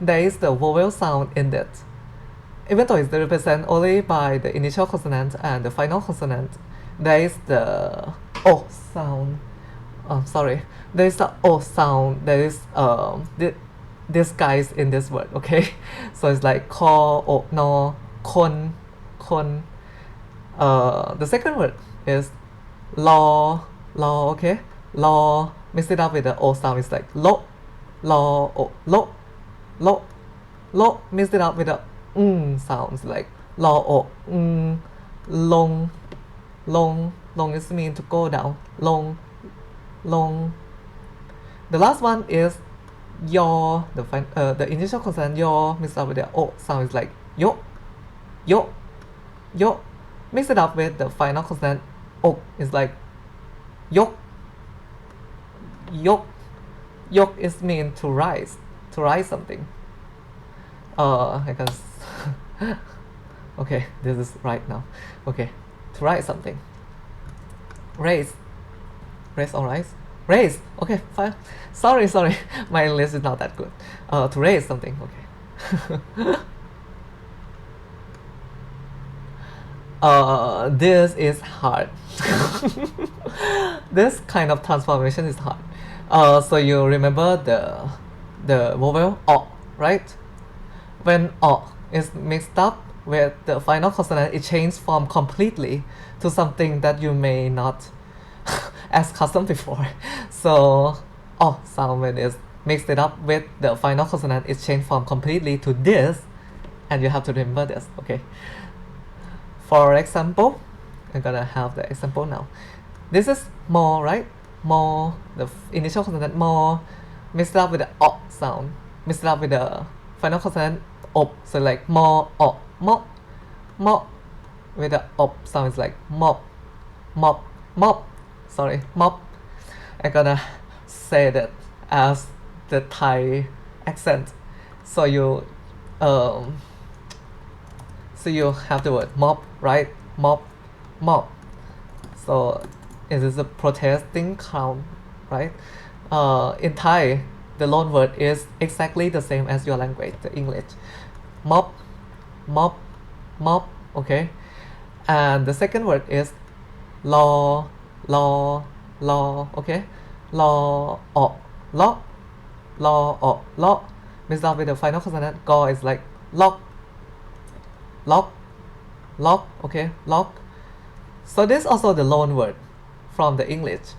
there is the vowel sound in it. Even though it's represented only by the initial consonant and the final consonant, there is the O sound. Sorry, there is the O sound. There is this guys in this word. Okay, so it's like ko, o, no, kon, kon. The second word is law. Okay, law. Mix it up with the O sound. It's like lo, law, o, lo, lo, lo. Mix it up with the sounds like law, o, long, long. Long is mean to go down. Long, long. The last one is your. The initial consonant your mixed up with the O sound is like yo, yo, yo. Mix it up with the final consonant o is like yok, yok. Yok is mean to rise something. I can okay, this is right now. Okay, to rise something. Raise or rise? Raise. Okay, fine. Sorry. My English is not that good. To raise something. Okay. This is hard. This kind of transformation is hard. So you remember the vowel o, right? When o is mixed up with the final consonant, it changes form completely to something that you may not as custom before. So o sound when it's mixed it up with the final consonant, it changed form completely to this, and you have to remember this. Okay. For example, I'm gonna have the example now. This is more, right? More, the initial consonant more mixed up with the o sound, mixed up with the final consonant op. So like more, o, mo, mo. With the op sound is like mop, mop, mop. Sorry, mop. I'm gonna say that as the Thai accent. So you have the word mop, right? Mop, mop. So it is a protesting clown, right? In Thai, the loan word is exactly the same as your language, the English. Mop, mop, mop, okay? And the second word is law, law, law, okay? Law, law, law, law. Mixed up with the final consonant, go is like lock, lock, lock, okay? Lock. So this is also the loan word from the English.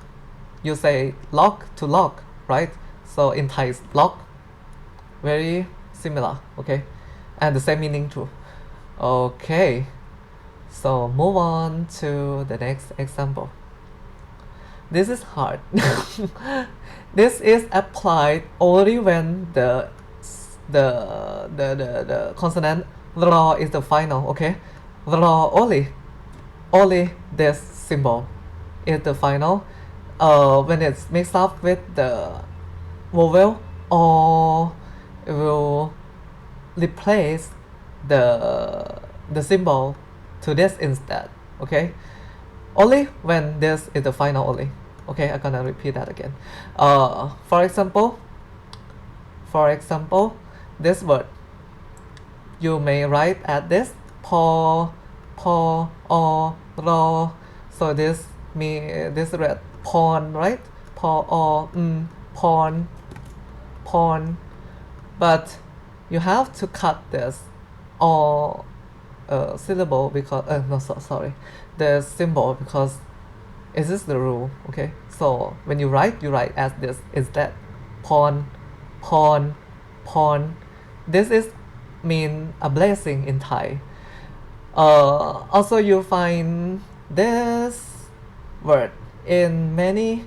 You say lock to lock, right? So in Thai, it's lock, very similar, okay? And the same meaning too. Okay, so move on to the next example. This is hard. This is applied only when the consonant ra is the final, okay? Ra only this symbol is the final. When it's mixed up with the vowel, or it will replace the symbol to this instead, okay? Only when this is the final only. Okay, I'm gonna repeat that again. For example, this word you may write as this po, o, ro. So this read pawn, right? Po, o, pawn, pawn. But you have to cut this or syllable because sorry, the symbol, because this is the rule, okay? So when you write as this instead. Pawn, pawn, pawn. This is mean a blessing in Thai. Also you find this word in many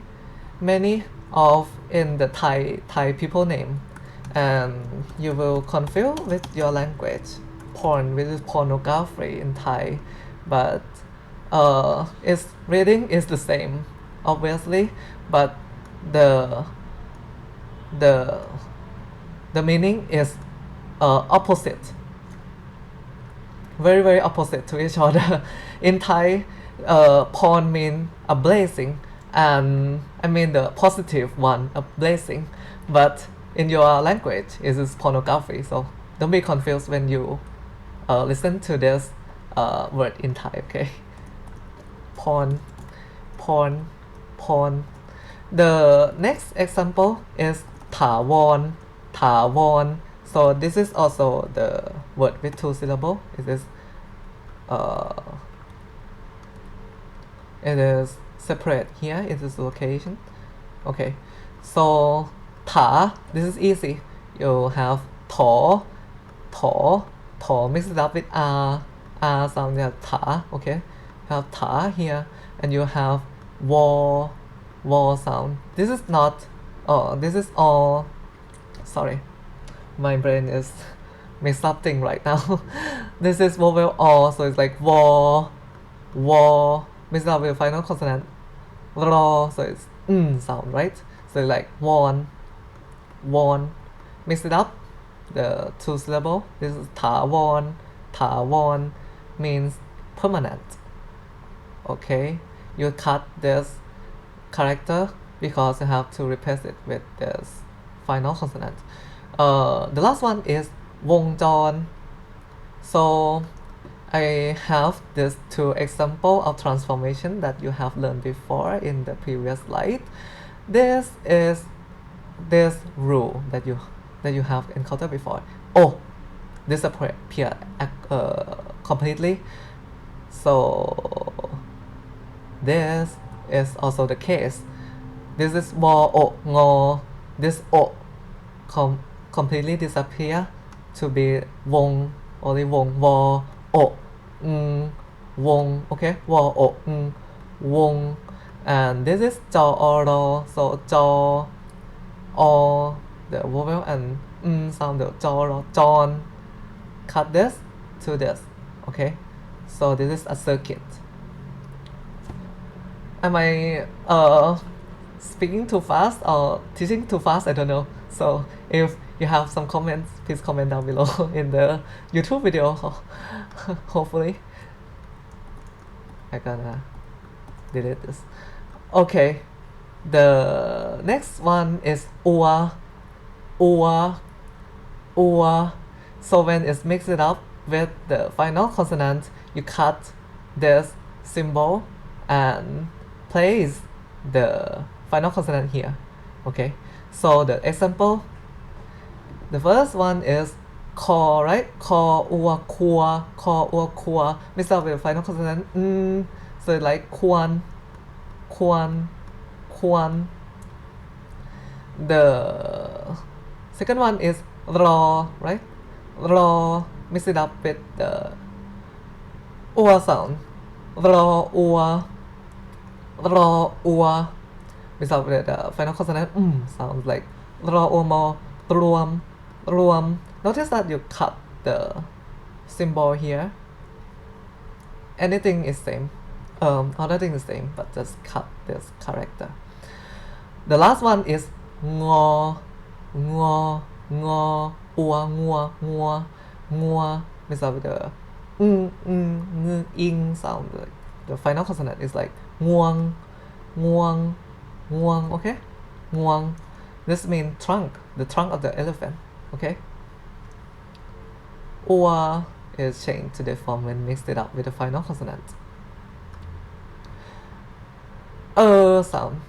of in the Thai people name, and you will confuse with your language. Porn, which is pornography in Thai, but its reading is the same, obviously, but the meaning is opposite, very opposite to each other. In Thai, porn mean a blessing, and I mean the positive one, a blessing, but in your language it is pornography. So don't be confused when you listen to this word in Thai, okay? Porn, porn, porn. The next example is thawon, thawon. So this is also the word with two syllables. It is separate here. It is location. Okay. So tha. This is easy. You have tho, mixed it up with r sound like tha. Okay. You have tha here, and you have wo sound. This is not. This is all. Sorry, my brain is mixed up thing right now. This is vowel o, so it's like wo, mixed up with final consonant ro, so it's sound, right? So it's like won, mix it up, the two syllable. This is thawon means permanent. Okay, you cut this character because you have to replace it with this final consonant. The last one is wongjon. So I have these two examples of transformation that you have learned before in the previous slide. This is this rule that you have encountered before. Oh, disappear completely. So this is also the case. This is wo, o, ngo. This o completely disappear to be wong, only wong, wo, o, wong, okay, wo, o, wong. And this is jaw or ro, so jaw, o, the vowel and sound, the jaw or john. Cut this to this, okay? So this is a circuit. Am I speaking too fast or teaching too fast? I don't know. So if you have some comments, please comment down below in the YouTube video. Hopefully I gonna delete this. Okay, the next one is ua. or, or. So when it's mixed up with the final consonant, you cut this symbol and place the final consonant here. Okay, so the example, the first one is call, right? Call or kwa, call or kwa. Mixed up with the final consonant. So like kwan, kwan, kwan. The second one is raw, right? Raw, mix it up with the or sound. Raw or, raw or. Mix up with the final consonant sounds like raw or more, ruam, ruam. Notice that you cut the symbol here. Anything is same. Other thing is same, but just cut this character. The last one is ngo, ngo, ngo, ua, ngua, ngua, ngua. Mixed up with the ing sound. Like the final consonant is like nguang, nguang, nguang. Okay, nguang. This means trunk, the trunk of the elephant. Okay. Ua is changed to the form when mixed it up with the final consonant. Sound.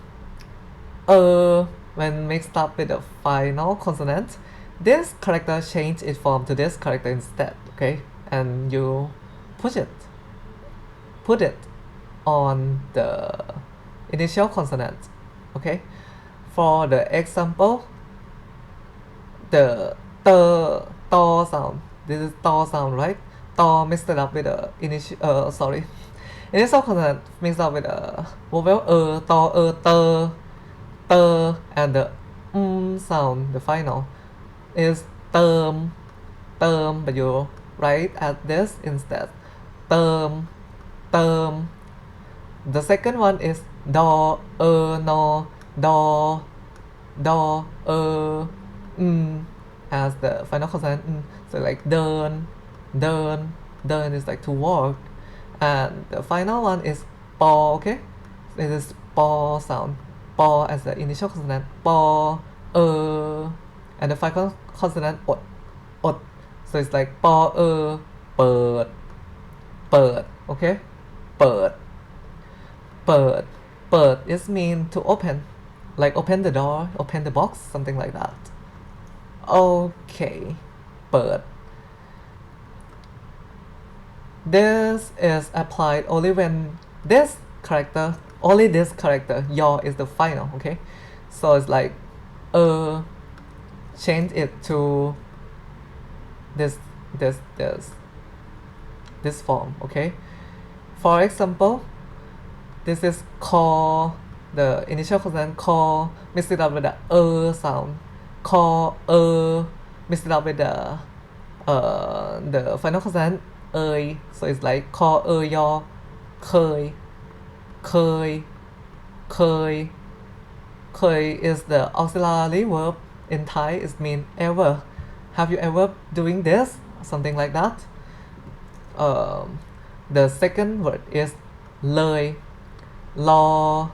When mixed up with the final consonant, this character change its form to this character instead. Okay, and you put it on the initial consonant. Okay, for the example, the to sound. This is to sound, right? To mixed it up with the initial initial consonant mixed up with the vowel to and the sound, the final is term, but you write at this instead. Term. The second one is do, no, do, as the final consonant. So like dern is like to walk, and the final one is po. Okay, this is po sound. Po as the initial consonant. Po, and the final consonant ot. So it's like po, bird. Okay, bird. It mean to open, like open the door, open the box, something like that. Okay, bird. This is applied only when this character, yaw is the final. Okay, so it's like change it to this form. Okay, for example, this is call, the initial consonant call, mix it up with the sound. Call mix it up with the final consonant so it's like call yaw, khơi is the auxiliary verb in Thai. It means ever. Have you ever doing this, something like that? The second word is lời, lo,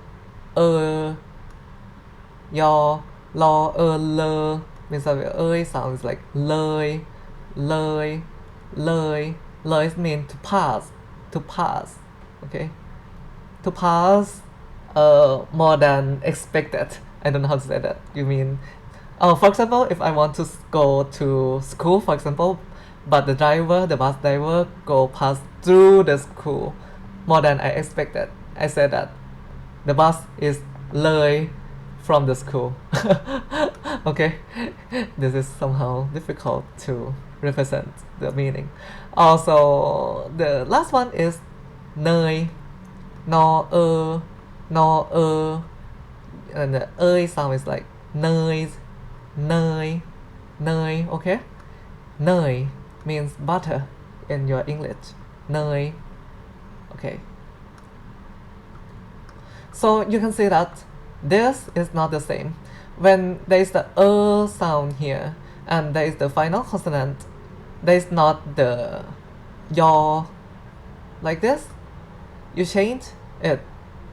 yaw, lo, lơ. Means that sounds like lời. Lời means to pass. Okay, to pass more than expected. I don't know how to say that. You mean, for example, if I want to go to school, for example, but the bus driver go past through the school more than I expected, I said that the bus is lời from the school. Okay, this is somehow difficult to represent the meaning. Also, the last one is nơi, no, and the sound is like nơi. Okay, nơi means butter in your English. Nơi. Okay, so you can see that this is not the same. When there is the sound here and there is the final consonant, there is not the yaw like this, you change it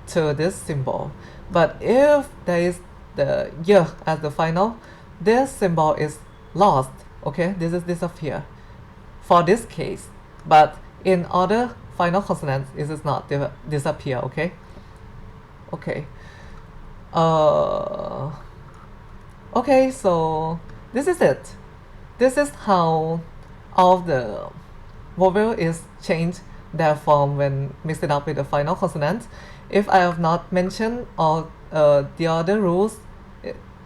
to this symbol. But if there is the y as the final, this symbol is lost, okay, this is disappear for this case, but in other final consonants it is not disappear, okay. Okay. uh okay, so this is it. This is how all the vowel is changed their form when mixed it up with the final consonant. If I have not mentioned all the other rules,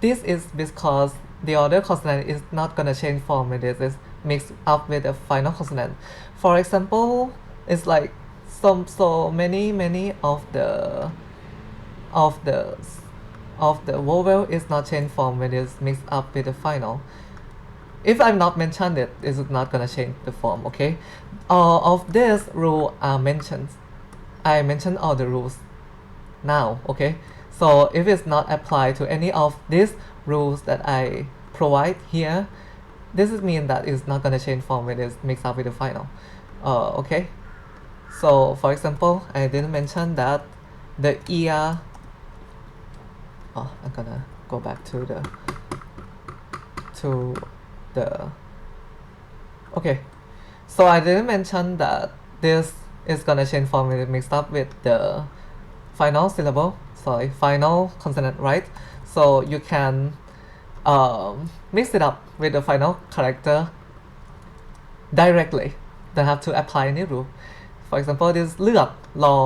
this is because the other consonant is not gonna change form when this is mixed up with the final consonant. For example, it's like so many of the of the vowel is not change form when it's mixed up with the final. If I'm not mentioned it, it's not gonna change the form, okay? All of this rule are mentioned. I mentioned all the rules now, okay? So if it's not applied to any of these rules that I provide here, this is mean that it's not gonna change form when it's mixed up with the final. Okay? So for example, I didn't mention that the ear. Oh, I'm gonna go back to the okay. So I didn't mention that this is gonna change form when it's mixed up with the final syllable, final consonant, right? So you can mix it up with the final character directly, don't have to apply any rule. For example, this เลือก รอ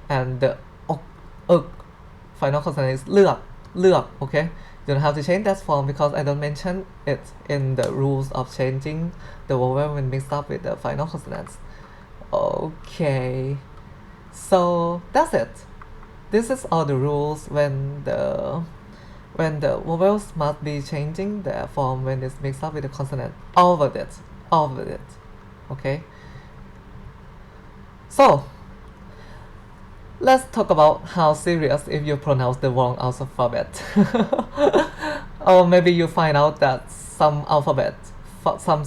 and the ok final consonant is เลือก okay. You don't have to change that form because I don't mention it in the rules of changing the vowel when mixed up with the final consonants. Okay, so that's it. This is all the rules when the vowels must be changing their form when it's mixed up with the consonant. All of it. Okay. So let's talk about how serious if you pronounce the wrong alphabet. Or maybe you find out that some alphabet, some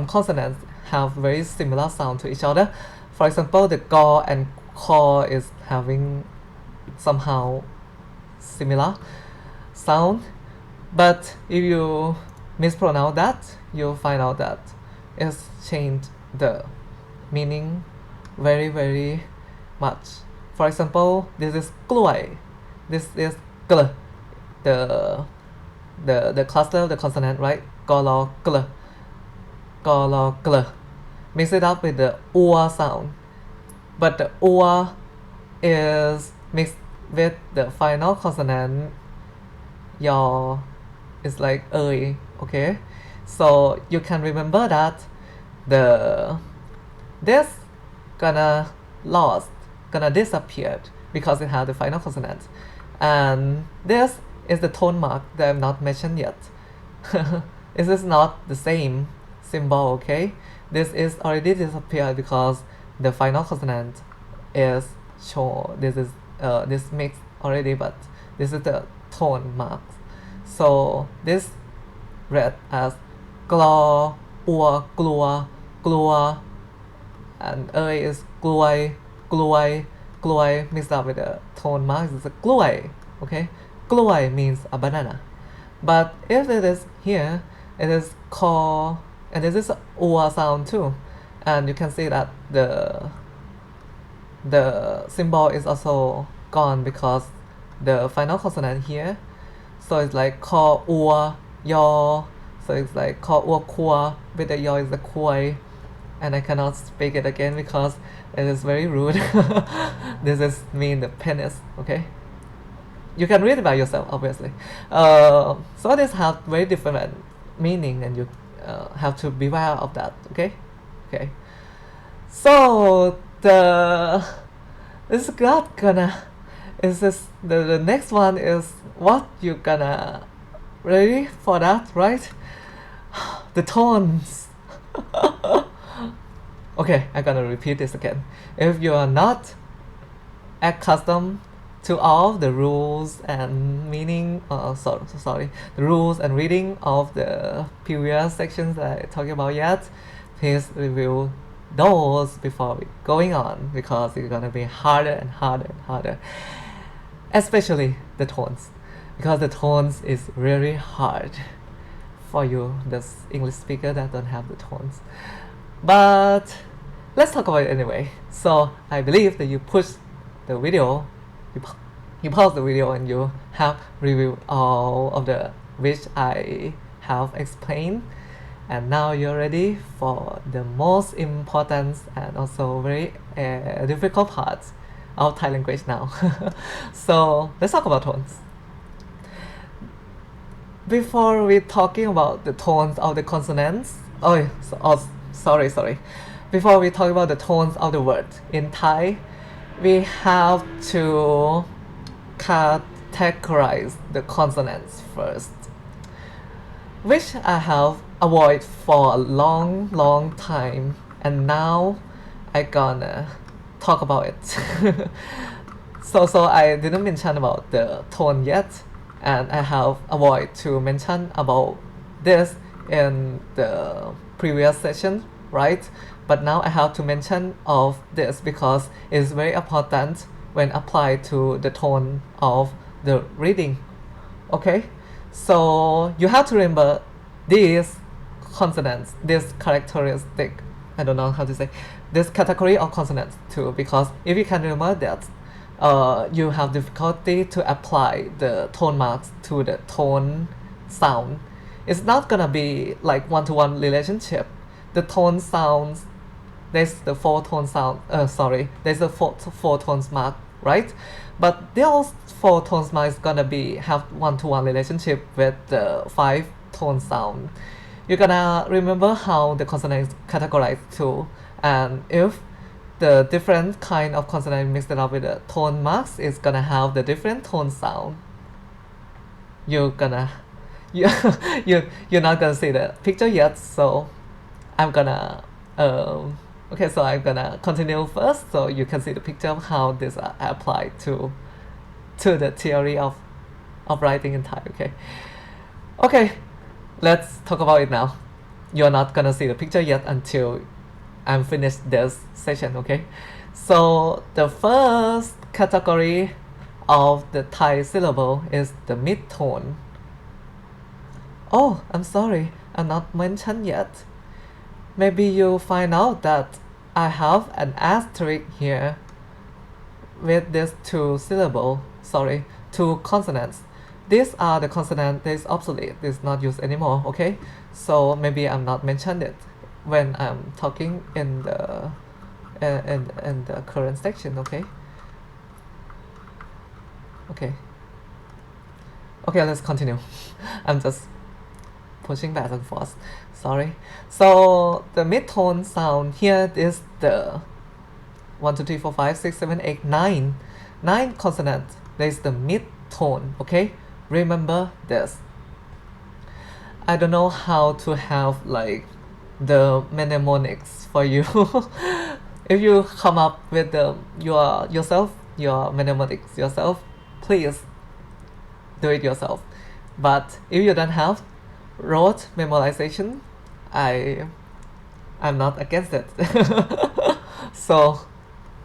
consonants have very similar sound to each other. For example, the go and ko is having somehow similar sound, but if you mispronounce that, you'll find out that it's changed the meaning very much. For example, this is กล้วย, this is กล, the cluster of the consonant, right? กล mix it up with the อัว sound, but the อัว is mixed with the final consonant ยอ is like เอย okay. So you can remember that this gonna disappear because it has the final consonant, and this is the tone mark that I'm not mentioned yet. This is not the same symbol, okay. This is already disappeared because the final consonant is shown. This mixed already, but this is the tone mark. So this read as กลอ อัว กลัว and เอย is กล้วย mixed up with the tone mark is a กล้วย, okay. กล้วย means a banana, but if it is here, it is คอ and this is อัว sound too, and you can see that the symbol is also gone because the final consonant here, so it's like คอ อัว ยอ, so it's like คอ อัว ครัว with the ยอ is the ควย, and I cannot speak it again because it is very rude. This is mean the penis, okay. You can read it by yourself, obviously. So this have very different meaning, and you have to beware of that, okay. So the next one is what you gonna ready for that, right? The tones. Okay, I'm gonna repeat this again. If you are not accustomed to all the rules and meaning, the rules and reading of the previous sections that I talked about yet, please review those before going on, because it's gonna be harder and harder, especially the tones. because the tones is really hard for you, the English speaker that don't have the tones. But let's talk about it anyway. So I believe that you push the video, you, you pause the video and you have reviewed all of the which I have explained, and now you're ready for the most important and also very difficult part of Thai language now. So let's talk about tones. Before we talking about the tones of the consonants, sorry. Before we talk about the tones of the word in Thai, we have to categorize the consonants first, which I have avoided for a long time, and now I gonna talk about it. So I didn't mention about the tone yet, and I have avoided to mention about this in the previous session, right? But now I have to mention of this because it's very important when applied to the tone of the reading. Okay, so you have to remember these consonants, this characteristic, I don't know how to say, this category of consonants too, because if you can remember that, you have difficulty to apply the tone marks to the tone sound. It's not gonna be like one-to-one relationship. The tone sounds, there's the four tone sound, there's the four tones mark, right? But those four tones mark is gonna be have one-to-one relationship with the five tone sound. You're gonna remember how the consonant is categorized too, and if the different kind of consonant mixed up with the tone marks is gonna have the different tone sound. You're not gonna see the picture yet, so I'm gonna okay, so I'm gonna continue first so you can see the picture of how this are applied to the theory of writing in Thai. Okay, let's talk about it now. You're not gonna see the picture yet until I'm finished this session, okay? So the first category of the Thai syllable is the mid-tone. Oh, I'm sorry, I'm not mentioned yet. Maybe you'll find out that I have an asterisk here with this two consonants. These are the consonant that is obsolete, is not used anymore, okay? So maybe I'm not mentioned it when I'm talking in the current section, okay, let's continue. I'm just pushing back and forth, sorry. So the mid-tone sound here is the 1 2 3 4 5 6 7 8 9 consonant. There is the mid-tone, okay, remember this. I don't know how to have like the mnemonics for you. If you come up with your mnemonics yourself, please do it yourself. But if you don't have rote memorization, I'm not against it. So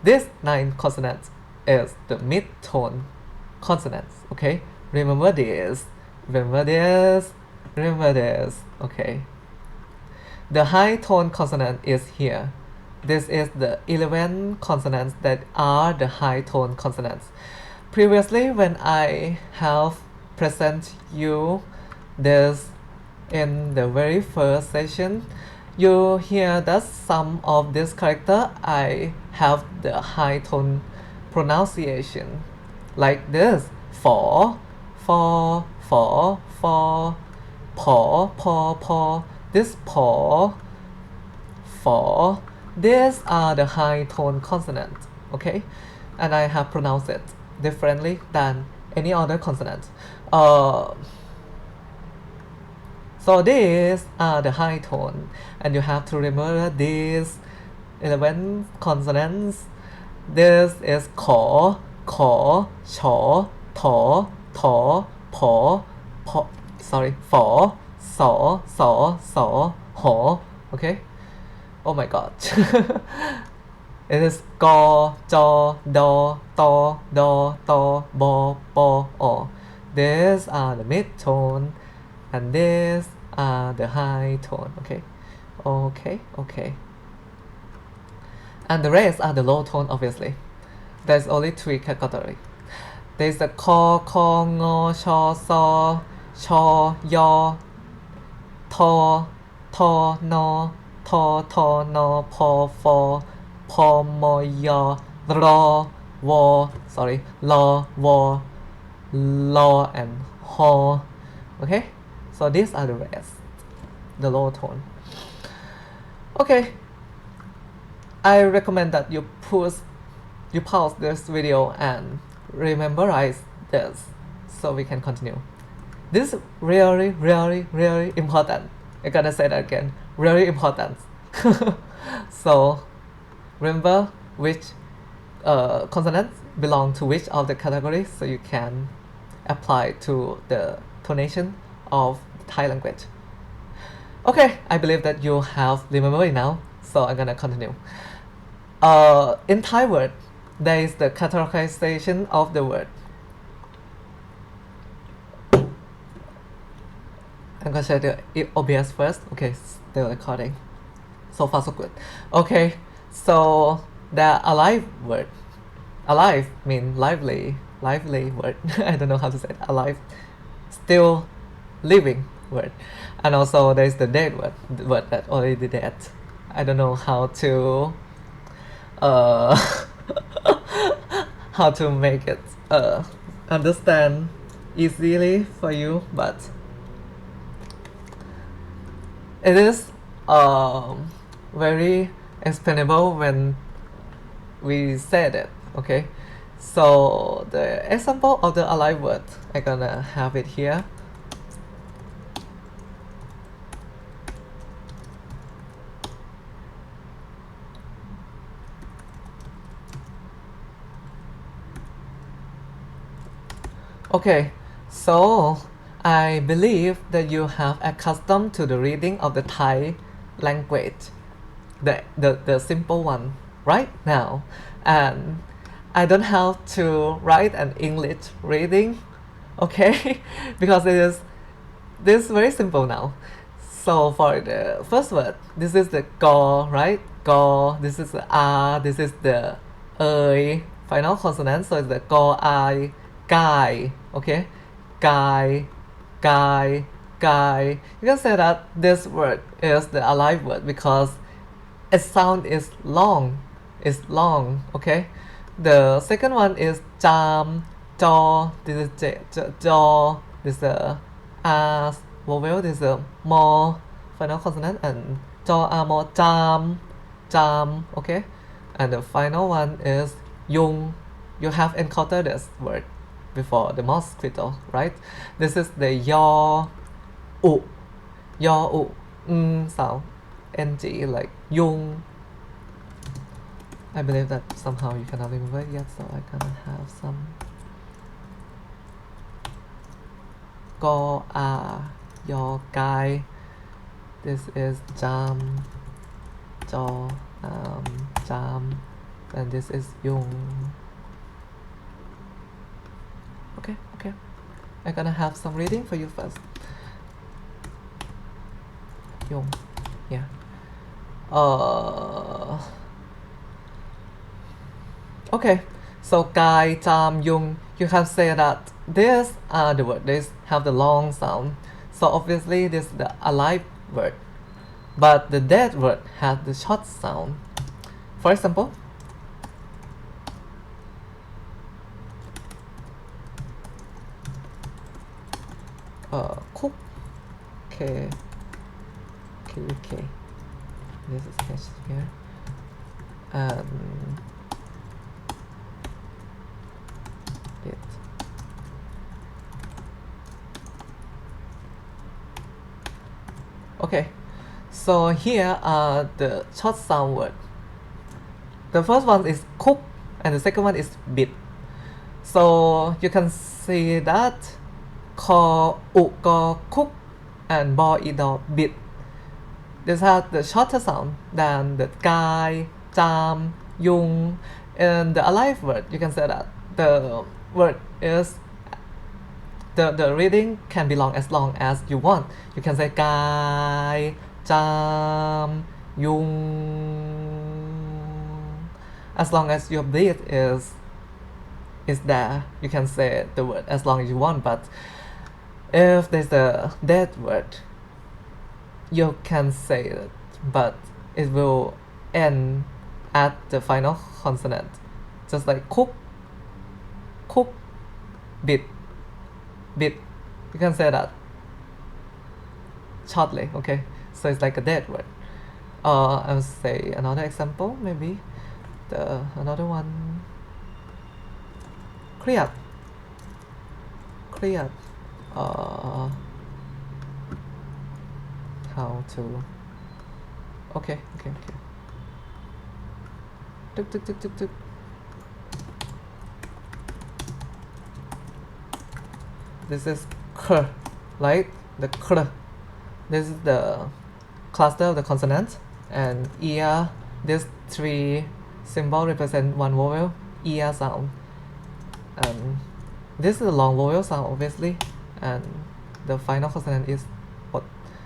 this 9 consonants is the mid-tone consonants, okay? Remember this, okay? The high tone consonant is here. This is the 11 consonants that are the high tone consonants. Previously, when I have present you this in the very first session, you hear that some of this character I have the high tone pronunciation, like this: for, paw. This paw, for. These are the high tone consonants, okay? And I have pronounced it differently than any other consonant. So these are the high tone, and you have to remember these 11 consonants. This is ko, cho, to, po, for, so, ho, okay? Oh my god. It is go, jo, do, to, bo, o. These are the mid tone, and these are the high tone. Okay, okay. And the rest are the low tone, obviously. There's only three categories. There's the ko, ngo, cho, so, cho, yo, to, no, no, po, mo, yo, ro, wo, sorry, lo, wo, lo, and ho. Okay, so these are the rest, the low tone. Okay, I recommend that you pause this video and rememberize this so we can continue. This is really, really, really important. I gotta say that again. Really important. So remember which consonants belong to which of the categories so you can apply to the tonation of Thai language. Okay, I believe that you have remembered it now, so I'm gonna continue. In Thai word, there is the categorization of the word. I'm gonna share the OBS first. Okay, still recording. So far so good. Okay, so the alive word. Alive means lively word. I don't know how to say it. Alive, still living word. And also there's the dead word, the word that already dead. I don't know how to how to make it understand easily for you, but it is very explainable when we said it. Okay, so the example of the alive word, I'm gonna have it here. Okay, so I believe that you have accustomed to the reading of the Thai language, the simple one right now, and I don't have to write an English reading, okay, because it is this very simple now. So for the first word, this is the go, right? Go. This is the r. This is the final consonant. So it's the go, I, guy. Okay, guy, guy. You can say that this word is the alive word because its sound is long. It's long. Okay. The second one is jam, jaw. This is jaw. This is the r vowel. This is the mo final consonant, and jaw r mo jam. Okay. And the final one is yung. You have encountered this word before, the mosquito, right? This is the yaw u sound, ng, like yung. I believe that somehow you cannot remember it yet, so I'm gonna have some go your guy. This is jam, jaw, jam, and this is yung. Okay. I'm gonna have some reading for you first. Yung, yeah. Okay, so gai, jam, yung. You can say that these are the words. These have the long sound. So obviously this is the alive word, but the dead word has the short sound. For example, cook, k. This is sketched here, and it. Okay, so here are the short sound words. The first one is cook, and the second one is bit. So you can see that ko, cook, and bo, bit. This has the shorter sound than the guy, jam, yung. In the alive word, you can say that the word is the reading can be long as you want. You can say gai, jam, yung. As long as your breath is there, you can say the word as long as you want. But if there's a dead word, you can say it, but it will end at the final consonant, just like cook, cook, bit, bit. You can say that shortly, okay? So it's like a dead word. I'll say another example, maybe another one. Clear, clear. How to? Okay. Tuk, tuk, tuk, tuk, tuk. This is k, right? The k. This is the cluster of the consonants, and ear. These three symbols represent one vowel, ear sound. And this is a long vowel sound, obviously, and the final consonant is what.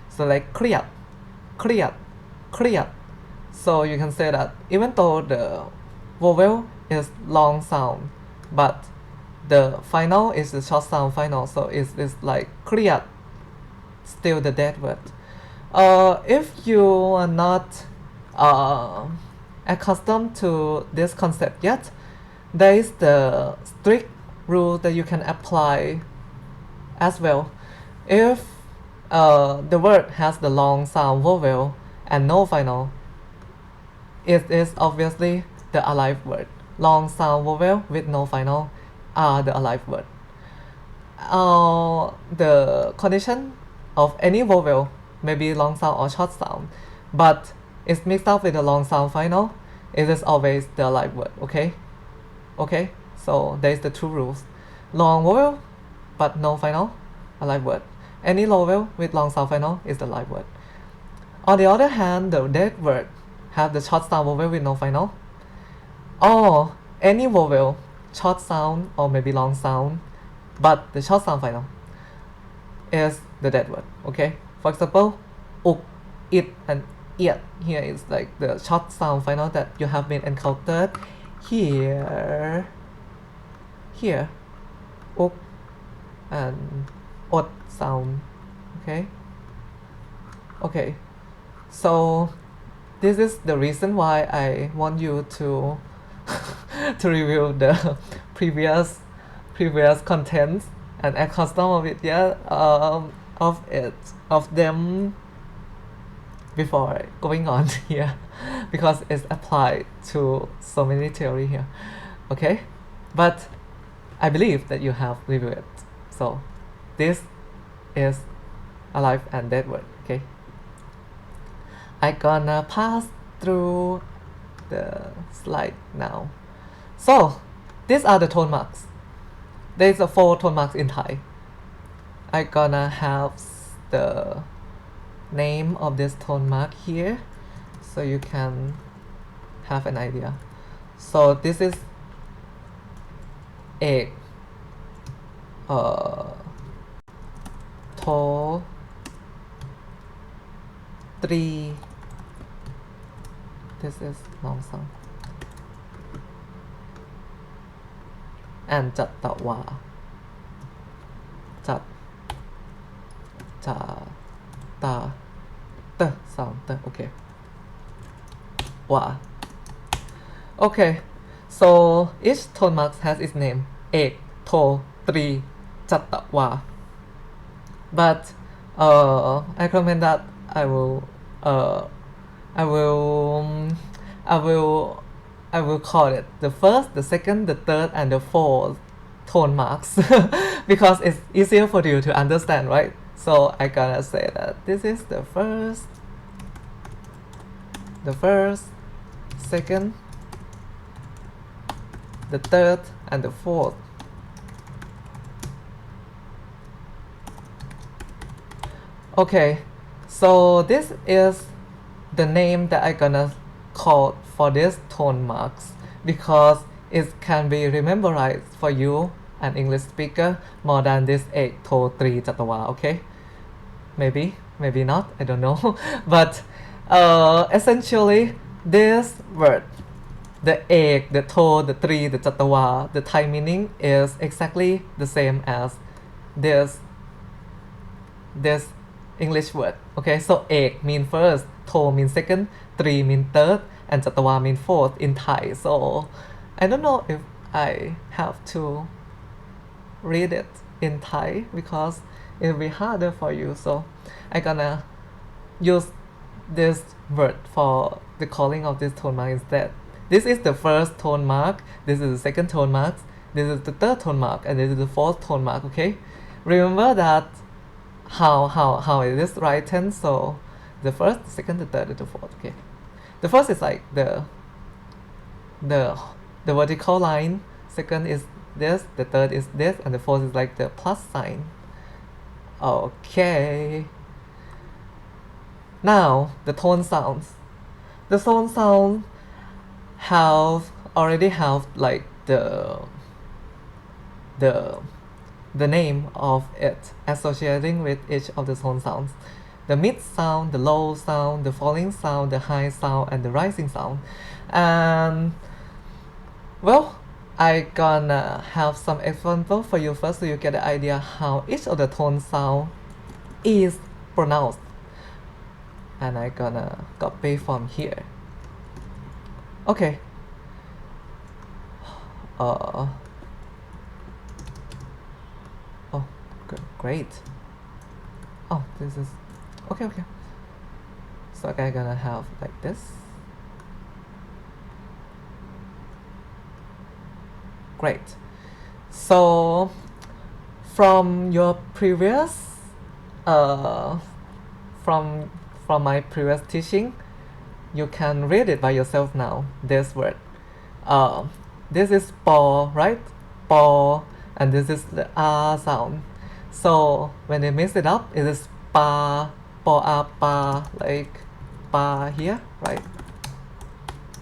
So like clear, clear, clear. So you can say that even though the vowel is long sound, but the final is the short sound final, so it's like clear, still the dead word. If you are not accustomed to this concept yet, there is the strict rule that you can apply as well. If the word has the long sound vowel and no final, it is obviously the alive word. Long sound vowel with no final are the alive word. The condition of any vowel may be long sound or short sound, but it's mixed up with a long sound final, it is always the alive word, okay? Okay, so there's the two rules. Long vowel but no final, alive word. Any vowel with long sound final is the alive word. On the other hand, the dead word have the short sound vowel with no final, or any vowel, short sound or maybe long sound, but the short sound final is the dead word, okay? For example, uk, it, and it here is like the short sound final that you have been encountered here, uk, and ot sound, okay? Okay, so this is the reason why I want you to to review the previous contents and a custom of it, yeah, of them before going on here, because it's applied to so many theory here, okay? But I believe that you have reviewed it. So this is alive and dead word, okay? I gonna pass through the slide now. So these are the tone marks. There's a 4 tone marks in Thai. I gonna have the name of this tone mark here, so you can have an idea. So this is egg, to, 3. This is long sound. And Jattawa. Jat, ja, ta, t sound, t, okay. Wa. Okay, so each tone mark has its name. Ek, to, 3, Jattawa. But I recommend that I will call it the first, the second, the third, and the fourth tone marks because it's easier for you to understand, right? So I gotta say that this is the first, second, the third, and the fourth. Okay, so this is the name that I'm gonna call for this tone marks because it can be memorized for you an English speaker more than this ek to 3 jatawa, okay? Maybe not, I don't know. But essentially, this word, the ek, the to, the 3, the jatawa, the Thai meaning is exactly the same as this English word. Okay, so ek mean first, to mean second, 3 mean third, and jatawa mean fourth in Thai. So I don't know if I have to read it in Thai because it will be harder for you. So I'm gonna use this word for the calling of this tone mark instead. This is the first tone mark, this is the second tone mark, this is the third tone mark, and this is the fourth tone mark, okay? Remember that how it is written, so the first, the second, the third, and the fourth, okay? The first is like the vertical line, second is this, the third is this, and the fourth is like the plus sign. Okay. Now the tone sounds. The tone sound already have like the name of it associating with each of the tone sounds. The mid sound, the low sound, the falling sound, the high sound, and the rising sound. And well, I gonna have some example for you first so you get the idea how each of the tone sound is pronounced. And I gonna copy from here. Okay. Oh, great. Oh, this is okay. So I'm gonna have like this. Great. So from your previous from my previous teaching, you can read it by yourself now. This word. This is po, right? Po, and this is the R sound. So when they mix it up, it is pa, po, a, pa, like pa here, right?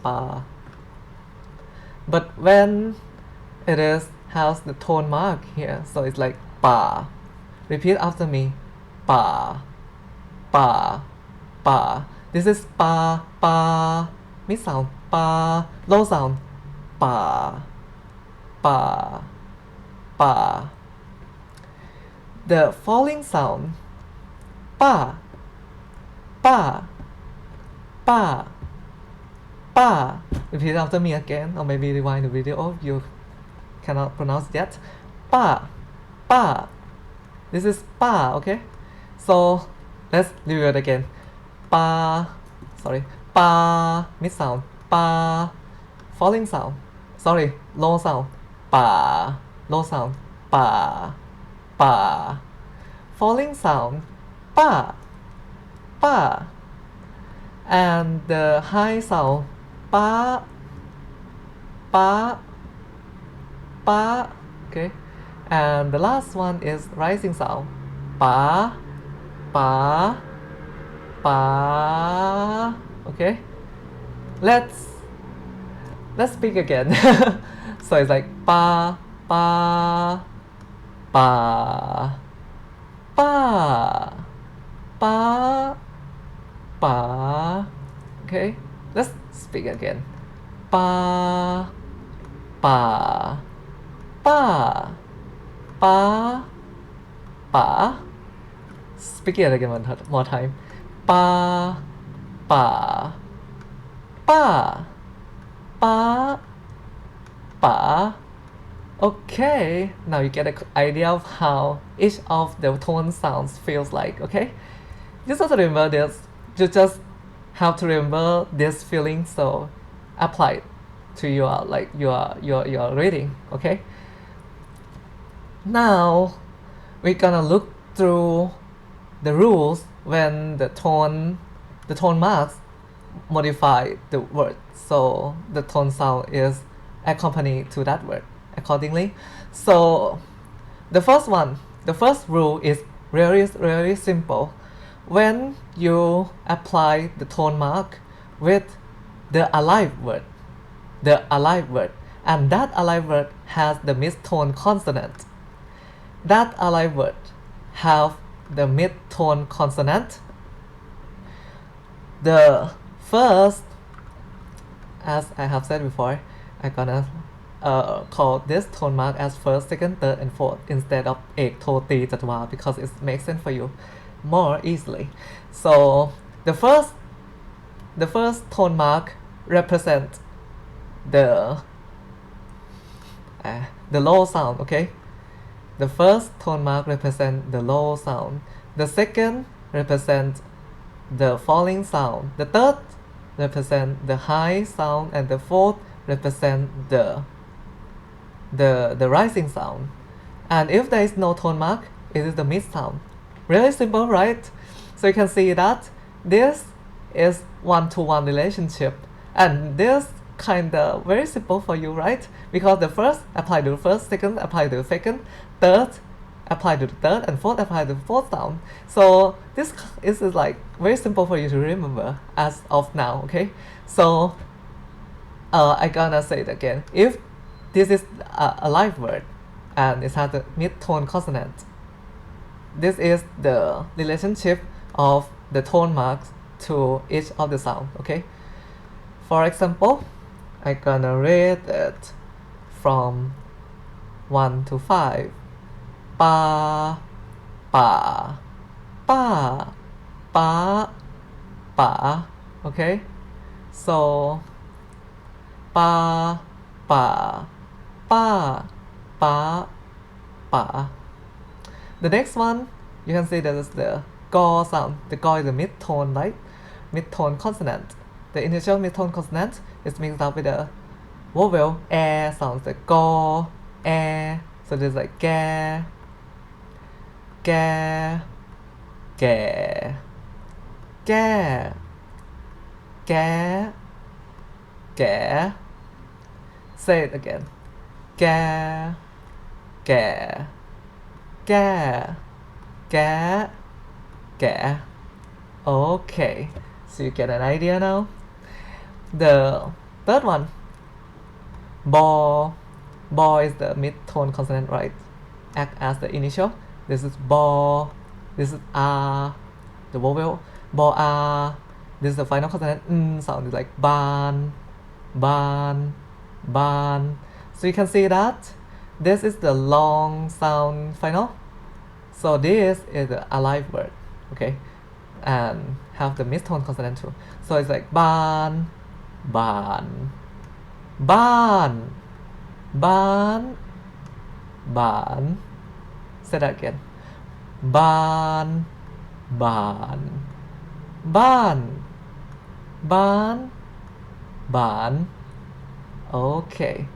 Pa. But when it has the tone mark here, so it's like pa. Repeat after me. Pa, pa, pa. This is pa, pa, mid sound, pa, low sound, pa, pa, pa. The falling sound, pa, pa, pa, pa. Repeat after me again, or maybe rewind the video if you cannot pronounce yet. Pa, pa. This is pa, okay? So let's review it again. Pa, sorry, pa, mid sound, pa, falling sound, sorry, low sound, pa, low sound, pa, pa, falling sound, pa, pa, and the high sound, pa, pa, pa, okay, and the last one is rising sound, pa, pa, pa. Okay, let's speak again. So it's like pa, pa, pa, pa, pa, pa. Okay, let's speak again. Pa, pa, pa, pa, pa. Speak it again one more time. Pa, pa, pa, pa, pa. Okay, now you get an idea of how each of the tone sounds feels like, okay? Just also remember this, you just have to remember this feeling, so apply it to your your reading, okay? Now we're gonna look through the rules when the tone marks modify the word, so the tone sound is accompanied to that word accordingly. So the first rule is really simple. When you apply the tone mark with the alive word, and that allied word has the mid-tone consonant. That allied word have the mid-tone consonant. The first, as I have said before, I'm gonna call this tone mark as first, second, third, and fourth instead of ek, to, ti, jatwa, because it makes sense for you more easily. So the first tone mark represents the low sound, okay? The first tone mark represents the low sound. The second represents the falling sound. The third represents the high sound, and the fourth represents the rising sound. And if there is no tone mark, it is the mid sound. Really simple, right? So you can see that this is one-to-one relationship, and this kind of very simple for you, right? Because the first apply to the first, second apply to the second, third apply to the third, and fourth apply to the fourth sound. So this is like very simple for you to remember as of now, okay? So I gonna say it again. If this is a live word and it has a mid-tone consonant, this is the relationship of the tone marks to each of the sound, okay? For example, I'm gonna rate it from 1 to 5. Pa, pa, pa, pa, pa, okay? So, pa, pa, pa, pa, pa. The next one, you can see that is the go sound. The go is the mid-tone, right? Mid-tone consonant. The initial mid-tone consonant is mixed up with the vowel air sounds, the go, air. So there's like ga, ga, ga, ga, ga, ga. Say it again. Ga, ga, ga, ga, ga. Okay, so you get an idea now. The third one, bo. Bo is the mid-tone consonant, right? Act as the initial. This is bo. This is a, the vowel. Bo a. This is the final consonant. Sound is like ban, ban, ban. So you can see that this is the long sound final. So this is the alive word, okay? And have the mid-tone consonant too. So it's like ban, ban, ban, ban, ban. Say that again. Ban, ban, ban, ban, ban. Okay.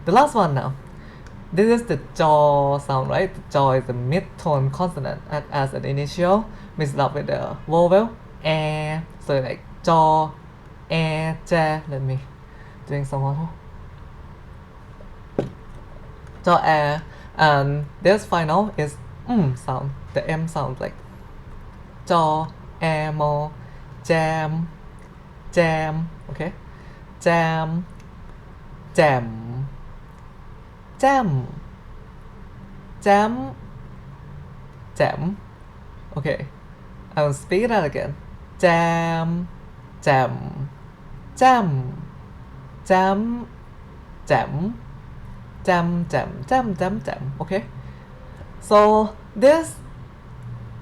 The last one now. This is the jaw sound, right? The jaw is the mid-tone consonant act as an initial mixed up with the vowel air. So like jaw, air, ja. Let me drink some water. Jaw, air, and this final is sound. The M sound like jaw, air, mo, jam, jam. Okay, jam, jam, jam, jam, jam. Okay, I will speak that again. Jam, jam, jam, jam, jam, jam, jam, jam, jam, jam. Okay, so this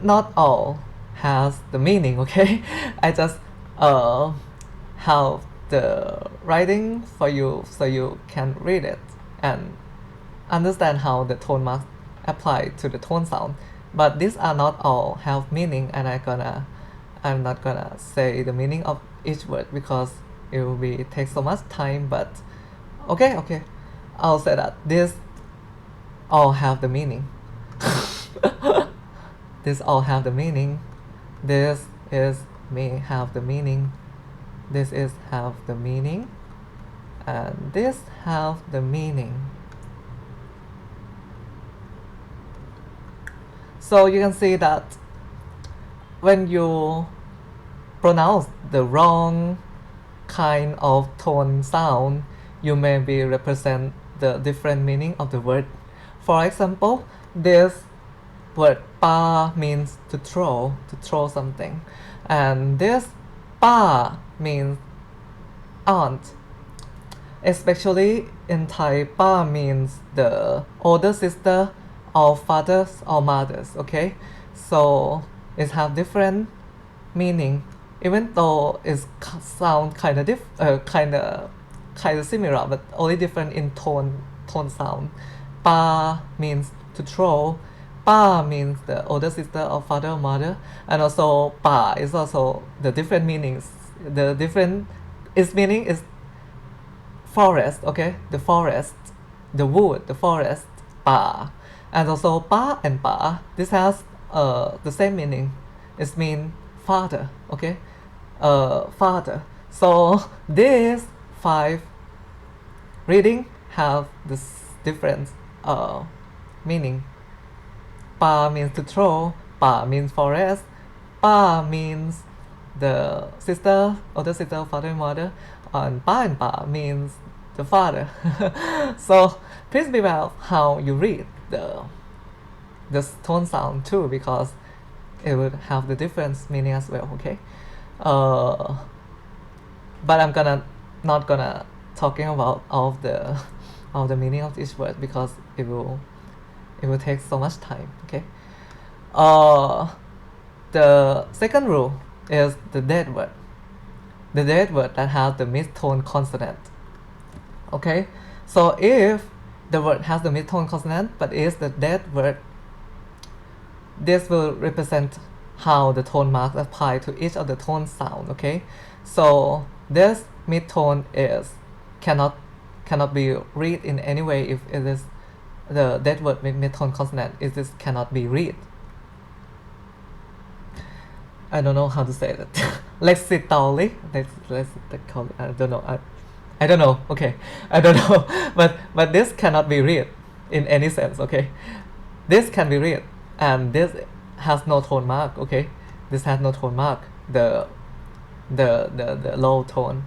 not all has the meaning. Okay, I just have the writing for you so you can read it and understand how the tone marks apply to the tone sound. But these are not all have meaning, and I'm not gonna say the meaning of each word because it will be take so much time. But okay, I'll say that these all have the meaning. These all have the meaning. This is may have the meaning. This is have the meaning, and this have the meaning. So you can see that when you pronounce the wrong kind of tone sound, you may be represent the different meaning of the word. For example, this word pa means to throw something, and this pa means aunt. Especially in Thai, pa means the older sister of fathers or mothers. Okay, so it have different meaning, even though it sound kind of similar, but only different in tone sound. Pa means to throw. Pa means the older sister of father or mother, and also pa is also the different meanings. The different its meaning is forest, okay, the forest, the wood, the forest, pa, and also pa and pa. This has the same meaning. It means father, okay, father. So these five reading have this different meaning. Pa means to throw, pa means forest, pa means the sister, older sister, father and mother, and pa means the father. So please be aware of how you read the tone sound too, because it would have the different meaning as well. Okay, but I'm not gonna talking about all of the meaning of each word, because it will take so much time. Okay, the second rule is the dead word. The dead word that has the mid-tone consonant. Okay, so if the word has the mid-tone consonant but is the dead word, this will represent how the tone marks apply to each of the tone sound. Okay, so this mid-tone is cannot be read in any way if it is the dead word with mid-tone consonant. It is cannot be read. I don't know how to say that. Lexically, I don't know. I don't know. Okay, I don't know. But this cannot be read in any sense. Okay, this can be read, and this has no tone mark. Okay, this has no tone mark. The low tone,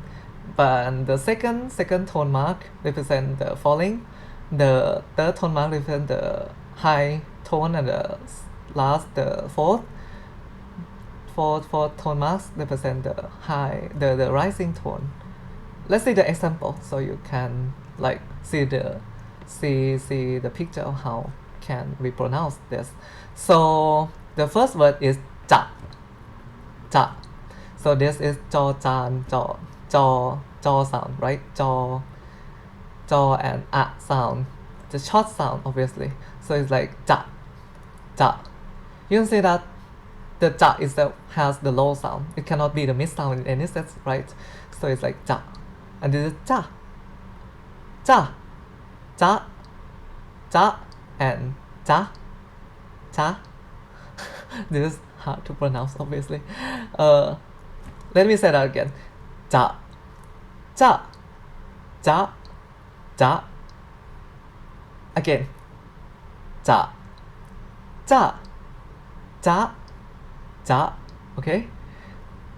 but the second tone mark represent the falling. The third tone mark represent the high tone, and the last the fourth tone marks represent the the rising tone. Let's see the example so you can like see the picture of how can we pronounce this. So the first word is ja. Ja. So this is jaw jan jaw sound, right? Jaw and sound. The short sound obviously. So it's like ja. Ja. You can see that the ja itself has the low sound. It cannot be the mid sound in any sense, right? So it's like ja. And this is ja. Ja. Ja. Ja. And ja. Ja. This is hard to pronounce obviously. Let me say that again. Ja. Ja. Ja. Ja. Again. Ja. Ja. Ja. Ja. Okay.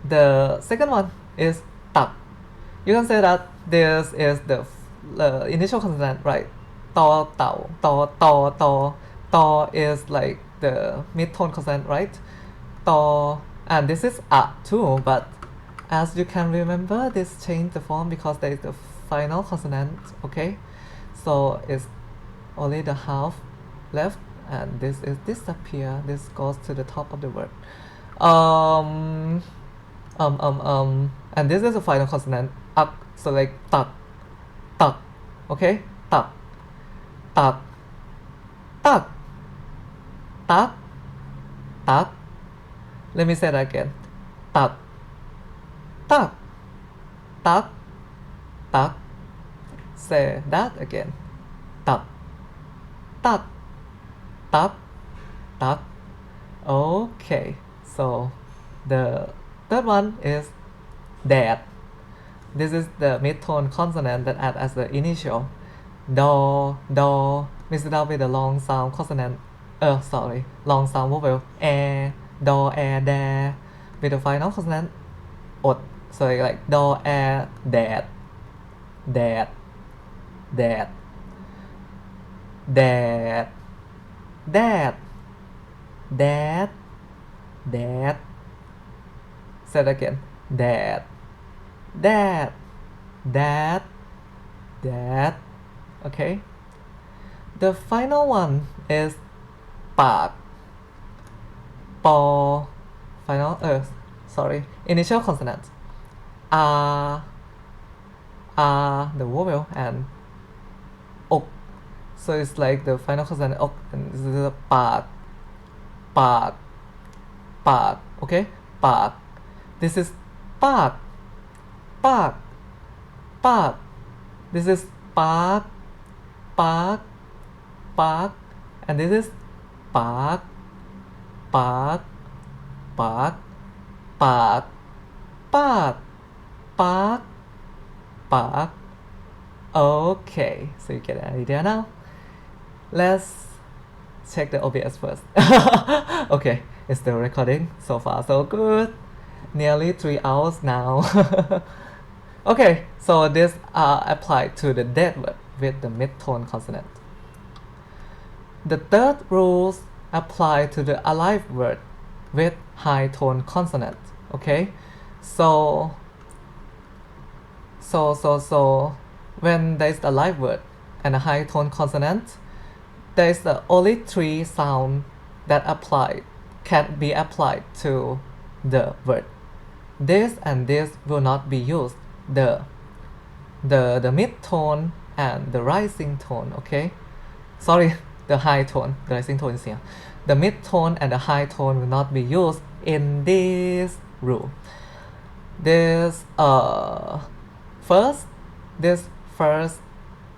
The second one is tak. You can say that this is the initial consonant, right? To, tao, to is like the mid-tone consonant, right? To, and this is a too, but as you can remember, this changed the form because there is the final consonant. Okay, so it's only the half left, and this is disappear. This goes to the top of the word. And this is the final consonant. Ak, so like tak, tak. Okay, tak, tak, tak, tak, tak. Let me say that again. Tak, tak, tak, tak. Say that again. Tak, tak, tak, tak. Okay, so the third one is that. This is the mid-tone consonant that acts as the initial. Do, mixed up with the long sound consonant. Long sound vowel. Do, da, with the final consonant. Od. So like do, that. dad, dad, dad, dad, dad. Say it again. Dad, dad, dad, dad. Okay. The final one is ปาก ปอ final sorry, initial consonant r the vowel, and อก so it's like the final consonant อก and this is a ปาก ปาก ปาก okay ปาก this is ปาก ปาก ปาก this is ปาก ปาก ปาก and this is ปาก ปาก ปาก ปาก ปาก ปาก ปาก. Okay, so you get an idea now. Let's check the OBS first. Okay, it's still recording. So far, so good. Nearly 3 hours now. Okay, so this are applied to the dead word with the mid-tone consonant. The third rules apply to the alive word with high tone consonant. Okay, so when there is a live word and a high tone consonant, there is only 3 sound that can be applied to the word. This and this will not be used. The mid tone and the rising tone. Okay, sorry, the high tone. The rising tone is here. The mid tone and the high tone will not be used in this rule. This first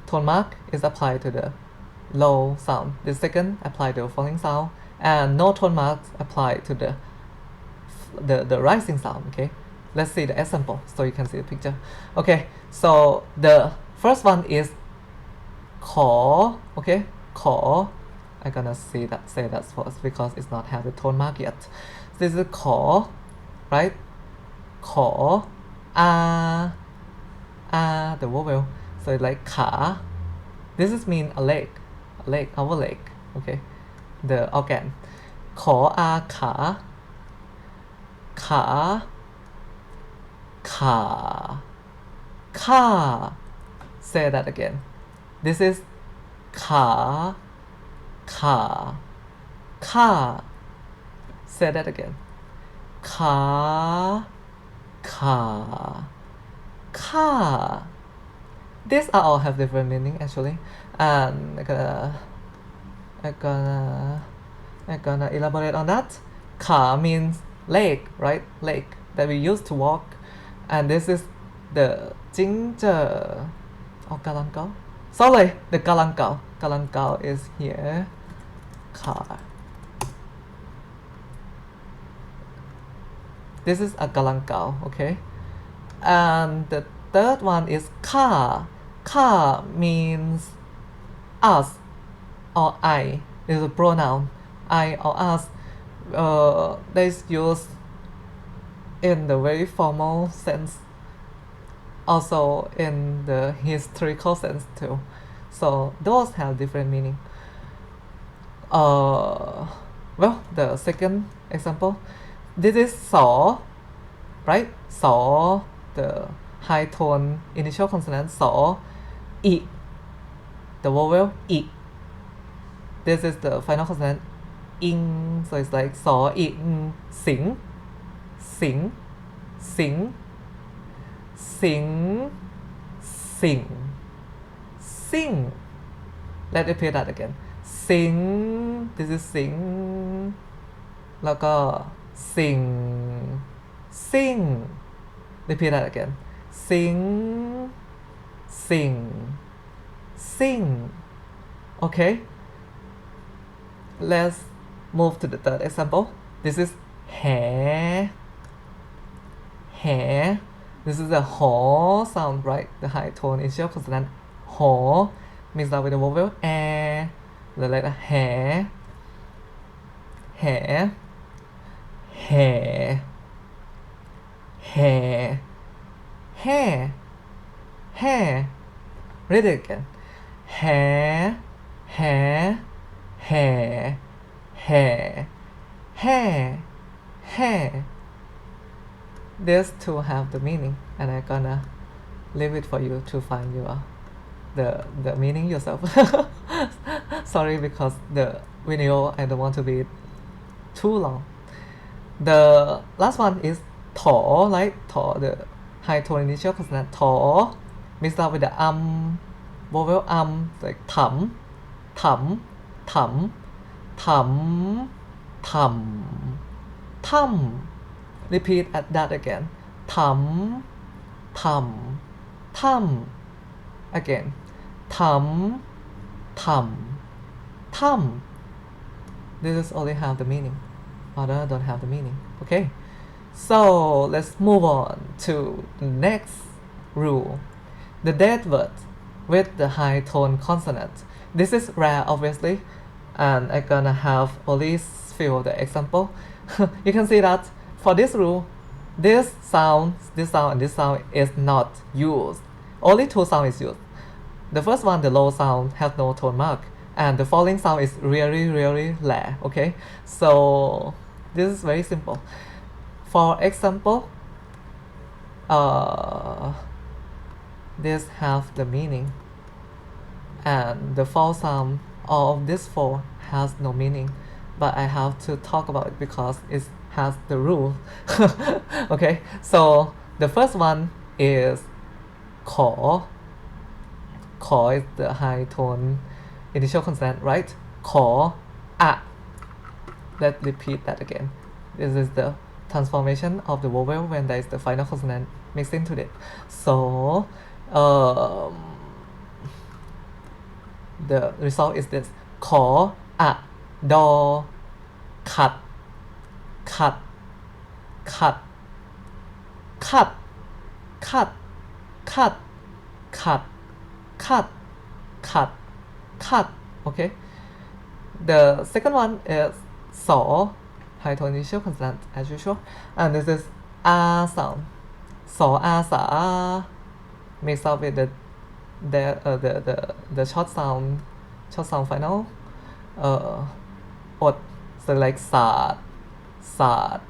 tone mark is applied to the low sound. The second applied to the falling sound, and no tone marks applied to the rising sound. Okay, let's see the example so you can see the picture. Okay, so the first one is ขอ. Okay, ขอ. I'm gonna say that first because it's not have the tone mark yet. This is ขอ, right? ขอ. The vowel, so it's like ขา. This is mean a leg, our leg. Okay, the organ. ขอ ขา. ขา. ขา. ข้า. Say that again. This is ขา. ขา. ข้า. Say that again. ขา. ขา. ข้า. These are all have different meaning actually, and I'm gonna elaborate on that. ขา means leg, right? Leg that we use to walk, and this is the จิงเจอ or กะลังเกา. Sorry, the กะลังเกา. กะลังเกา is here. ขา. This is a กะลังเกา, okay? And the third one is ข้า. ข้า means us or I. Is a pronoun. I or us. They is used in the very formal sense, also in the historical sense too. So those have different meaning. Well, the second example, this is สอ, right? สอ, the high tone initial consonant สอ. อิ, the vowel อิ. This is the final consonant อิง, so it's like สอ อิง สิง สิง สิง สิง สิง sing. Let's repeat that again. Sing. This is sing. แล้วก็ sing. Sing. Repeat that again. Sing. Sing. Sing. Okay. Let's move to the third example. This is แห แห This is a หอ sound, right? The high tone initial consonant หอ mixed up with the vowel แอ the letter แห แห แห แห แห่ แห่. Read it again. hair, hair, hair, hair, hair, hair. These two have the meaning, and I'm gonna leave it for you to find the meaning yourself. Sorry, because the video I don't want to be too long. The last one is thor, right? Thor, the high tone initial consonant thor, mixed up with the vowel like thum, thum, thum, thum, thum, thum. Repeat at that again. Thum, thum, thum. Again. Thum, thum, thum. This is only have the meaning. Other don't have the meaning. Okay. So let's move on to the next rule. The dead word with the high tone consonant. This is rare, obviously, and I'm gonna have only few of the example. You can see that for this rule, this sound, and this sound is not used. Only two sounds is used. The first one, the low sound, has no tone mark, and the falling sound is really, really rare. Okay, so this is very simple. For example, this have the meaning, and the false sound of this four has no meaning, but I have to talk about it because it has the rule. Okay, so the first one is kho. Kho is the high tone initial consonant, right? Kho, a. Let's repeat that again. This is the transformation of the vowel when there is the final consonant mixed into it. So the result is this: kho, a, do, cut, cut, cut, cut, cut, cut, cut, cut, cut, cut. Okay. The second one is so, high tone initial consonant as usual, and this is a sound. So a sa mixed up with the short sound final. Od, so like sad, sad,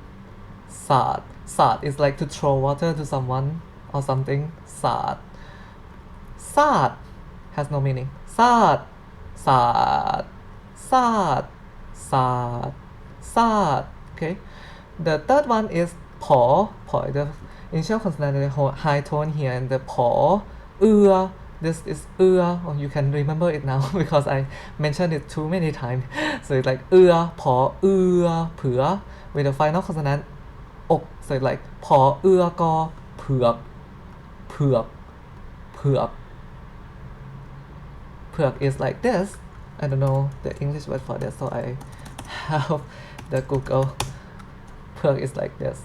sad. Sad is like to throw water to someone or something. Sad. Sad has no meaning. Sad, sad, sad, sad, sad. Okay. The third one is po. Po is the initial consonant, the high tone here, and the po. This is or you can remember it now because I mentioned it too many times. So it's like po, pua with the final consonant ok. So it's like po, ko, puak, puak, puak. Puak is like this. I don't know the English word for this, so I have the Google. Puak is like this.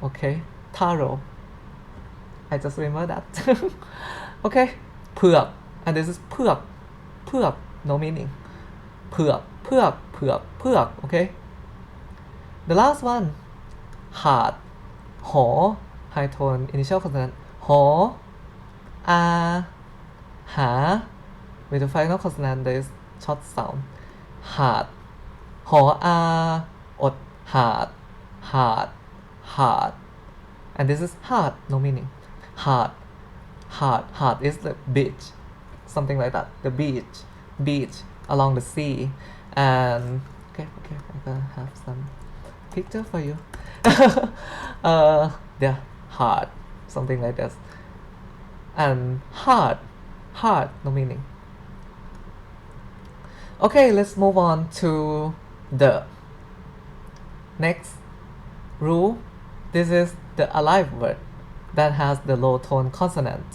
Okay, taro. I just remember that. Okay, puak, and this is puak, puak, no meaning. Puak, puak, puak, puak. Okay. The last one, hard, ho, high tone initial consonant, ho, a, ha, with the final consonant there is short sound, hard, ho, a, od, hard, hard, hard, and this is hard, no meaning. Hard, hard, hard is the beach, something like that. The beach along the sea, and okay, I'm gonna have some picture for you. Yeah, hard, something like this, and hard, no meaning. Okay, let's move on to the next rule. This is the alive word that has the low tone consonant.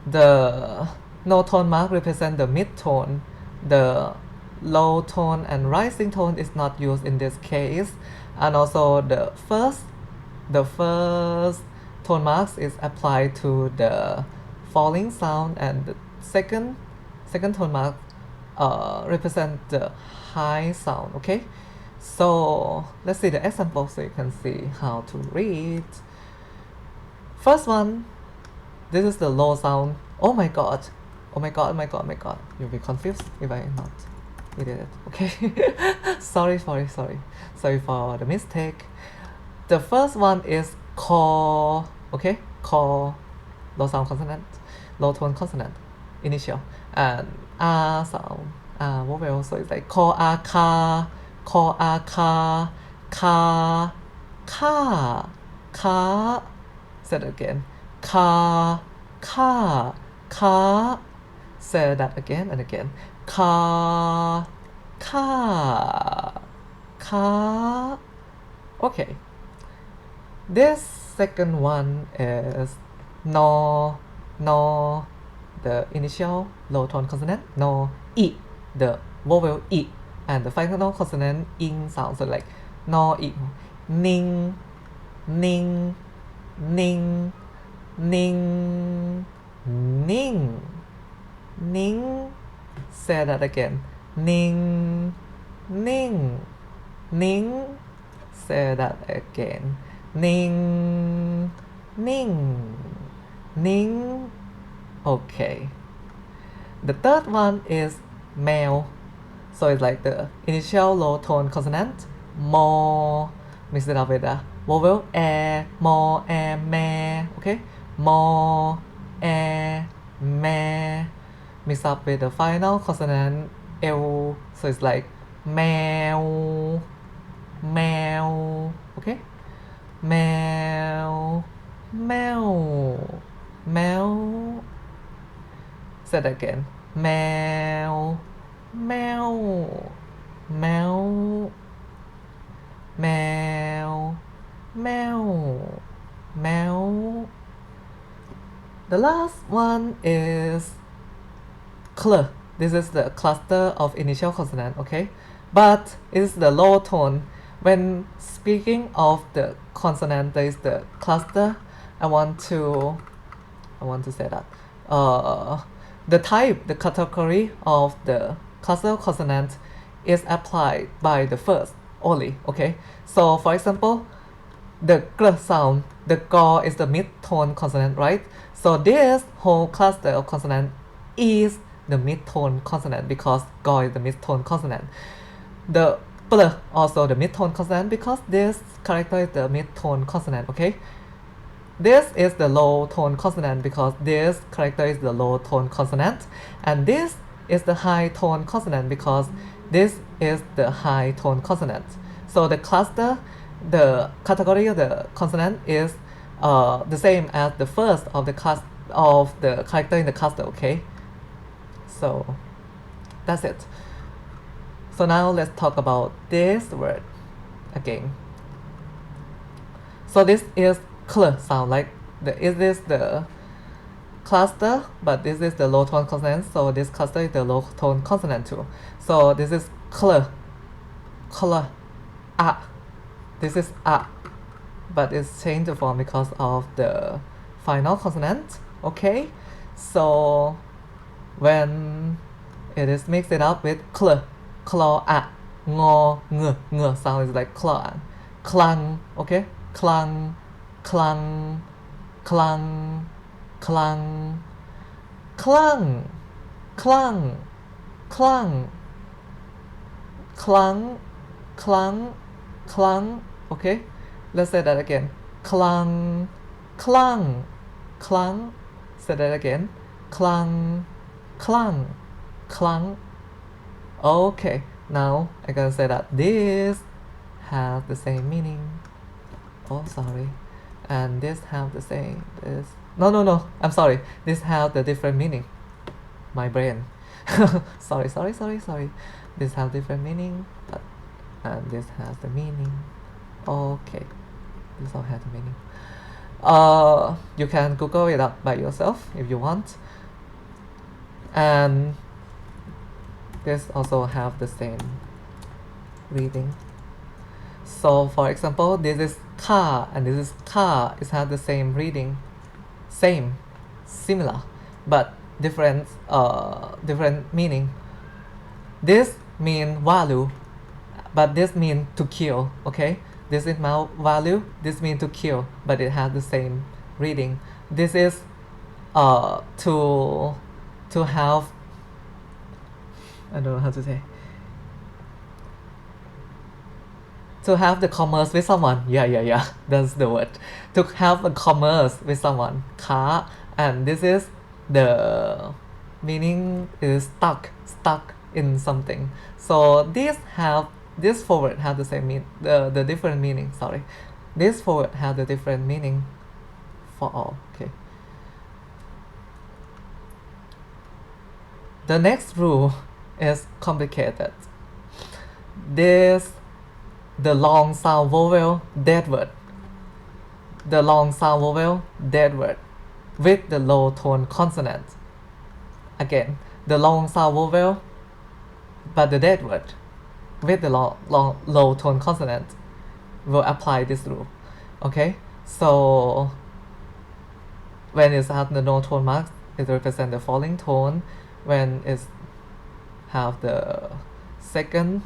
The no tone mark represent the mid tone. The low tone and rising tone is not used in this case, and also the first tone marks is applied to the falling sound, and the second tone mark represent the high sound. Okay, so let's see the example so you can see how to read. First one, this is the low sound. Oh my god, Oh my god, oh my god, oh my god. You'll be confused if I not edit it. Okay. Sorry for the mistake. The first one is call. Okay, call. Low sound consonant, low tone consonant, initial, and R sound, vowel. So it's like call a car, call a car, car, car. Say it again, car, car. Say that again and again, car, car. Okay. This second one is no, the initial low tone consonant, no, e, the vowel e, and the final consonant ing sound. So like no, e, ning, ning, ning, ning, ning, ning. Say that again, ning, ning, ning. Say that again, ning, ning, ning. Okay. The third one is male. So it's like the initial low tone consonant, mo, mix it up with the vowel air, mo, air, me. Okay, mo, air, me. Mix up with the final consonant l. So it's like male, male. Okay, male, male, male. Say that again, male, male, male, male, male, male. The last one is cl. This is the cluster of initial consonant, okay? But it's the low tone. When speaking of the consonant, there is the cluster. I want to say that the type, the category of the cluster consonant is applied by the first only. Okay, so for example, the gl sound, the g is the mid-tone consonant, right? So this whole cluster of consonant is the mid-tone consonant because g is the mid-tone consonant. The bl also the mid-tone consonant because this character is the mid-tone consonant. Okay, this is the low tone consonant because this character is the low tone consonant, and this is the high tone consonant because this is the high tone consonant. So the cluster, the category of the consonant is the same as the first of the class of the character in the cluster. Okay, so that's it. So now let's talk about this word again. So this is cl sound, like is this the cluster, but this is the low tone consonant, so this cluster is the low tone consonant too. So this is cl, a. This is a, but it's changed the form because of the final consonant. Okay, so when it is mixed up with cl, a, ngo, ng sound is like clan, clang. Okay, clang, clang, clang, clang, clang, clang, clang, clang, clang, clang. Okay, let's say that again, clang, clang, clang. Say that again, clang, clang, clang. Okay, now I gotta say that this has the same meaning. Oh, sorry. And this have the same, this, no, I'm sorry, this have the different meaning. My brain. sorry. This have different meaning, but and this has the meaning. Okay, this all has the meaning. You can Google it up by yourself if you want. And this also have the same reading. So for example, this is car and this is car. It has the same reading, same, similar, but different meaning. This mean value, but this mean to kill. Okay, this is my value. This mean to kill, but it has the same reading. This is to to have, I don't know how to say, to have the commerce with someone. Yeah, that's the word. To have a commerce with someone, ค้า and this is the meaning is stuck in something. So this forward have the same mean, the different meaning, sorry. This forward have the different meaning for all. Okay. The next rule is complicated. This the long sound vowel dead word. The long sound vowel dead word with the low tone consonant. Again, the long sound vowel but the dead word with the low tone consonant will apply this rule. Okay, so when it has the no tone marks, it represents the falling tone. When it have the second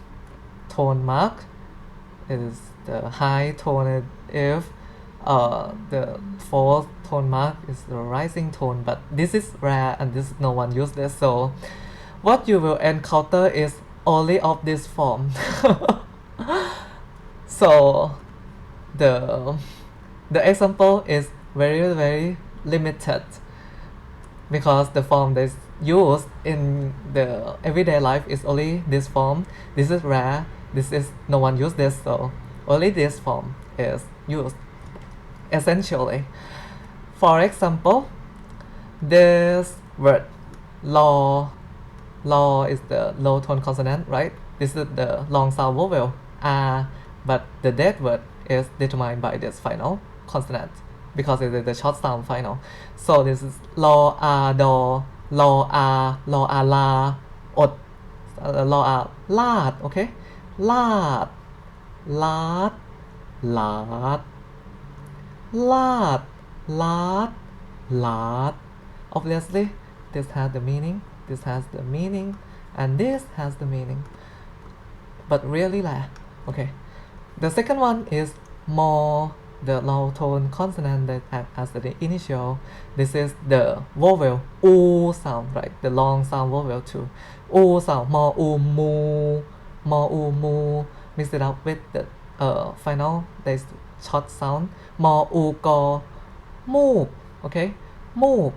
tone mark, it is the high tone. If the fourth tone mark is the rising tone, but this is rare and this no one use this. So what you will encounter is only of this form. So the example is very limited because the form that is used in the everyday life is only this form. This is rare. This is no one use this, so only this form is used essentially. For example, this word law is the low tone consonant, right? This is the long sound vowel but the dead word is determined by this final consonant because it is the short sound final. So this is law do law la od law lad. Okay, lad lad lad lad lad lad. Obviously this has the meaning, this has the meaning, and this has the meaning, but really la. Okay, the second one is more, the low tone consonant that act as the initial. This is the vowel u sound, right? The long sound vowel too. U sound, mo u mu, mix it up with the final, there's short sound, mo u go, move. Okay, move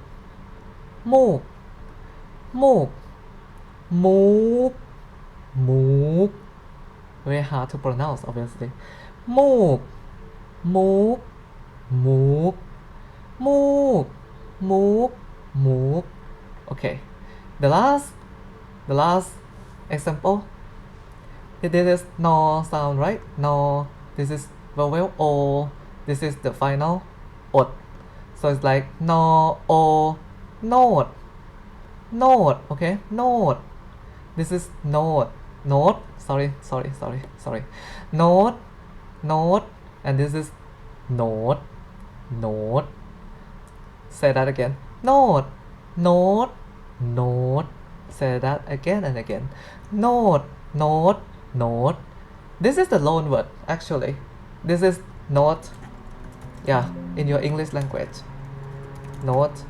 move very hard to pronounce, obviously. Move okay, the last example, this is no sound, right? No, this is vowel o, this is the final od, so it's like no o note, okay, note. This is note, sorry, note, and this is note. Say that again, note. Say that again and again, note. This is the loan word, actually. This is note, yeah, in your English language. Note,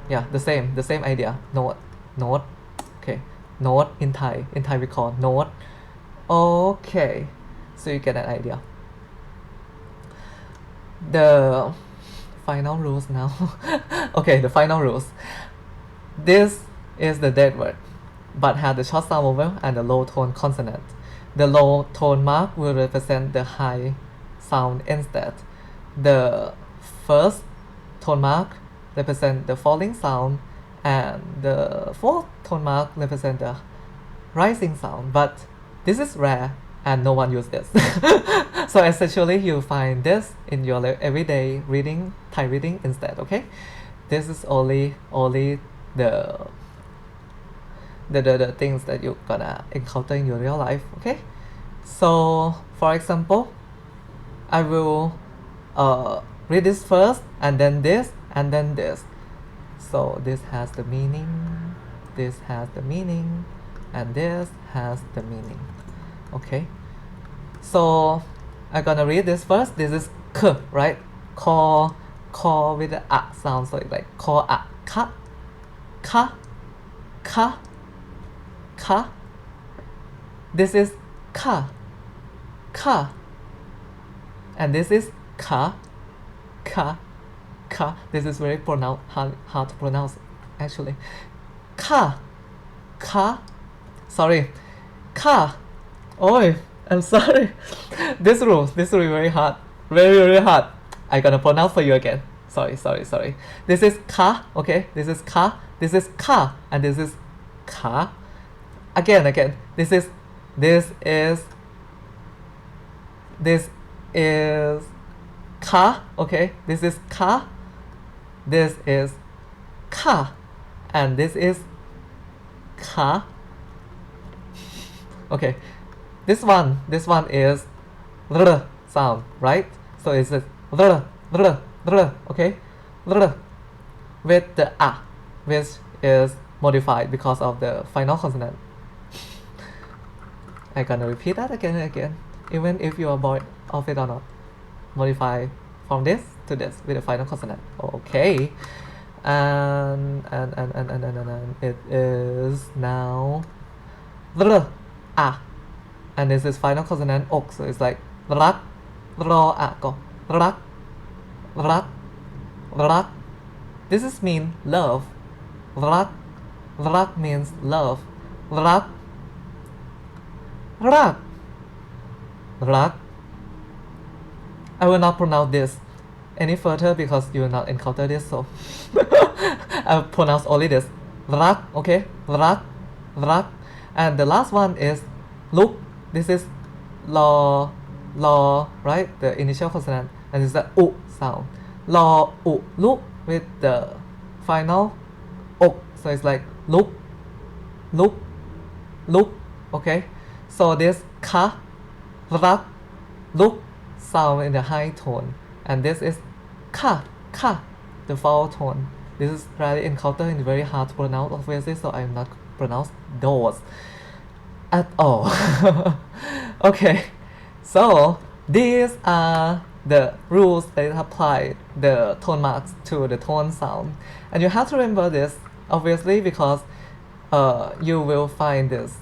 yeah, the same idea. Note. Okay, note in Thai we call note. Okay, so you get an idea. The final rules now. Okay, the final rules. This is the dead word but have the short sound vowel and the low tone consonant. The low tone mark will represent the high sound instead. The first tone mark represent the falling sound and the fourth tone mark represent the rising sound, but this is rare and no one uses this. So essentially you find this in your everyday reading, Thai reading instead. Okay, this is only the things that you're gonna encounter in your real life. Okay, so for example, I will read this first and then this and then this. So this has the meaning, this has the meaning, and this has the meaning. Okay, so I'm gonna read this first. This is k, right? Call with the a sound, so it's like call a ka ka, ka. This is ka, ka. And this is ka, ka, ka. This is very hard to pronounce actually. Ka, ka. Sorry, ka. Oh, I'm sorry. This rule very hard, very hard. I'm gonna pronounce for you again. Sorry. This is ka, okay? This is ka, this is ka, and this is ka. Again. This is ka, okay? This is ka, this is ka, and this is ka. Okay, this one is r sound, right? So it's a r, okay? R with the a, which is modified because of the final consonant. I'm gonna repeat that again and again, even if you are bored of it or not. Modify from this to this with the final consonant. Okay, and it is now r, a, and this is final consonant ok, so it's like rak, ro, a, go, rak, rak, rak. This is mean love. Rak means love. Rak, rak, rak. I will not pronounce this any further because you will not encounter this, so I will pronounce only this. Rak, okay? Rak. And the last one is look. This is lo, right? The initial consonant. And it's the u sound. Lo, u, look with the final ok. So it's like look, okay? So this ka, rak, look sound in the high tone, and this is ka, the foul tone. This is rarely encountered and very hard to pronounce, obviously, so I'm not pronounce those at all. Okay, so these are the rules that apply the tone marks to the tone sound, and you have to remember this, obviously, because you will find this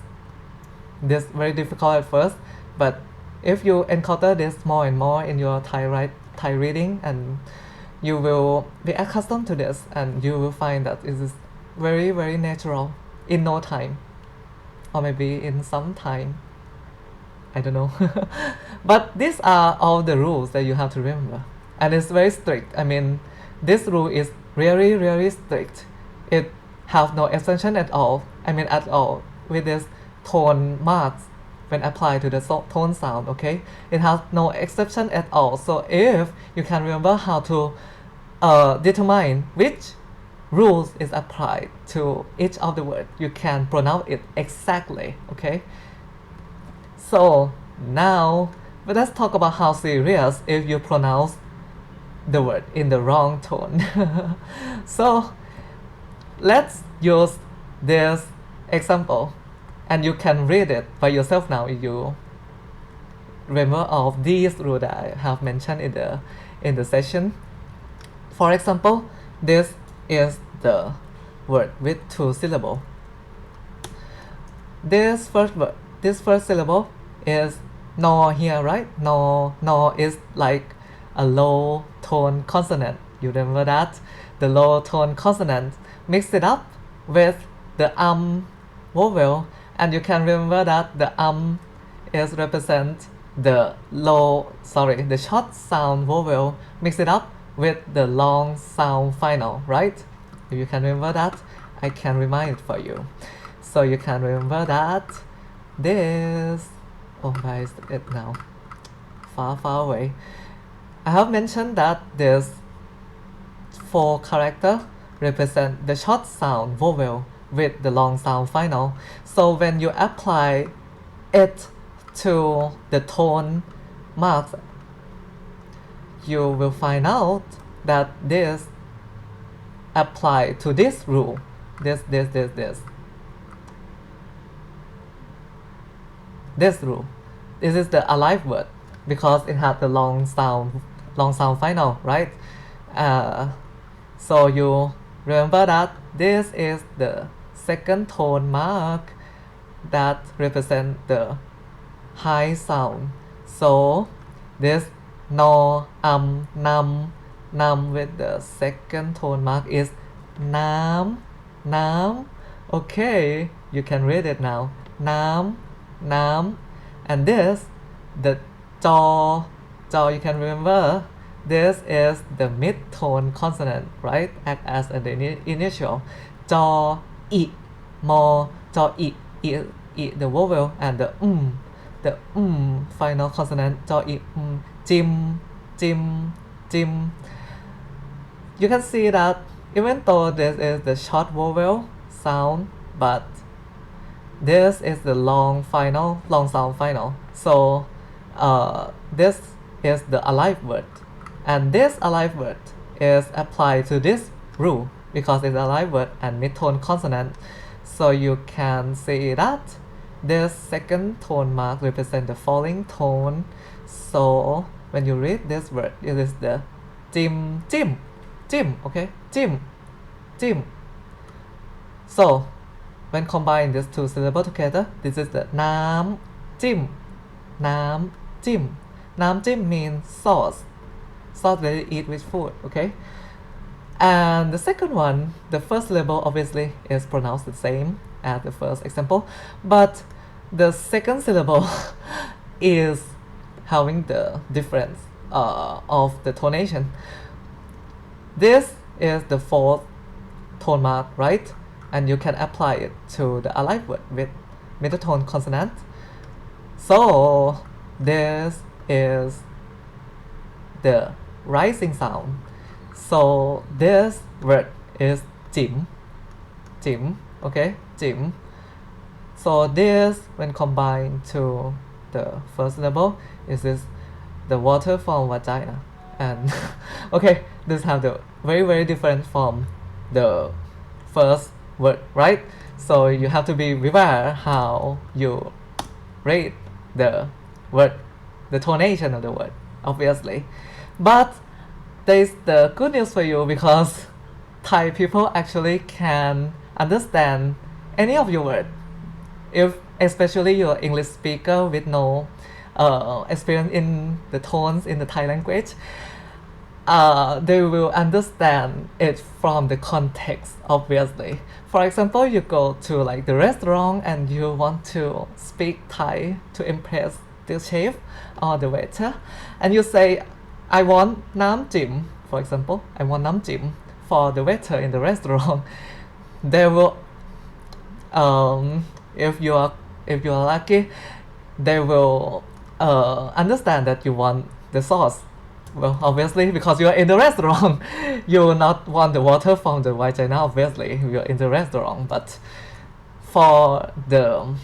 very difficult at first, but if you encounter this more and more in your Thai reading, and you will be accustomed to this, and you will find that it is very natural in no time, or maybe in some time, I don't know. But these are all the rules that you have to remember, and it's very strict. I mean, this rule is really strict. It has no exception at all. I mean, at all, with this tone marks when applied to the tone sound, okay? It has no exception at all. So if you can remember how to determine which rules is applied to each of the words, you can pronounce it exactly, okay? So now let's talk about how serious if you pronounce the word in the wrong tone. So let's use this example, and you can read it by yourself now if you remember of these rules that I have mentioned in the session. For example, this is the word with 2 syllables. This first syllable is no here, right? No is like a low tone consonant. You remember that? The low tone consonant. Mix it up with the vowel, and you can remember that the is represent the the short sound vowel. Mix it up with the long sound final, right? If you can remember that, I can remind it for you. So you can remember that this, oh, where is it now? Far away. I have mentioned that this 4 character represent the short sound vowel with the long sound final. So when you apply it to the tone marks, you will find out that this apply to this rule. This rule. This is the alive word because it has the long sound final, right? So you remember that this is the second tone mark that represent the high sound. So this no, nam with the second tone mark is nam, nam. Okay, you can read it now. Nam, nam. And this, the jaw, you can remember, this is the mid-tone consonant, right? Act as an initial. Jaw, I, mo, jaw, I, the vowel, and the final consonant, jaw, I, jim, jim, jim. You can see that even though this is the short vowel sound, but this is the long sound final. So this is the alive word, and this alive word is applied to this rule because it's a alive word and mid-tone consonant. So you can say that this second tone mark represents the falling tone. So when you read this word, it is the jim, jim, jim, okay, jim, jim. So when combine these two syllables together, this is the nam, jim, nam, jim. Nam, jim means sauce that you eat with food, okay? And the second one, the first syllable obviously is pronounced the same as the first example, but the second syllable is having the difference of the tonation. This is the fourth tone mark, right? And you can apply it to the alive word with middle tone consonant. So this is the rising sound. So this word is jim, jim, okay, jim. So this, when combined to the first syllable, is this the water from vagina. And okay, this have the very different from the first word, right? So you have to be aware how you rate the word, the tonation of the word, obviously. But there's the good news for you, because Thai people actually can understand any of your word. If especially you're English speaker with no experience in the tones in the Thai language, they will understand it from the context, obviously. For example, you go to like the restaurant and you want to speak Thai to impress the chef or the waiter, and you say, I want nam jim, for example, I want nam jim for the waiter in the restaurant. They will, if you are lucky, they will understand that you want the sauce. Well, obviously, because you are in the restaurant, you will not want the water from the vagina, obviously, you are in the restaurant. But for the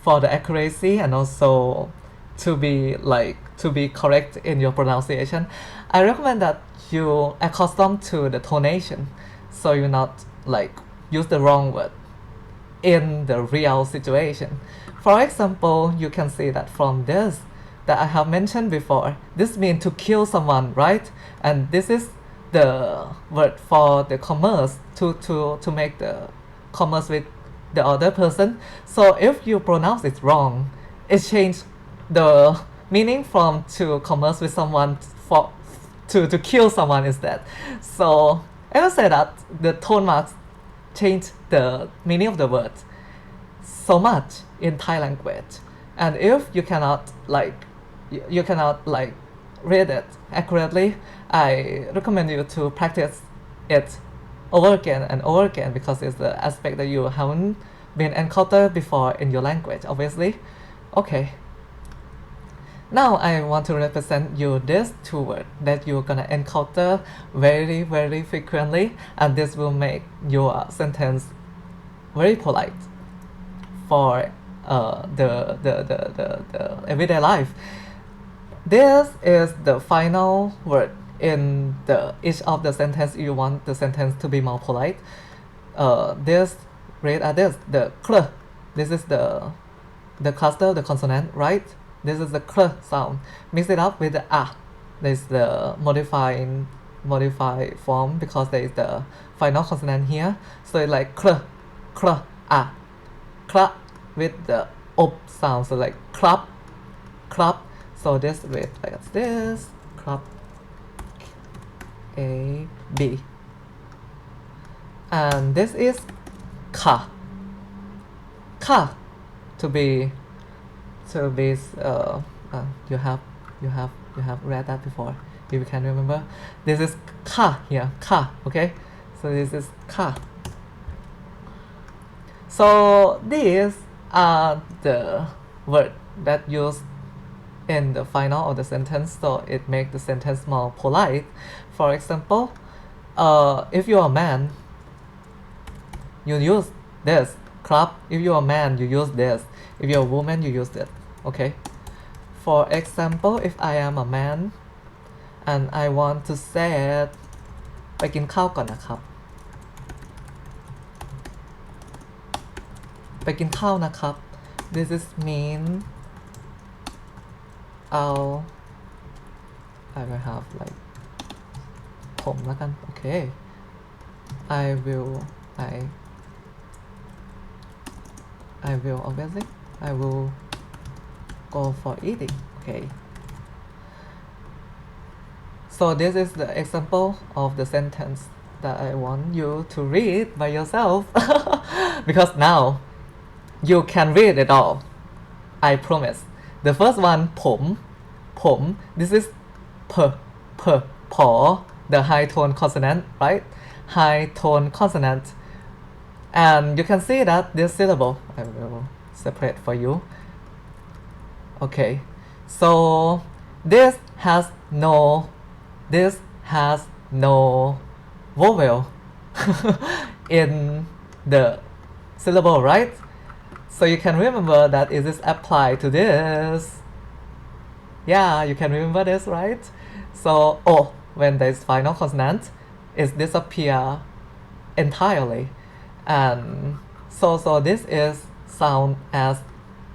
accuracy and also to be correct in your pronunciation, I recommend that you accustom to the tonation, so you not like use the wrong word in the real situation. For example, you can see that from this that I have mentioned before, this means to kill someone, right? And this is the word for the commerce, to make the commerce with the other person. So if you pronounce it wrong, it changes the meaning from to commerce with someone to kill someone instead. So I will say that the tone marks change the meaning of the word so much in Thai language. And if you cannot read it accurately, I recommend you to practice it over again and over again, because it's the aspect that you haven't been encountered before in your language, obviously. Okay. Now I want to represent you these two words that you're gonna encounter very frequently, and this will make your sentence very polite for the everyday life. This is the final word in each of the sentence. You want the sentence to be more polite. This read as this, the kl. This is the cluster, the consonant, right? This is the kl sound. Mix it up with the a. This is the modified form because there is the final consonant here. So it's like kl, kra, ah, kra with the op sound, so like club, club. So this with like this, club, A, B. And this is ka, ka, to be, you have read that before, if you can remember. This is ka here, ka, okay? So this is ka. So these are the words that used in the final of the sentence, so it makes the sentence more polite. For example, if you're a man, you use this, club. If you're a man, you use this. If you're a woman, you use this, okay? For example, if I am a man and I want to say it, ไปกินข้าวก่อนนะครับ ไปกินข้าวนะครับ this is mean I will have like ผมแล้วกัน okay I will obviously I will go for eating, okay? So this is the example of the sentence that I want you to read by yourself because now you can read it all, I promise. The first one ผม this is p, the high tone consonant, right? High tone consonant. And you can see that this syllable, I will separate for you. Okay, so this has no vowel in the syllable, right? So you can remember that it is applied to this. Yeah, you can remember this, right? So when there is final consonant, it disappear entirely. And so this is sound as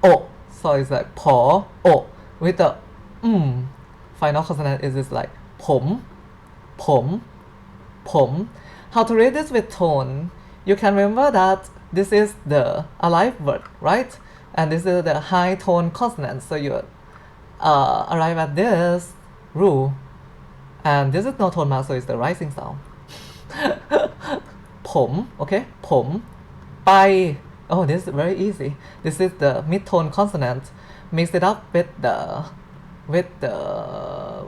o, so it's like พอ o with the final consonant is like ผม how to read this with tone? You can remember that this is the alive word, right? And this is the high tone consonant, so you arrive at this rule, and this is no tone mark, so it's the rising sound. ผม okay ผม ไป oh this is very easy. This is the mid tone consonant. Mix it up with the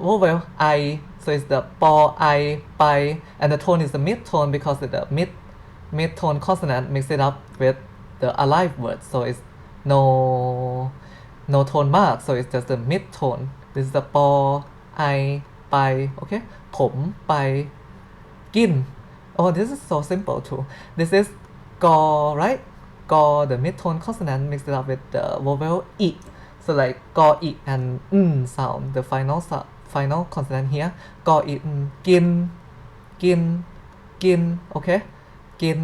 vowel I, so it's the ปอ I ไป and the tone is the mid tone because it's the mid tone consonant. Mix it up with the alive word, so it's no tone mark, so it's just the mid tone. This is the ปอ I ไป okay ผมไปกิน. Oh, this is so simple too. This is กอ right? กอ the mid tone consonant mixed it up with the vowel I. So like กอ I and sound, the final consonant here. กอ I กิน okay? กิน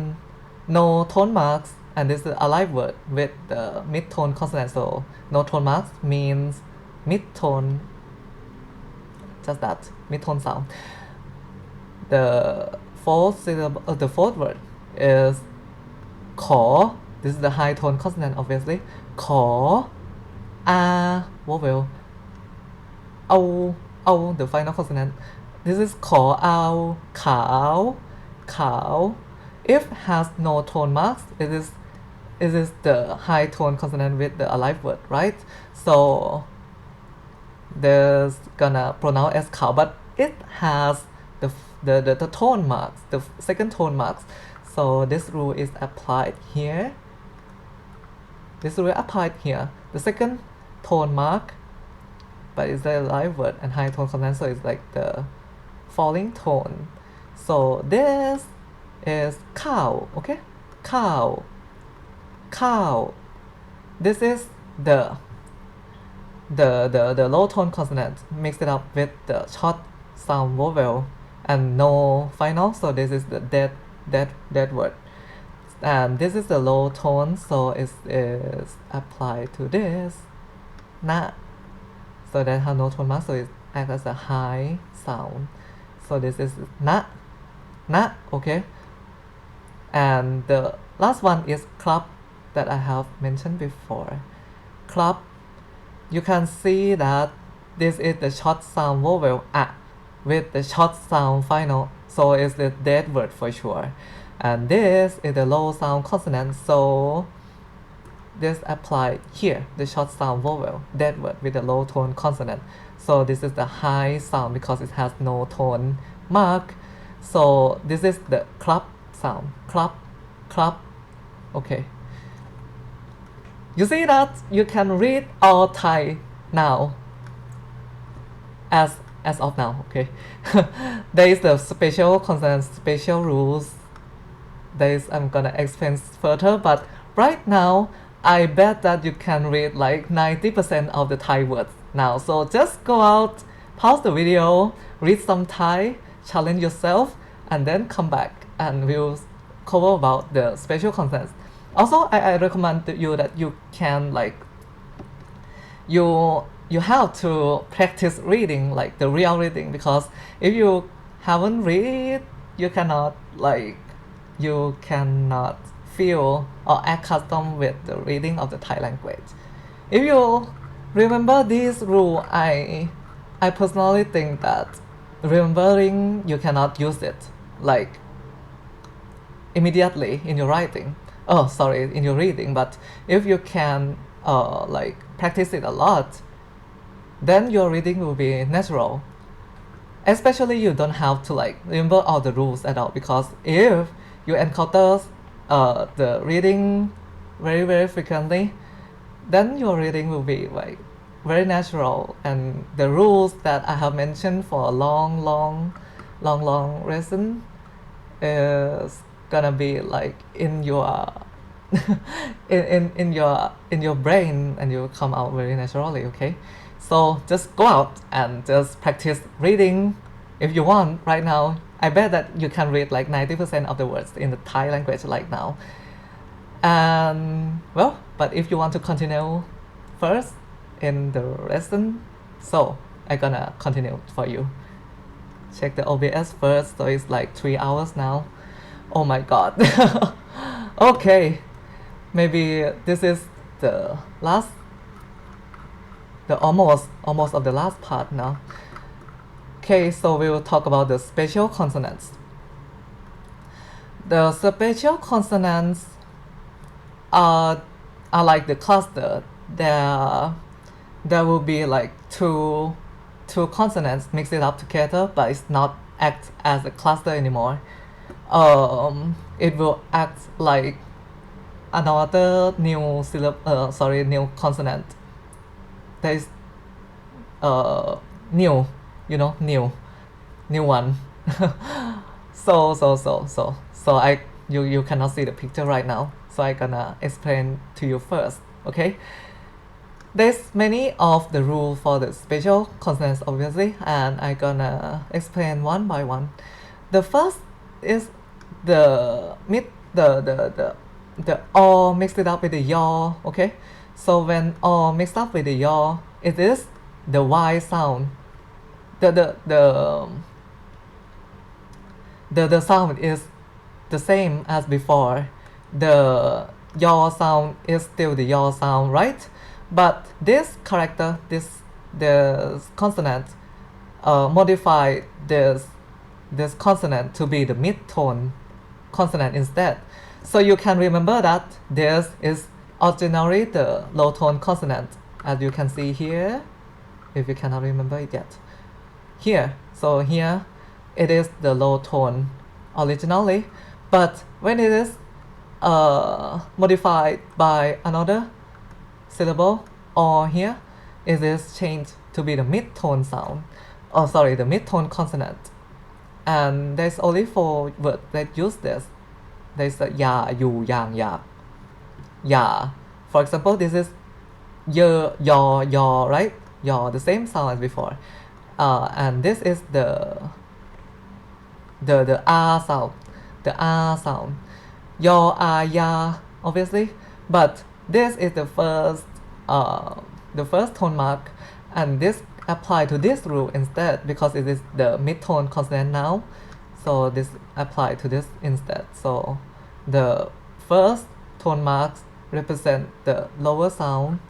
no tone marks, and this is a alive word with the mid tone consonant. So no tone marks means mid tone, just that, mid tone sound. The fourth word is ขอ. This is the high tone consonant, obviously. ขอ vowel เอา the final consonant. This is ขอเอา ขาว if has no tone marks, it is the high tone consonant with the alive word, right? So there's gonna pronounce as ขาว, but it has the tone marks, the second tone marks. So this rule is applied here. The second tone mark, but it's the live word and high tone consonant, so it's like the falling tone. So this is ข้าว okay? ข้าว This is the low tone consonant. Mix it up with the short sound vowel and no final, so this is the dead word. And this is the low tone, so it is applied to this นะ so that has no tone mark, so it acts as a high sound. So this is นะ okay? And the Last one is club that I have mentioned before. Club, you can see that this is the short sound vowel with the short sound final, so it's the dead word for sure. And this is the low sound consonant, so this apply here, the short sound vowel, dead word with the low tone consonant. So this is the high sound because it has no tone mark. So this is the club sound, club, club. Okay. You see that you can read all Thai now as of now, okay? There is the special consonant, special rules. This I'm gonna explain further, but right now I bet that you can read like 90% of the Thai words now. So just go out, pause the video, read some Thai, challenge yourself, and then come back and we'll cover about the special consonants. Also, I recommend you that you can like you have to practice reading, like the real reading, because if you haven't read, you cannot feel or act custom with the reading of the Thai language. If you remember this rule, I personally think that remembering you cannot use it like immediately in your writing. Oh, sorry, in your reading. But if you can like practice it a lot, then your reading will be natural. Especially you don't have to like remember all the rules at all, because if you encounter the reading very frequently, then your reading will be like very natural, and the rules that I have mentioned for a long lesson is gonna be like in your in your brain, and you will come out very naturally. Okay, so just go out and just practice reading if you want right now. I bet that you can read like 90% of the words in the Thai language like now. And well, but if you want to continue first in the lesson, so I'm gonna continue for you. Check the OBS first, so it's like 3 hours now. Oh my god. Okay, maybe this is the last, the almost of the last part now. Okay, so we will talk about the special consonants. The special consonants are like the cluster. There will be like two consonants mixed it up together, but it's not act as a cluster anymore. It will act like another new new consonant. There is new, new one. So you cannot see the picture right now, so I gonna explain to you first. Okay, there's many of the rules for the special consonants obviously, and I gonna explain one by one. The first is the all mixed it up with the yaw. Okay, so when all mixed up with the yaw, it is the Y sound. The sound is the same as before. The yaw sound is still the yaw sound, right? But this character, the consonant, modify this consonant to be the mid-tone consonant instead. So you can remember that this is originally the low-tone consonant, as you can see here, if you cannot remember it yet. Here, so here it is the low tone originally, but when it is modified by another syllable, or here it is changed to be the mid-tone sound, the mid-tone consonant. And there's only 4 words that use this. There's a ya, yu, yang, yak. Ya. For example, this is ye, yaw, right? Yaw, the same sound as before. And this is the R sound. The R sound. Yaw, ya, obviously. But this is the first tone mark, and this apply to this rule instead, because it is the mid-tone consonant now. So this apply to this instead. So the first tone marks represent the lower sound,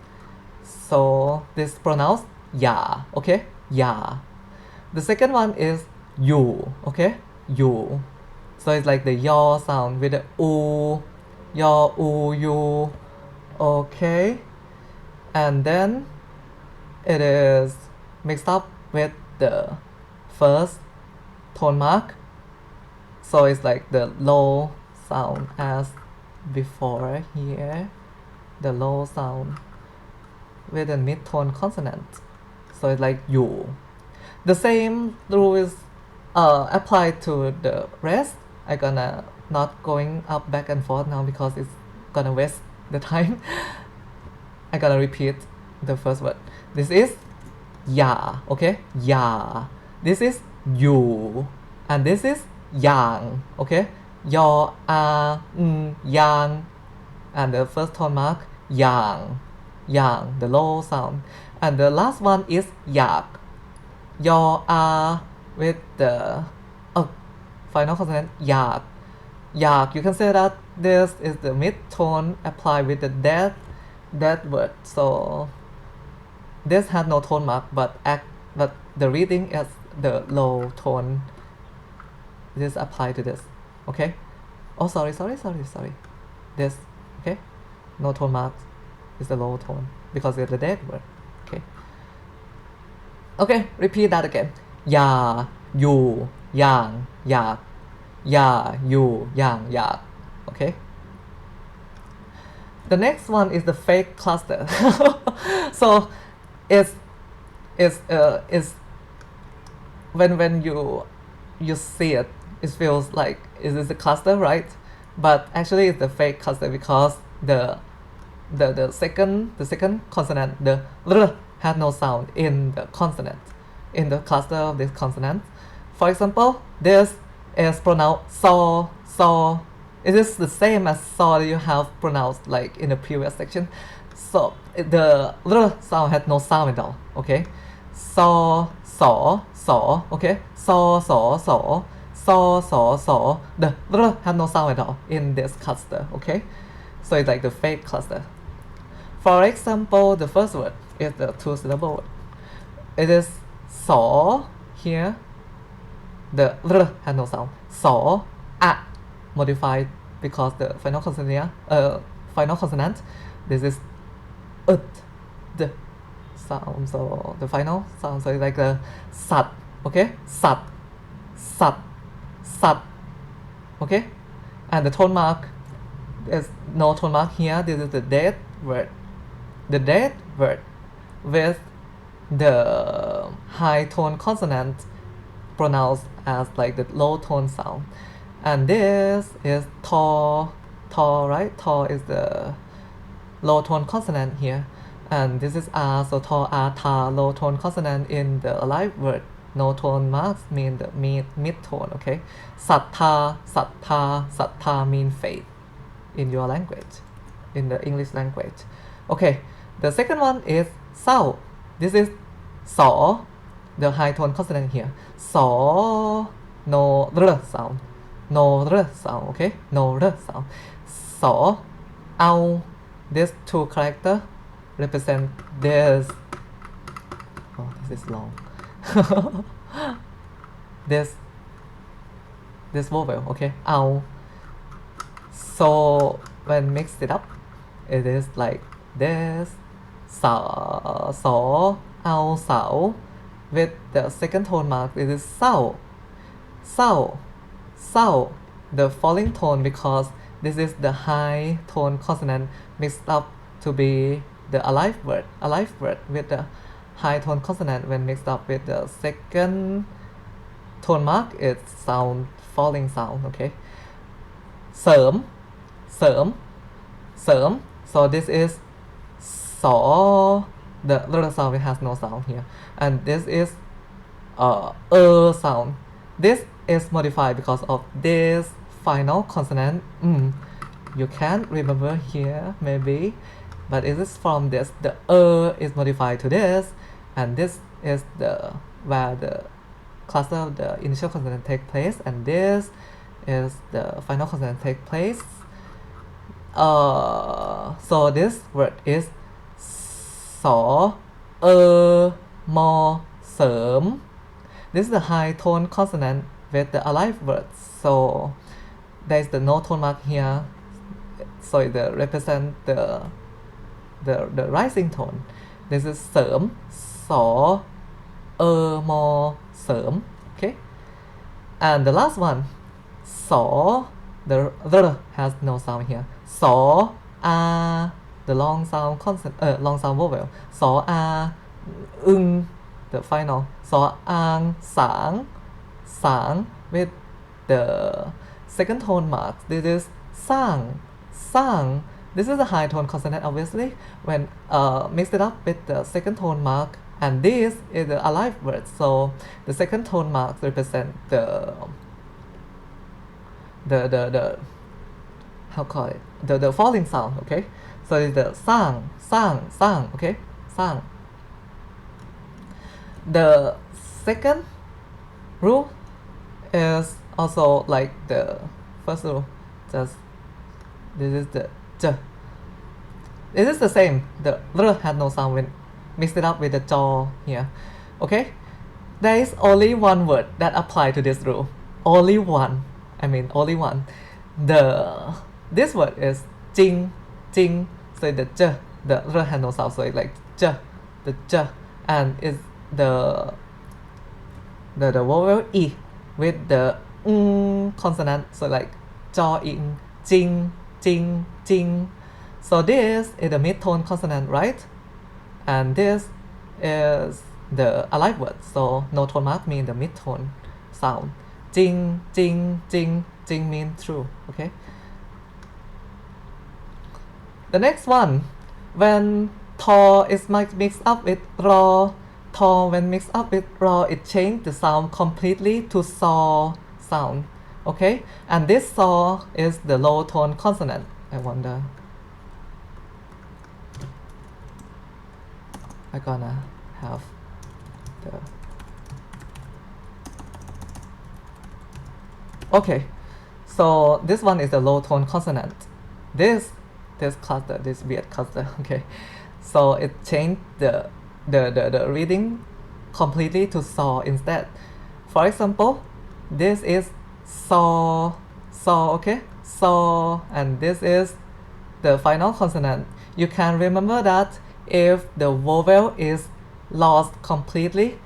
so this pronounced ya, okay, ya. The second one is you, okay, you. So it's like the yaw sound with the oo, yaw, oo, you, okay. And then it is mixed up with the first tone mark, so it's like the low sound as before here, the low sound with a mid-tone consonant, so it's like you. The same rule is applied to the rest. I gonna not going up back and forth now because it's gonna waste the time. I gonna repeat the first word. This is ya, okay, ya. This is you, and this is yang, okay, yo, yang, and the first tone mark yang, yang, the low sound, and the last one is yak, yo, with the final consonant yak, yak. You can say that this is the mid tone applied with the that word. So this had no tone mark, but the reading is the low tone. This applied to this, okay. Oh, sorry. This, okay, no tone marks is the low tone because it's the dead word, okay. Okay, repeat that again. Ya, you, yang, yak, ya, you, yang, yak, okay. The next one is the fake cluster. So it's when you see it, it feels like is this a cluster, right? But actually it's the fake cluster because the second consonant, the l, had no sound in the consonant, in the cluster of this consonant. For example, this is pronounced saw, saw. It is the same as saw that you have pronounced like in the previous section. So the l sound had no sound at all, okay. Saw, saw, saw, okay. Saw, saw, saw, saw, saw, saw. The l had no sound at all in this cluster, okay. So it's like the fake cluster. For example, the first word is the two-syllable word. It is saw here. The l had no sound. Saw, modified because the final consonant, this is the sound. So the final sound, so it's like a sat, okay, sat, sat, sat, okay. And the tone mark, there's no tone mark here. This is the dead word, the dead word with the high tone consonant pronounced as like the low tone sound. And this is to, right? To is the low tone consonant here. And this is r, so to, r, ta, low tone consonant in the alive word. No tone marks mean the mid tone, okay? Satta, satta, satta mean faith in your language, in the English language. Okay, the second one is sao. This is saw, the high tone consonant here. Saw, no r sound. No r sound, okay? No r sound. Saw, ao. These two characters represent this. Oh, this is long. this vowel, okay? Ao. So when mixed it up, it is like this. Sa, so, ao, sao. With the second tone mark, it is sao. Sao. Sao, the falling tone, because this is the high tone consonant mixed up to be the alive word with the high tone consonant. When mixed up with the second tone mark, it sound falling sound, okay. Sớm, sớm, sớm. So this is saw, the little sound, it has no sound here, and this is sound. This is modified because of this final consonant. You can't remember here maybe, but it is from this. The is modified to this, and this is the where the cluster of the initial consonant take place, and this is the final consonant take place. So this word is สอมอเสริม This is the high tone consonant with the alive words. So there is the no tone mark here. So it represent the rising tone. This is เสริมสอมอเสริม Okay. And the last one, สอ the has no sound here. สอ the long sound consonant, long sound vowel. สอ อึง the final. สอ สาง sāng with the second tone mark. This is sang, sang. This is a high tone consonant, obviously. When mixed it up with the second tone mark, and this is the alive word. So the second tone mark represent the how call it, the falling sound. Okay, so it's the sang, sang, sang. Okay, sang. The second rule is also like the first rule. Just this is the j. It is the same. The r had no sound when mixed it up with the jaw here. Okay, there is only one word that apply to this rule. Only one. I mean only one. This word is jing, jing. So the j, the r had no sound. So it's like j, the j, and it's the vowel e with the consonant. So like jaw in, jing, jing, jing. So this is the mid-tone consonant, right? And this is the alive word. So no tone mark mean the mid-tone sound. Jing, jing, jing, jing mean true. Okay. The next one, when tho is mixed up with ro, tho when mixed up with ro, it changed the sound completely to saw sound. Okay, and this saw is the low tone consonant. I wonder. I'm gonna have the. Okay, so this one is the low tone consonant. This cluster, this weird cluster. Okay, so it changed the reading completely to saw instead. For example, this is saw, okay, saw, and this is the final consonant. You can remember that if the vowel is lost completely,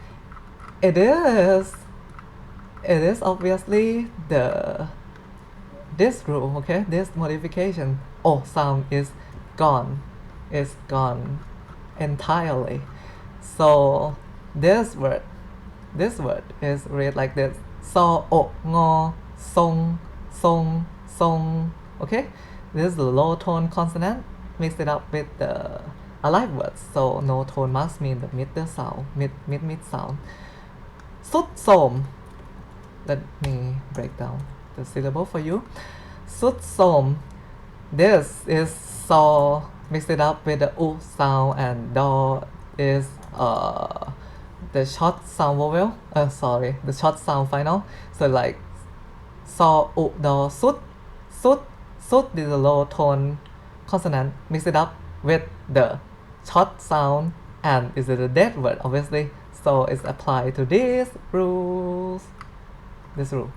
it is obviously this rule, okay, this modification. Oh, sound is gone entirely. So this word is read like this: so, ngo, song, song, song. Okay, this is the low tone consonant mixed it up with the alive words. So no tone marks mean the mid sound, mid sound. Sut som. Let me break down the syllable for you. Sut som. This is saw mixed it up with the u sound, and do is the short sound vowel. Sorry, the short sound final. So like saw, u, do, sut. Sut is a low tone consonant mixed it up with the short sound, and is a dead word obviously. So it's applied to these rules. This rule.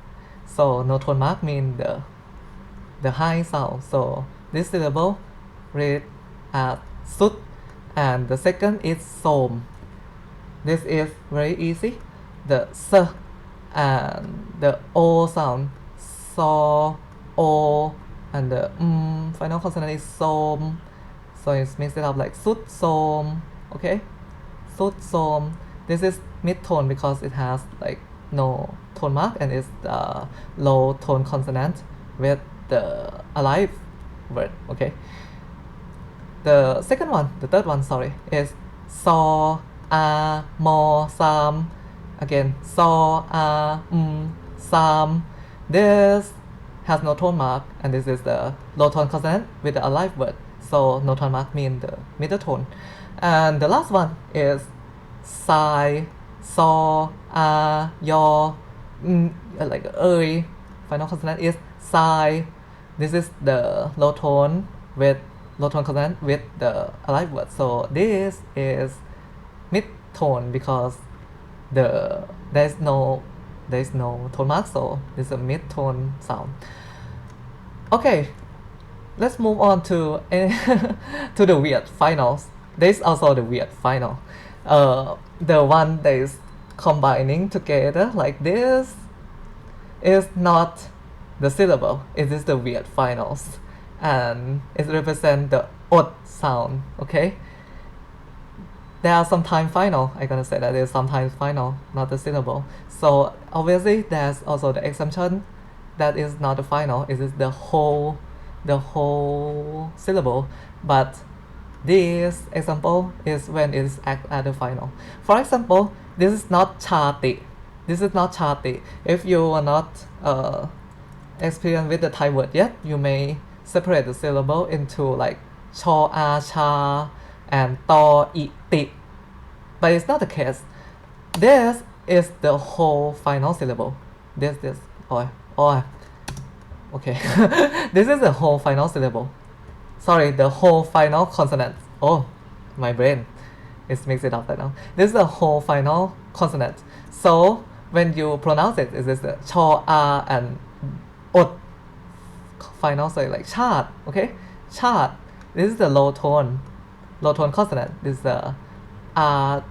So no tone mark mean the high sound. So this syllable read as sut, and the second is som. This is very easy. The s and the o sound, so, o, and the final consonant is som. So it's mixed it up like sut, som. Okay, sut, som. This is mid tone because it has like no tone mark, and it's the low tone consonant with the alive word. Okay, the second one, the third one, sorry, is saw, mo, sam. Again, saw, sam. This has no tone mark, and this is the low tone consonant with the alive word. So no tone mark mean the middle tone. And the last one is sai, saw, yaw, like final consonant is sai. This is the low tone with low tone consonant with the alive word. So this is mid tone because the there's no tone mark, so this is a mid tone sound. Okay, let's move on to to the weird finals. There's also the weird final. The one that is combining together like this is not the syllable. It is the weird finals, and it represents the odd sound. Okay. There are sometimes final. I'm gonna say that there's sometimes final, not the syllable. So obviously there's also the exemption that is not the final. It is the whole syllable. But this example is when it is at the final. For example, this is not chati. This is not chati. If you are not experienced with the Thai word yet, you may separate the syllable into like cho a cha and to I ti. But it's not the case. This is the whole final syllable. This or okay. This is the whole final syllable. Sorry, the whole final consonant. Oh, my brain is mixed it up right now. This is the whole final consonant. So when you pronounce it, it is the cho a and ot final, so like chart. Okay, chart. This is the low tone consonant. This is the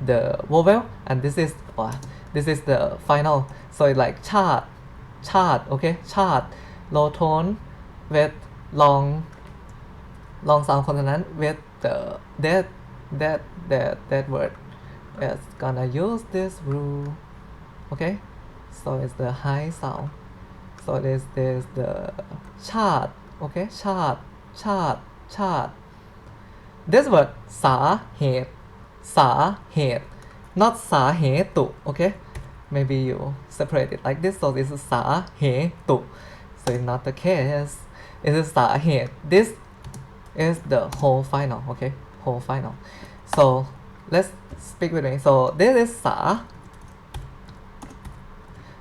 the vowel, and this is the final. So it's like chart. Okay, chart. Low tone with long sound consonant with the that word. It's gonna use this rule. Okay, so it's the high sound. So this the chart. Okay, chart. This word สาเหตุ not สาเหตุ okay, maybe you separate it like this. So this is สาเหตุ so it's not the case. It is สาเหตุ this is the whole final. Okay, whole final. So let's speak with me. So this is สา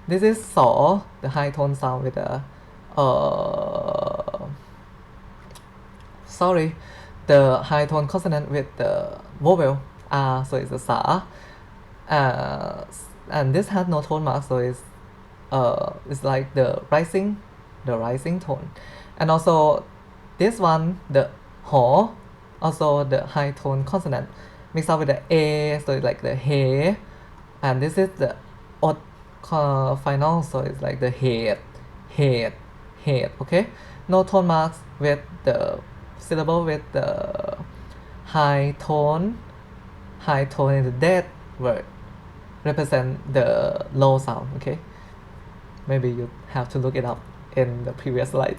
this is สอ the high tone sound with the the high tone consonant with the vowel r, so it's a sa, and this has no tone mark, so it's like the rising tone. And also this one, the ho, also the high tone consonant mixed up with the a, so it's like the he, and this is the odd final, so it's like the head. Okay, no tone marks with the syllable with the high tone in the dead word represent the low sound. Okay, maybe you have to look it up in the previous slide.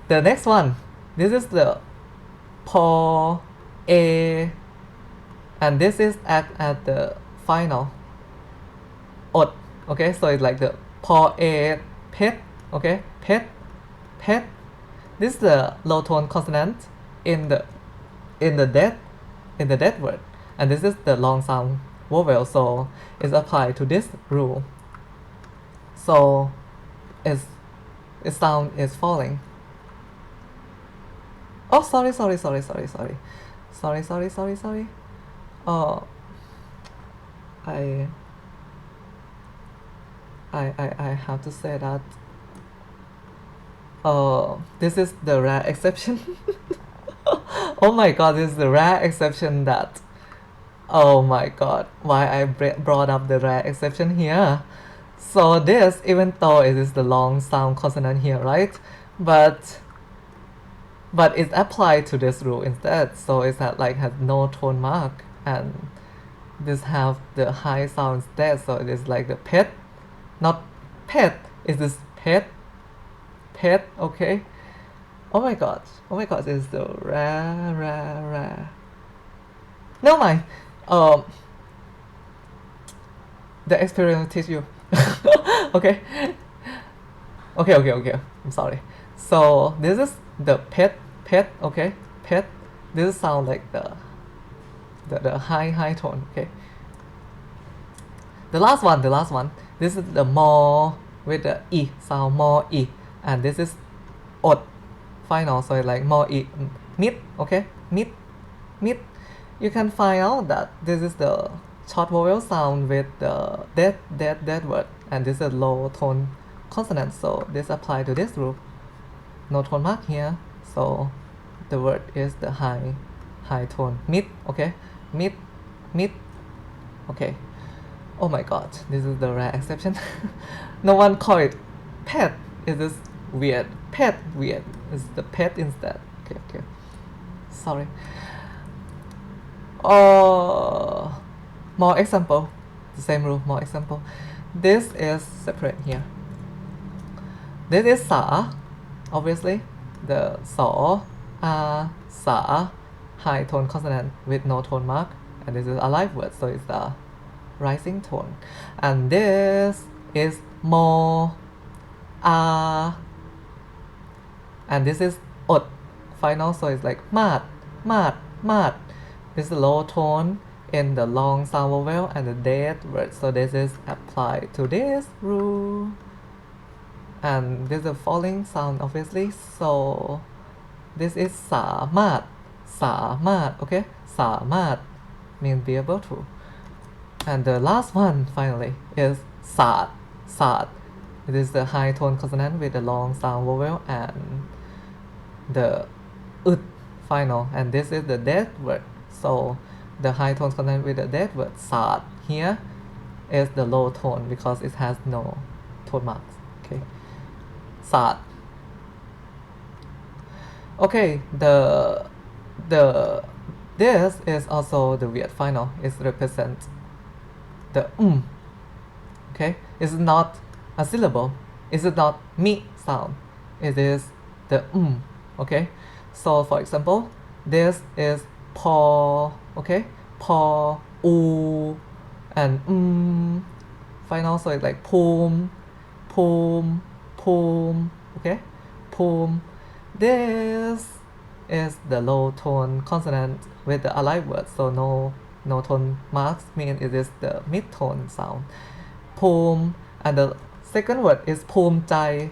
The next one, this is the po a, and this is at the final ot. Okay, so it's like the po a pet. Okay, pet. This is the low tone consonant in the dead word, and this is the long sound vowel, so it's applied to this rule. So its sound is falling. Oh, sorry. Oh, I have to say that this is the rare exception. Oh my god, this is the rare exception that, oh my god, why I brought up the rare exception here. So this, even though it is the long sound consonant here, right, but it's applied to this rule instead, so it's has no tone mark, and this have the high sound instead, so it is like the pet, not pet, it is pet. Okay, oh my god, it's the rare. Never mind. The experience will teach you. Okay. I'm sorry. So this is the pet. Okay, pet. This sound like the high tone. Okay. The last one. This is the more with the e sound, more e, and this is ot final, so it's like more mid, okay, mid. You can find out that this is the short vowel sound with the dead word, and this is low tone consonant, so this apply to this rule. No tone mark here, so the word is the high tone, mid, okay, mid, okay. Oh my god, this is the rare exception. No one call it pet. It is weird. Pet weird. It's the pet instead. Okay. Sorry. Oh, more example. The same rule. More example. This is separate here. This is sa, obviously. The so, sa, high tone consonant with no tone mark, and this is a live word, so it's a rising tone. And this is mo, and this is od, final, so it's like mat. This is low tone in the long sound vowel and the dead word, so this is applied to this rule. And this is a falling sound, obviously, so this is samat, okay, samat means be able to. And the last one finally is sad. It is the high tone consonant with the long sound vowel and the ut final, and this is the dead word, so the high tone consonant with the dead word sad here is the low tone because it has no tone marks, okay. Sad. Okay, this is also the weird final. It represents the okay. It's not a syllable. It's not mi sound. It is the okay. So for example, this is po, okay, po, u, and final, so it's like pum, okay, pum. This is the low tone consonant with the allied word, so no tone marks mean it is the mid tone sound. Pum, and the second word is pum jai.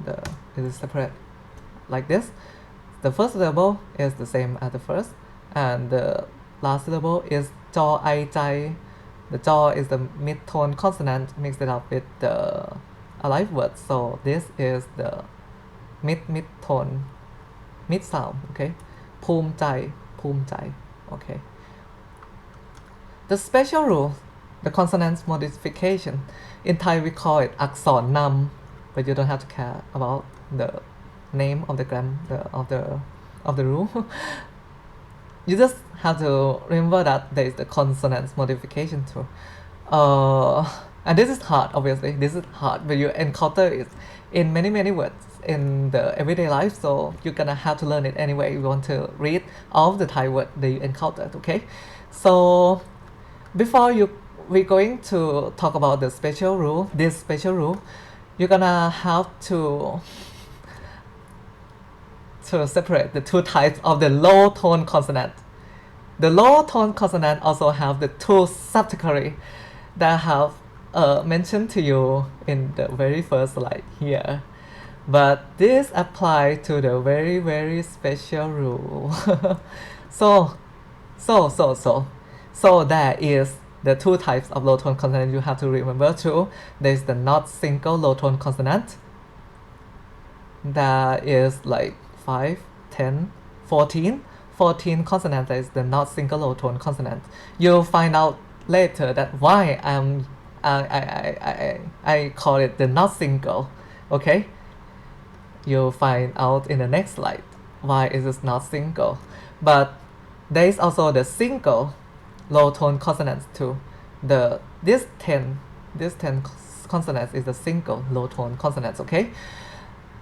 It is separate like this. The first syllable is the same as the first, and the last syllable is jaw ai jai. The jaw is the mid tone consonant mixed it up with the allied word, so this is the mid tone, mid sound, okay. Pum jai, okay. The special rule, the consonants modification. In Thai we call it akson nam, but you don't have to care about the name of the of the rule. You just have to remember that there is the consonants modification too. And this is hard, obviously. This is hard, but you encounter it in many words in the everyday life, so you're gonna have to learn it anyway. You want to read all of the Thai words that you encountered, okay? So before we're going to talk about the special rule, this special rule, you're gonna have to separate the two types of the low tone consonant. The low tone consonant also have the two subcategory that I have mentioned to you in the very first slide here. But this applies to the very special rule. So there is the two types of low tone consonant you have to remember too. There is the not single low tone consonant. That is like 5, 10, 14 consonants. That is the not single low tone consonant. You'll find out later that why I call it the not single, okay. You'll find out in the next slide why it is not single. But there is also the single low tone consonants too. This 10 consonants is the single low tone consonants, okay.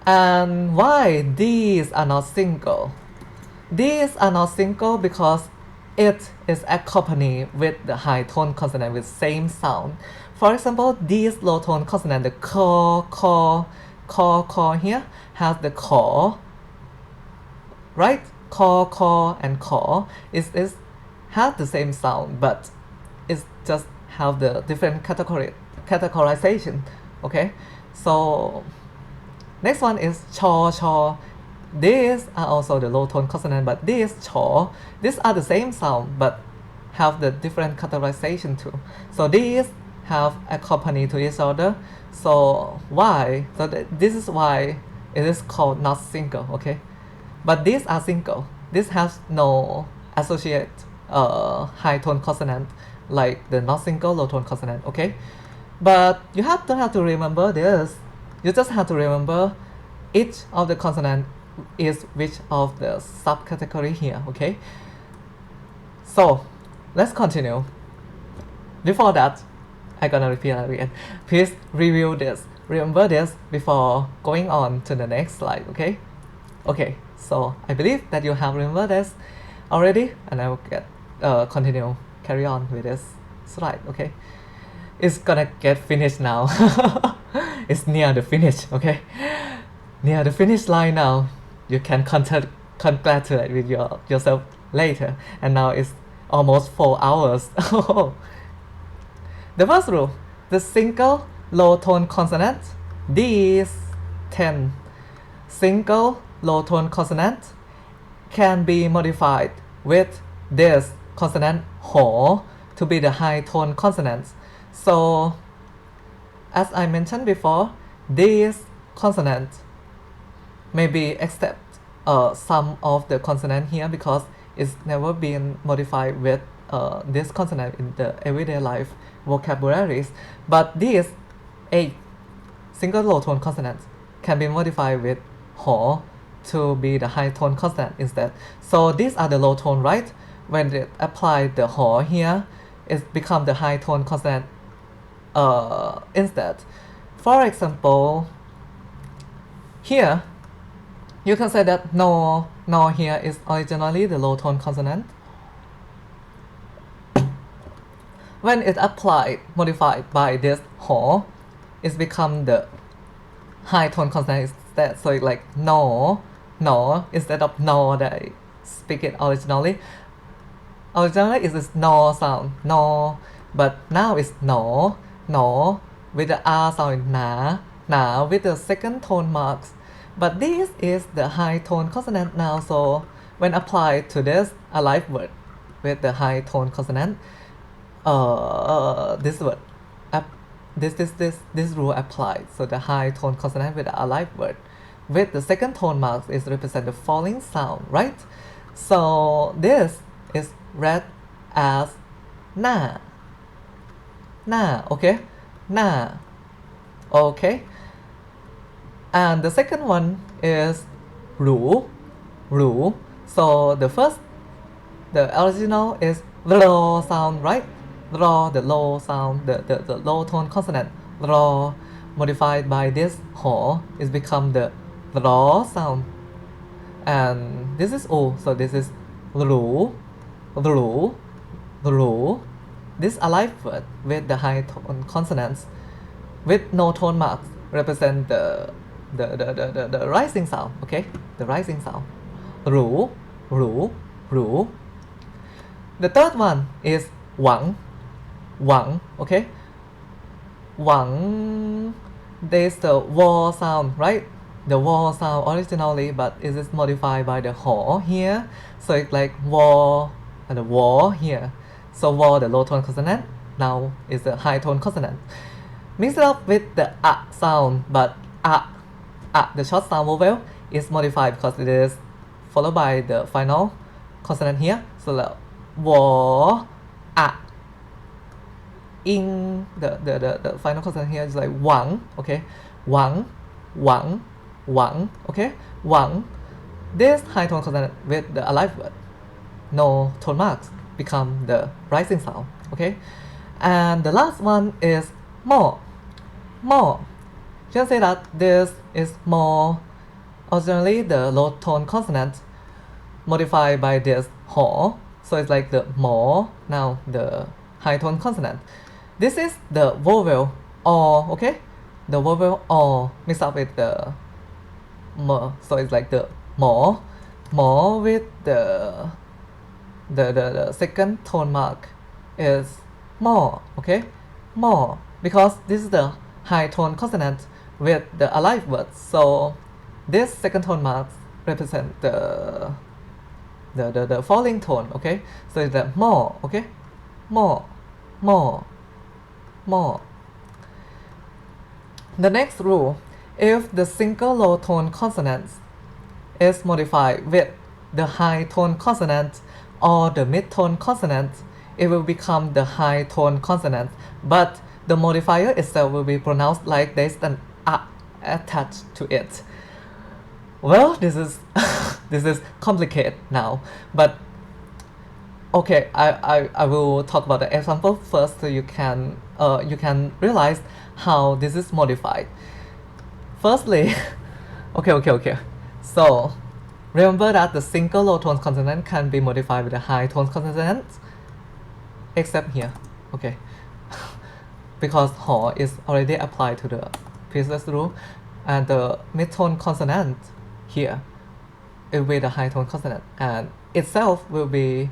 And why these are not single? These are not single because it is accompanied with the high tone consonant with same sound. For example, these low tone consonant, the ko here has the ko, right? Ko and ko is have the same sound, but it's just have the different categorization, okay. So next one is cho. these are also the low tone consonant, but these cho, these are the same sound but have the different categorization too. So these have accompany to each other. So why? So this is why it is called not single, okay? But these are single. This has no associate high tone consonant like the not single low tone consonant, okay? But you don't have to remember this. You just have to remember each of the consonant is which of the subcategory here, okay? So let's continue. Before that, I'm gonna repeat again. Please review this. Remember this before going on to the next slide, okay? Okay, so I believe that you have remembered this already, and I will continue, carry on with this slide, okay? It's gonna get finished now. It's near the finish, okay? Near the finish line now. You can congratulate with yourself later. And now it's almost 4 hours. The first rule, the single low tone consonant, these 10 single low tone consonant can be modified with this consonant ho to be the high tone consonants. So as I mentioned before, these consonants may be except some of the consonant here because it's never been modified with this consonant in the everyday life vocabularies. But these 8 single low tone consonants can be modified with ho to be the high tone consonant instead. So these are the low tone, right? When they apply the ho here, it becomes the high tone consonant instead. For example, here you can say that no here is originally the low tone consonant. When it applied, modified by this ho, it's become the high tone consonant instead. So it's like no instead of no that I speak it originally. Originally it is no sound, no, but now it's no with the R sound na with the second tone marks. But this is the high tone consonant now, so when applied to this alive word with the high tone consonant, this word, this rule applied. So the high tone consonant with the alive word with the second tone marks is represent the falling sound, right? So this is read as na, okay, na, okay. And the second one is ru. So the original is ro sound, right? Ro, the low sound, the low tone consonant. Ro modified by this ho is become the ro sound. And this is o, so this is ru. This alive word with the high tone consonants with no tone marks represent the rising sound, okay? The rising sound. Ru. The third one is wang, okay? Wang, there's the war sound, right? The war sound originally, but it is modified by the ho here. So it's like war and the war here. So war, the low tone consonant, now is the high tone consonant. Mix it up with the a sound, but the short sound vowel is modified because it is followed by the final consonant here. So the wo, in the final consonant here is like wang, okay? Wang, okay? Wang. This high tone consonant with the alive word, no tone marks, become the rising sound, okay? And the last one is mo. You can say that this is more originally the low tone consonant modified by this ho, so it's like the mo, now the high tone consonant. This is the vowel o, okay? The vowel o mixed up with the m, so it's like the mo with the second tone mark is mo, okay? Mo, because this is the high tone consonant with the alive words, so this second tone mark represent the falling tone, okay? So it's the more, okay? More, more, more. The next rule, if the single low tone consonant is modified with the high tone consonant or the mid tone consonant, it will become the high tone consonant, but the modifier itself will be pronounced like there's an a attached to it. Well, this is this is complicated now, but okay, I will talk about the example first so you can realize how this is modified. Firstly, okay. So remember that the single low tone consonant can be modified with a high tone consonant, except here, okay, because ho is already applied to the previous rule, and the mid tone consonant here it will be the high tone consonant, and itself will be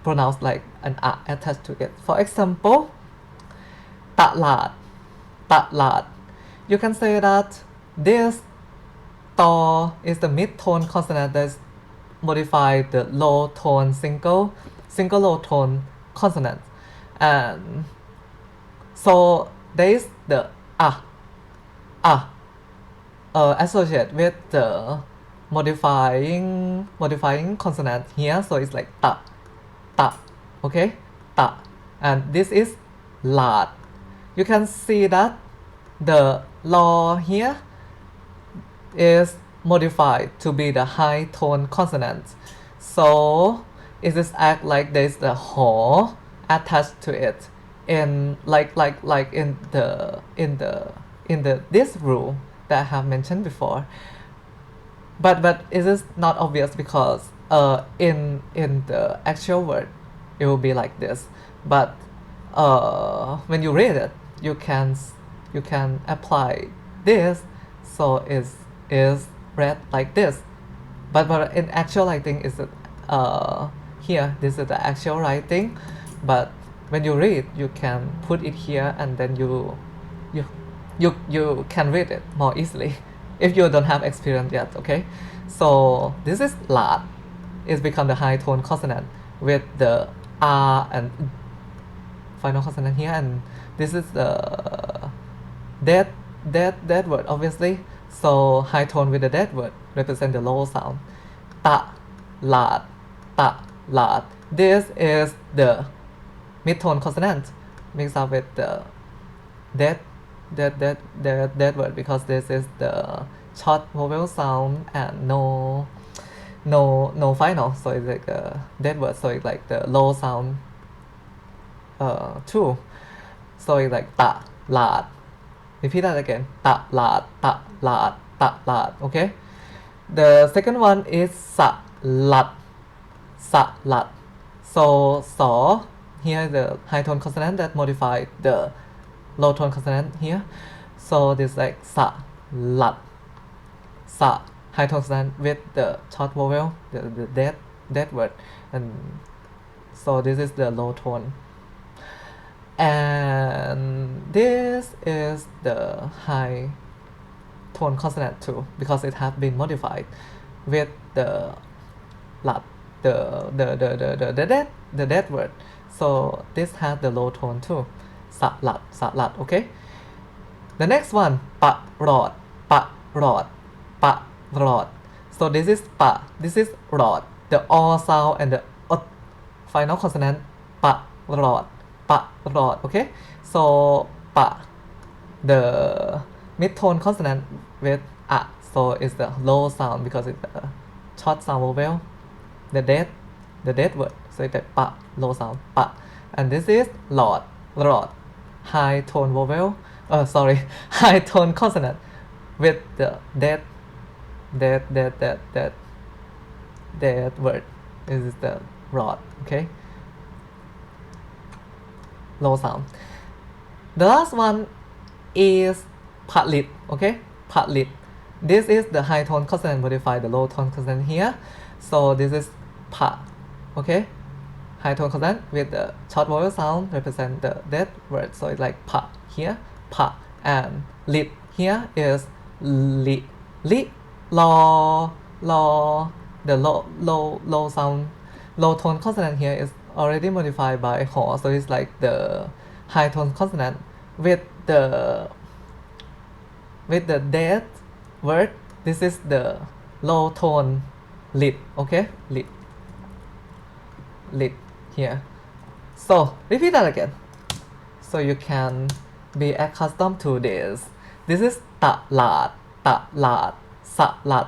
pronounced like an a attached to it. For example, ตลาด ตลาด. You can say that this to is the mid-tone consonant that modified the low tone single low tone consonant, and so there is the associated with the modifying consonant here, so it's like ta, okay, ta, and this is lad. You can see that the law here is modified to be the high tone consonant, so it is act like there's the ho attached to it in like in the this rule that I have mentioned before, but it is not obvious because in the actual word it will be like this, but when you read it you can apply this, so is read like this, but in actual writing is here this is the actual writing, but when you read you can put it here and then you can read it more easily if you don't have experience yet, okay? So this is lad, it's become the high tone consonant with the r and final consonant here, and this is the dead word obviously, so high tone with the dead word represent the low sound. Ta, lad, ta, lad. This is the mid-tone consonant mixed up with the dead word, because this is the short vowel sound and no final, so it's like a dead word, so it's like the low sound too, so it's like ta, lad. Repeat that again, ta, lad, ta, lad, ta, lad, okay? The second one is sa, lat, sa, lat. So saw here the high tone consonant that modified the low tone consonant here, so this like sa, lat, sa, high tone consonant with the short vowel, the dead word, and so this is the low tone, and this is the high tone consonant too, because it has been modified with the lat, the dead word, so this has the low tone too, sa, lat, okay? The next one, pa, rod, pa, rod. So this is pa, this is rod, the o sound and the final consonant, pa, rod, okay? So pa, the mid-tone consonant with a, so it's the low sound because it's the short sound vowel, the dead word, so it's the pa, low sound, pa. And this is rod, high tone vowel, high tone consonant with the dead word. This is the rod, okay? Low sound. The last one is palit, okay? Palit. This is the high tone consonant modified the low tone consonant here. So this is pa, okay? High tone consonant with the short vowel sound represent the dead word. So it's like pa here, pa, and lit here is li, law, law, the low sound, low tone consonant here is already modified by ho, so it's like the high tone consonant with the dead word. This is the low tone lid, okay, lid here. So repeat that again, so you can be accustomed to this. This is ตลาดตลาดสลัด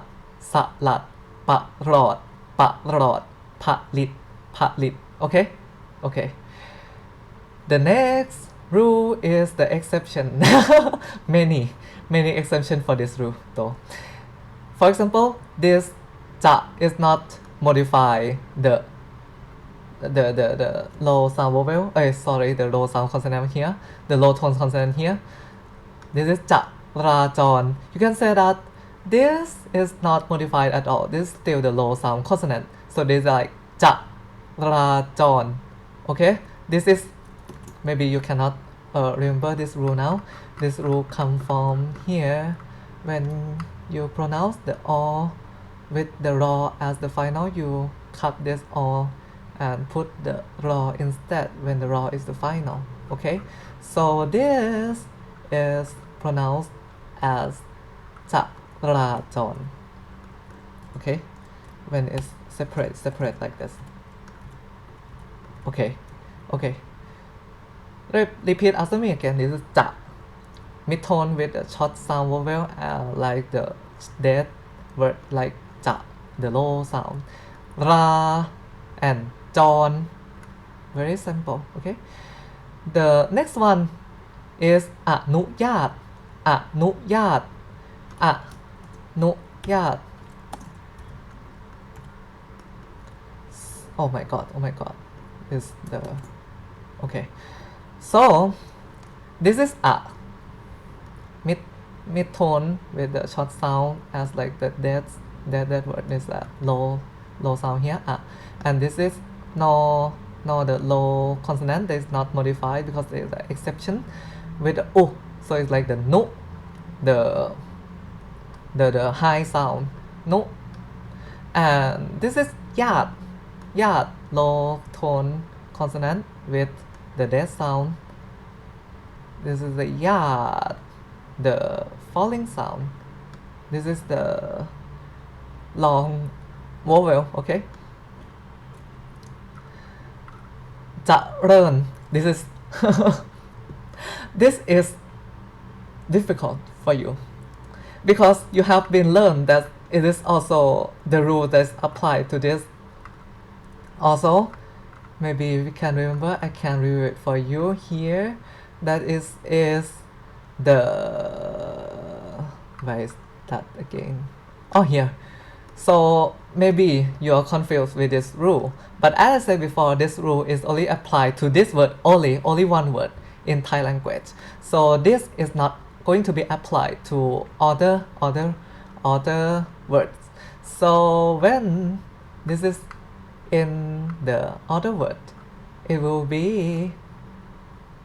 สลัดปะรอดปะรอดผลิตผลิต okay okay. The next rule is the exception. many exception for this rule though. For example, this จะ is not modify the low sound vowel, sorry, the low sound consonant here, the low tone consonant here. This is จราจร. You can say that this is not modified at all. This is still the low sound consonant. So this is like จราจร. Okay, this is, maybe you cannot remember this rule now. This rule come from here. When you pronounce the o with the raw as the final, you cut this o and put the raw instead when the raw is the final. Okay, so this is pronounced as จราจร. Okay, when it's separate like this. Okay, okay. Repeat after me again. This is จะ mid tone with a short sound vowel, like the dead word, like จะ the low sound, รา and จร. Very simple. Okay. The next one is อนุญาตอนุญาตอนุญาต. Oh my god, is the, okay, so this is a mid tone with the short sound as like the dead word is a low sound here, and this is no the low consonant that is not modified because there is an exception with the u, so it's like the nu, the high sound nu. And this is ญาติ low tone consonant with the dead sound. This is the ญาติ the falling sound. This is the long vowel. Okay, เจริญ. This is this is difficult for you because you have been learned that it is also the rule that's applied to this. Also, maybe we can remember, I can review it for you here. That is the, where is that again? Oh, here. So maybe you are confused with this rule, but as I said before, this rule is only applied to this word only one word in Thai language. So this is not going to be applied to other words. So when this is in the other word, it will be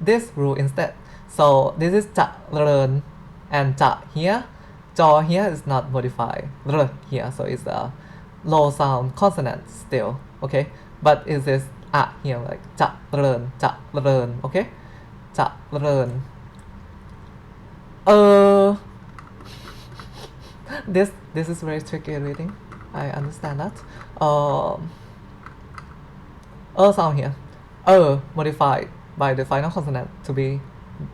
this rule instead. So this is เจริญ and จะ here, จอ here is not modified, ร here, so it's a low sound consonant still. Okay, but it is อะ here, like เจริญ เจริญ. Okay, เจริญ. This is very tricky reading. I understand that. Sound here. Modified by the final consonant to be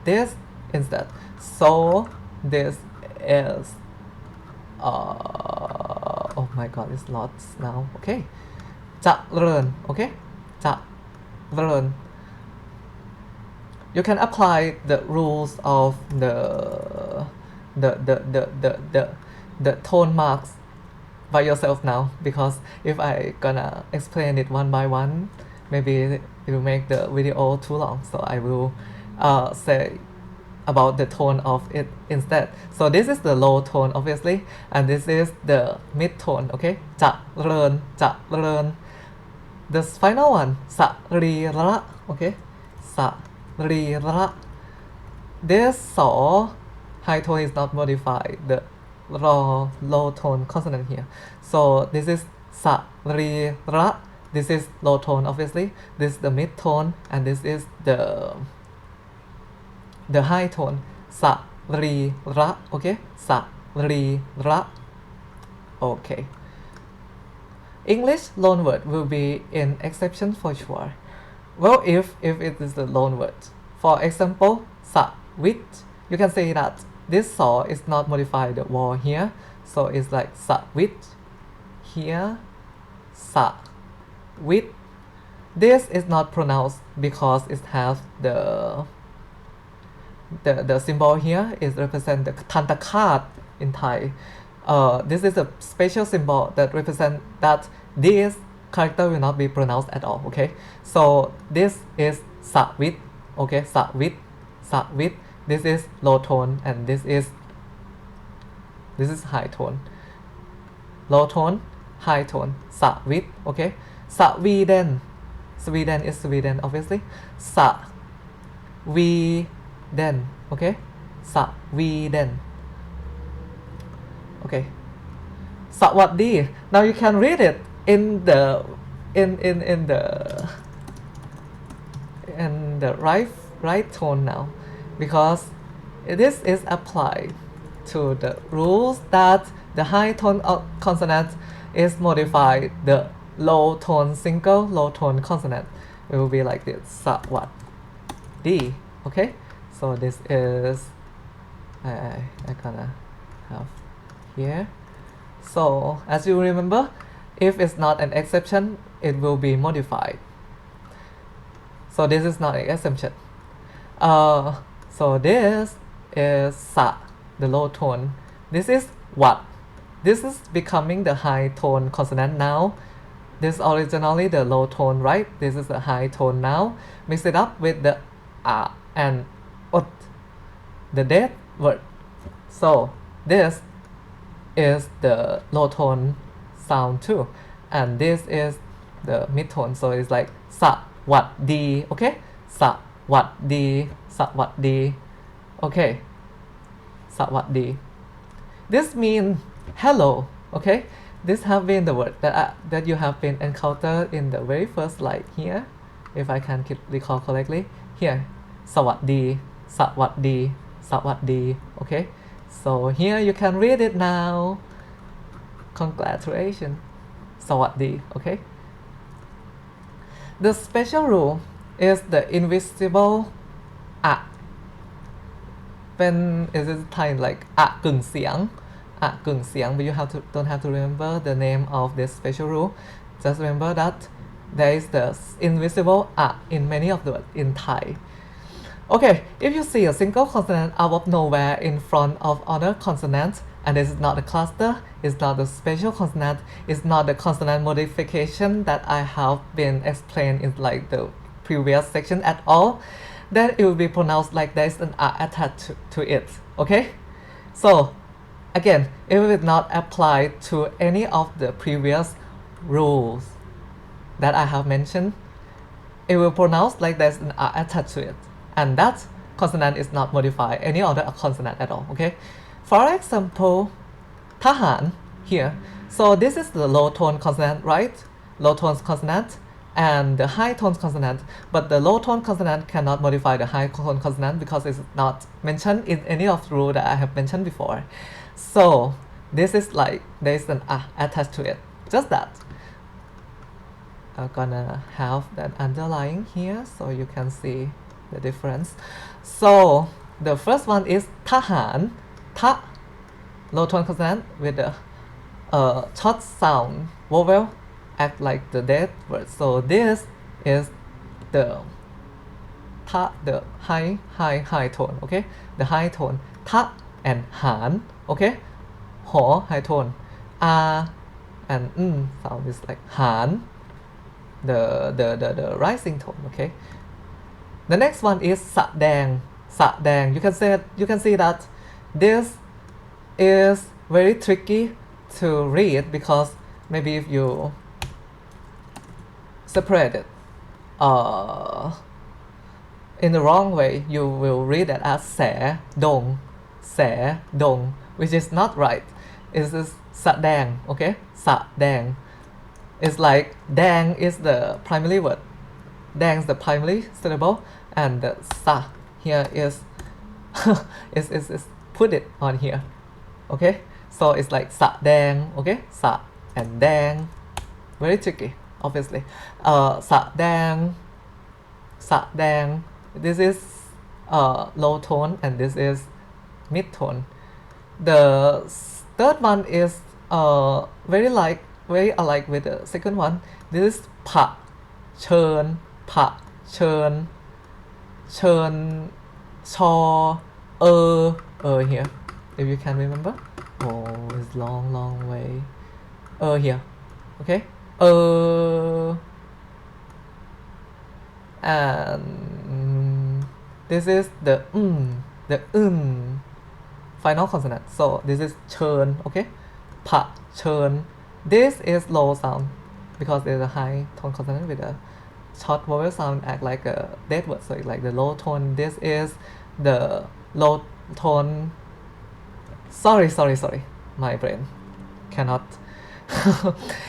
this instead. So this is oh my god, it's lots now. Okay, เจริญ. Okay, เจริญ. You can apply the rules of the tone marks by yourself now, because if I gonna explain it one by one, maybe it will make the video too long, so I will say about the tone of it instead. So this is the low tone obviously, and this is the mid tone. Okay, เจริญ เจริญ. The final one สรีระ okay, สรีระ. This ส high tone is not modified. The low tone consonant here. So this is sa, ri, ra. This is low tone, obviously. This is the mid tone, and this is the high tone. Sa, ri, ra. Okay, sa, ri, ra. Okay. English loan word will be an exception for sure. Well, if it is the loan word. For example, sa, with, you can say that this saw is not modified the wall here, so it's like sa, with, here, sa, with. This is not pronounced because it has the symbol here is represent the tantakat in Thai. This is a special symbol that represent that this character will not be pronounced at all. Okay, so this is sa with. Okay, sa with, sa with. This is low tone, and this is high tone. Low tone, high tone. Sa with. Okay, Sweden. Sweden is Sweden, obviously. Sa, we, then. Okay, Sweden. Okay, Sawaddi. Now you can read it in the right tone now, because this is applied to the rules that the high tone consonant is modified the low tone single low tone consonant. It will be like this, Sawaddi. Okay, so this is I gonna have here. So as you remember, if it's not an exception, it will be modified. So this is not an exception. So this is sa, the low tone. This is what. This is becoming the high tone consonant now. This originally the low tone, right? This is the high tone now. Mix it up with the a and ut, the dead word. So this is the low tone sound too, and this is the mid tone. So it's like sa, wat, di. Okay, sa, wat, di, sa, wat, di. Okay, sa, wat, di. This means hello. Okay, this have been the word that you have been encountered in the very first slide here, if I can recall correctly. Here, sawaddi, sawaddi, sawaddi. Okay, so here you can read it now. Congratulations, sawaddi. Okay. The special rule is the invisible a. When is it time like a gừng xiang, but you don't have to remember the name of this special rule. Just remember that there is the invisible a in many of the words in Thai. Okay, if you see a single consonant out of nowhere in front of other consonants, and this is not a cluster, it's not a special consonant, it's not the consonant modification that I have been explained in like the previous section at all, then it will be pronounced like there is an a attached to it. Okay, so again, it will not apply to any of the previous rules that I have mentioned. It will pronounce like there's an a attached to it, and that consonant is not modified any other consonant at all. Okay, for example, tahan here. So this is the low tone consonant, right? Low tone consonant and the high tone consonant, but the low tone consonant cannot modify the high tone consonant because it's not mentioned in any of the rules that I have mentioned before. So this is like there is an a attached to it, just that. I'm gonna have that underlying here so you can see the difference. So the first one is tahan, ta, low tone consonant with the short sound vowel, act like the dead word. So this is the ta, the high tone. Okay, the high tone ta and han. Okay, ho, high tone, and sound is like han, the rising tone. Okay, the next one is sa dang. Sa dang. You can see that this is very tricky to read because maybe if you separate it in the wrong way, you will read it as se dong, which is not right. It is sa dang, okay? Sa dang. It's like dang is the primary word. Dang is the primary syllable, and the sa here is is put it on here, okay? So it's like sa dang, okay? Sa and dang, very tricky, obviously. Sa dang, sa dang. This is low tone, and this is mid tone. The third one is very alike with the second one. This is pa, churn, pa, churn, churn, chaw, here. If you can remember. Oh, it's long way. Here, okay. And this is the final consonant. So this is churn, okay. Pa, churn. This is low sound because there's a high tone consonant with a short vowel sound act like a dead word. So it's like the low tone. This is the low tone. Sorry. My brain cannot.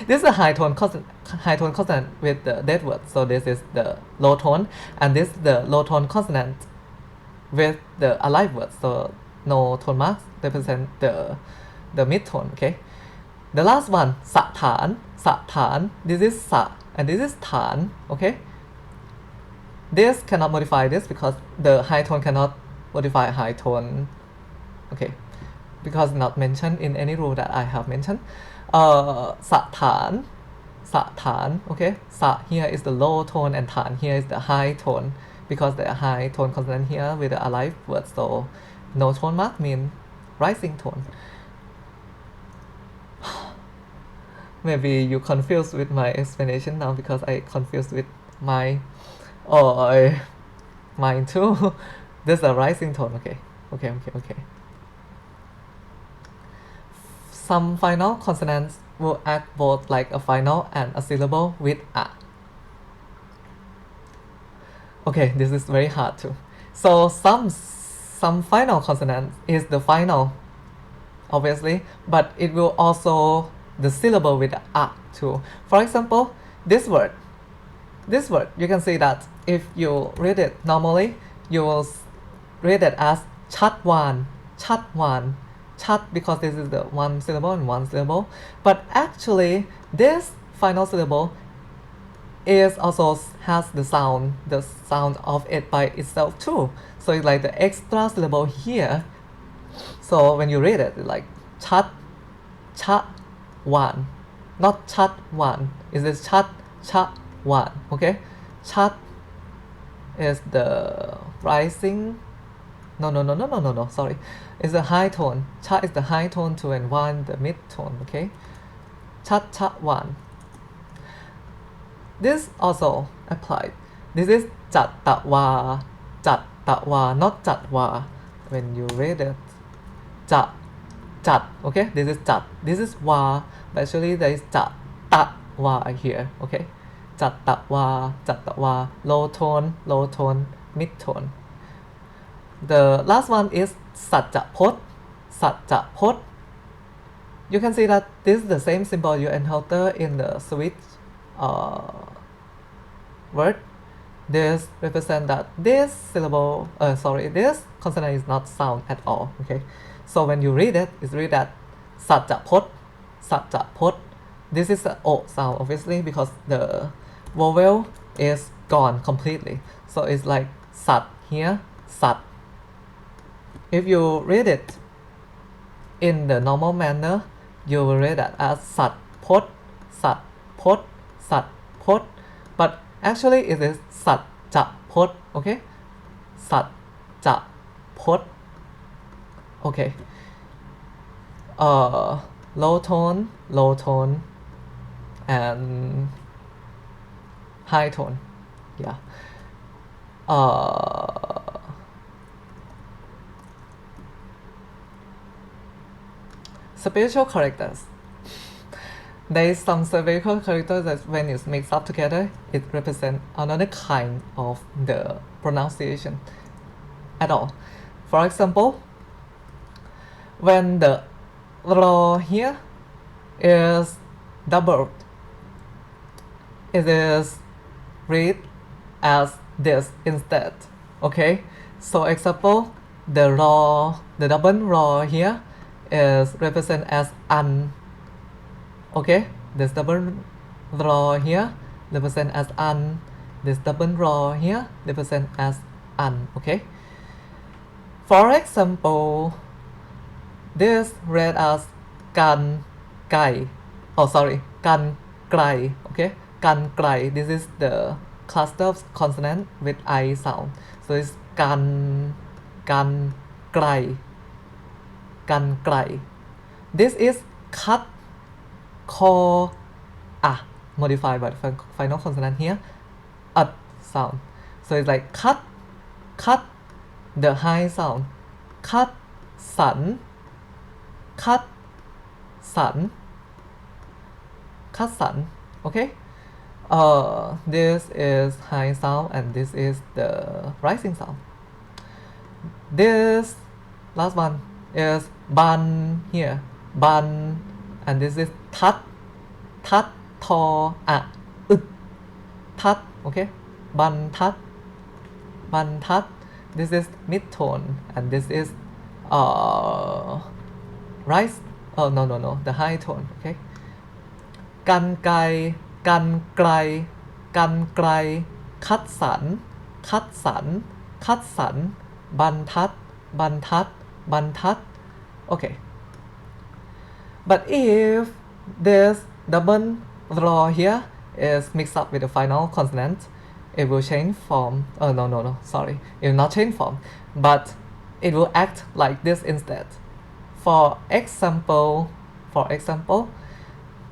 This is a high tone consonant with the dead word. So this is the low tone, and this is the low tone consonant with the alive word. So no tone marks represent the mid tone, okay. The last one, sa tan. This is sa and this is tan, okay. This cannot modify this because the high tone cannot modify high tone, okay, because not mentioned in any rule that I have mentioned. Sa tan, okay. Sa here is the low tone and tan here is the high tone, because the high tone consonant here with the alive word. So no tone mark mean rising tone. Maybe you confused with my explanation now because I confused with my mine too. This is a rising tone, okay. Some final consonants will act both like a final and a syllable with a. Okay, this is very hard too. So some final consonant is the final, obviously, but it will also the syllable with a too. For example, this word, you can see that if you read it normally, you will read it as chatwan, chat, because this is the one syllable and one syllable. But actually, this final syllable is also has the sound of it by itself too. So it's like the extra syllable here. So when you read it, it's like chat one, not chat one. Is this chat one? Okay, chat is the rising. No. Sorry, it's a high tone. Chat is the high tone too, and one the mid tone. Okay, chat one. This also applied. This is jat-ta-wa, not jat-wa. When you read it, jat, okay? This is jat, this is wa, but actually there is jat-ta-wa here, okay? Jat-ta-wa, low tone, mid tone. The last one is satjapot. You can see that this is the same symbol you encounter in the switch word. This represent that this syllable, this consonant is not sound at all, okay. So when you read it, it's read that satjapot. This is the O sound, obviously, because the vowel is gone completely. So it's like sat here, sat. If you read it in the normal manner, you will read that as sat pot, but actually it is sat ja pot, okay. Sat ja pot, okay. Low tone, and high tone, yeah. Spiritual characters. There is some spiritual characters that when it's mixed up together, it represents another kind of the pronunciation at all. For example, when the ro here is doubled, it is read as this instead. Okay, so example, the double ro here is represented as an. Okay, this double ro here represent as an. This double ro here represent as an. Okay, for example, this read as kan kai. Oh, sorry, kan krai. Okay, kan krai. This is the cluster of consonant with I sound. So it's kan krai, kan krai. This is cut ko modified by the final consonant here, sound. So it's like cut the high sound, cut san, cut san, cut san. Okay, this is high sound and this is the rising sound. This last one is ban here, ban, and this is tat to tat. Okay, ban tat. This is mid tone and this is rise. Oh, no, the high tone. Okay, kan kai, kan krai, kan krai, cut san, ban tat. Okay, but if this double draw here is mixed up with the final consonant, it will change form. Oh, no, sorry, it will not change form, but it will act like this instead. For example,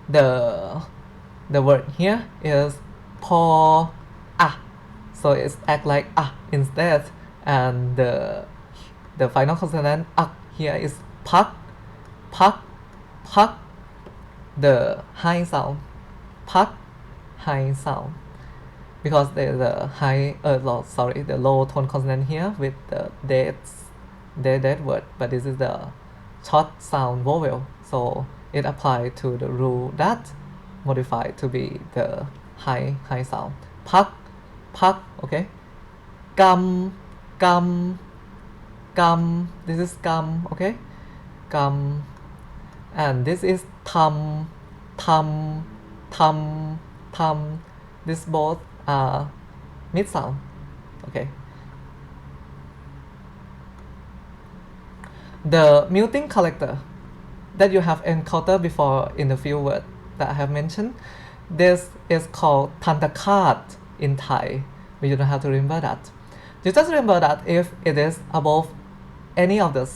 the word here is po so it's act like instead, and the final consonant here is pak, the high sound, pak, high sound, because there's a high the low tone consonant here with the dead word, but this is the short sound vowel, so it applies to the rule that modified to be the high sound. Pak, okay. Gum, this is gum, okay. Gum, and this is thumb. This both are mid sound. Okay. The muting character that you have encountered before in the few words that I have mentioned, this is called tantakat in Thai, but you don't have to remember that. You just remember that if it is above any of the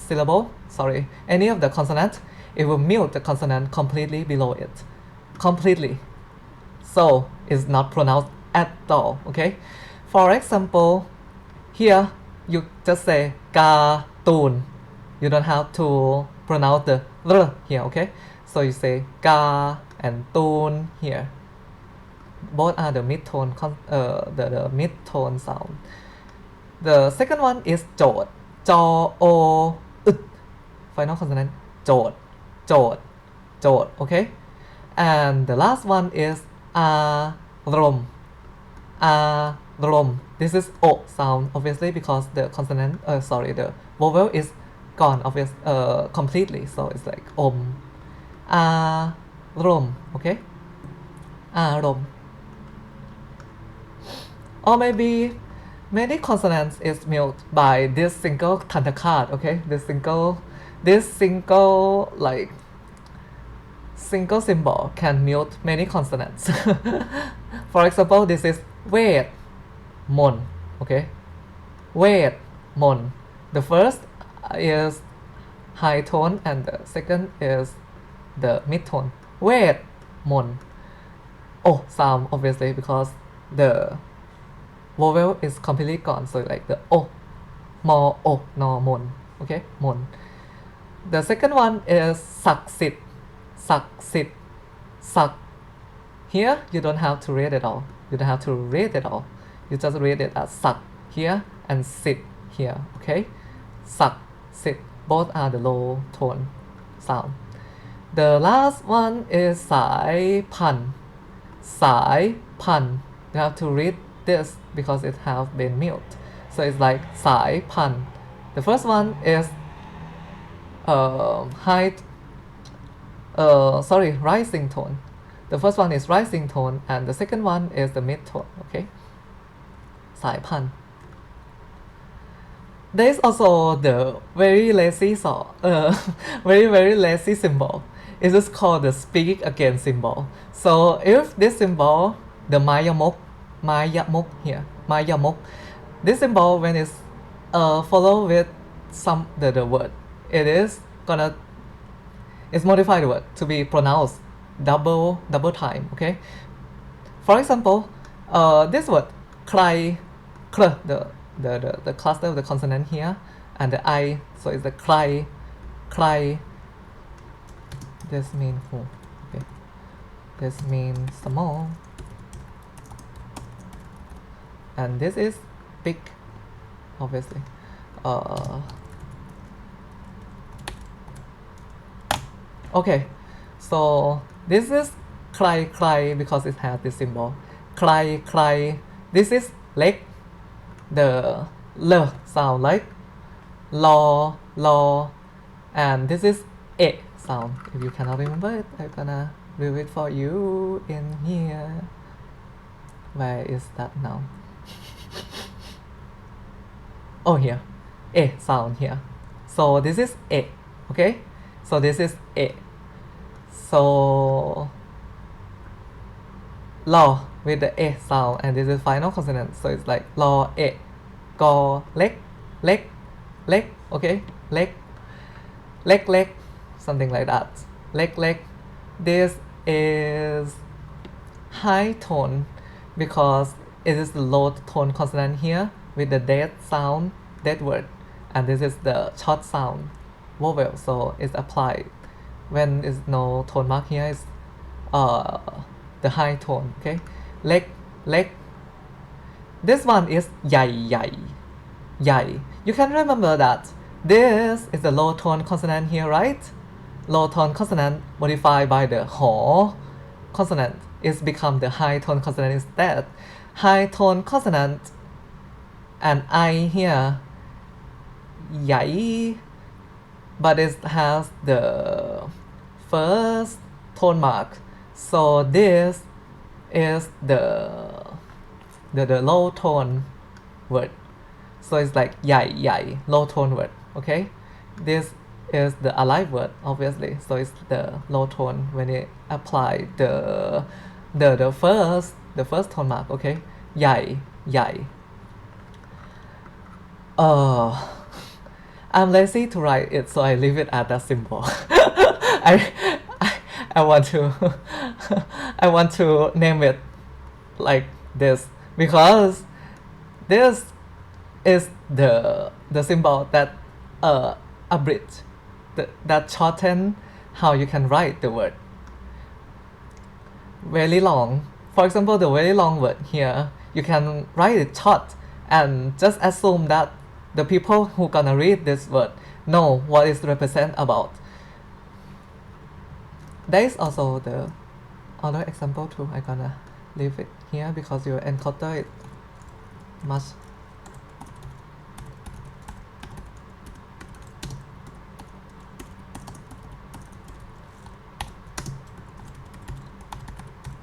any of the consonant, it will mute the consonant completely below it. Completely. So it's not pronounced at all. Okay. For example, here you just say cartoon. You don't have to pronounce the r here. Okay. So you say ka and toon here. Both are the mid tone, the mid tone sound. The second one is jod, o, final consonant, jod. Okay, and the last one is rom. This is o sound, obviously, because the consonant, the vowel is gone, completely. So it's like rom. Okay, rom. Or maybe many consonants is mute by this single tantakat. Okay, this single single symbol can mute many consonants. For example, this is wait, mon. Okay, wait, mon. The first is high tone and the second is the mid tone. Wait, mon. Oh, sound, obviously, because the vowel is completely gone, so like the mo, no, mon. Okay, mon. The second one is saksit. Sak. Here you don't have to read it all. You just read it as sak here and sit here. Okay, sak, sit. Both are the low tone sound. The last one is สายพัน สายพัน. You have to read this because it has been mute. So it's like สายพัน. The first one is high, rising tone. The first one is rising tone, and the second one is the mid tone. Okay, สายพัน. There is also the very lazy very lazy symbol. It is called the speak again symbol. So if this symbol, the mayamok here, mayamok, this symbol when it's follow with some the word, it is gonna, it's modified the word to be pronounced double time. Okay. For example, this word ใคร the cluster of the consonant here and the I, so it's the ใคร this means who. Okay, this means small, and this is big, obviously. Okay, so this is ใคร because it has this symbol ใคร. This is เล็ก, the L sound like law, and this is A sound. If you cannot remember it, I'm gonna do it for you in here. Where is that now? Oh, here. A sound here. So this is A. Okay, so this is A. So law with the A sound, and this is final consonant, so it's like law A, go leg, okay, leg, something like that, leg. This is high tone because it is the low tone consonant here with the dead sound, dead word, and this is the short sound vowel, so it's applied when is no tone mark here is the high tone. Okay, leg. This one is ใหญ่. You can remember that this is the low tone consonant here, right? Low tone consonant modified by the หอ consonant is become the high tone consonant instead. High tone consonant and I here ใหญ่, but it has the first tone mark, so this is the low tone word, so it's like ใหญ่ low tone word. Okay, this is the alive word, obviously, so it's the low tone when it apply the first tone mark. Okay, ใหญ่. I'm lazy to write it, so I leave it at that symbol. I want to I want to name it like this because this is the symbol that abridge, that shorten how you can write the word. Very long. For example, the very long word here, you can write it short and just assume that the people who gonna read this word know what it represent about. There is also the other example too. I'm gonna leave it here because you encounter it much.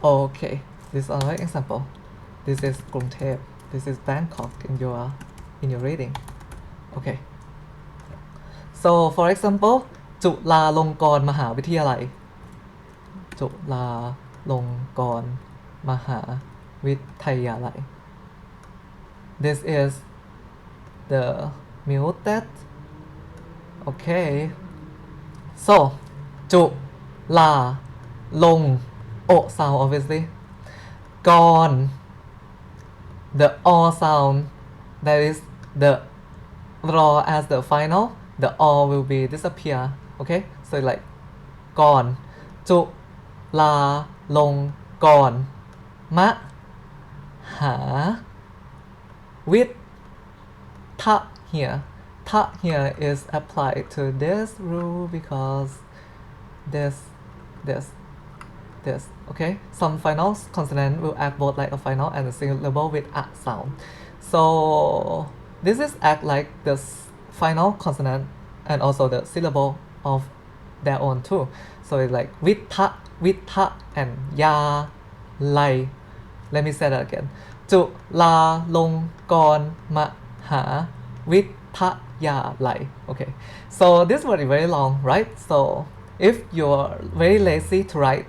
Okay, this is another example. This is กรุงเทพ. This is Bangkok in your reading. Okay. So for example, จุฬาลงกรณ์มหาวิทยาลัย. จุฬาลงกรณ์มหาวิทยาลัย. This is the muted. Okay. So จุฬาลง O sound obviously. กรณ์, the O sound, that is the raw as the final, the O will be disappear. Okay, so like กรณ์ จุฬาลงกรณ์มหาวิทย here. ta here is applied to this rule because this, this, this, okay? Some final consonant will act both like a final and a syllable with a sound. So this is act like the final consonant and also the syllable of their own too. So it's like vitha, and ya, lai. Let me say that again. จุฬาลงกรณ์มหาวิทยาลัย okay, so this word is very long, right? So if you're very lazy to write,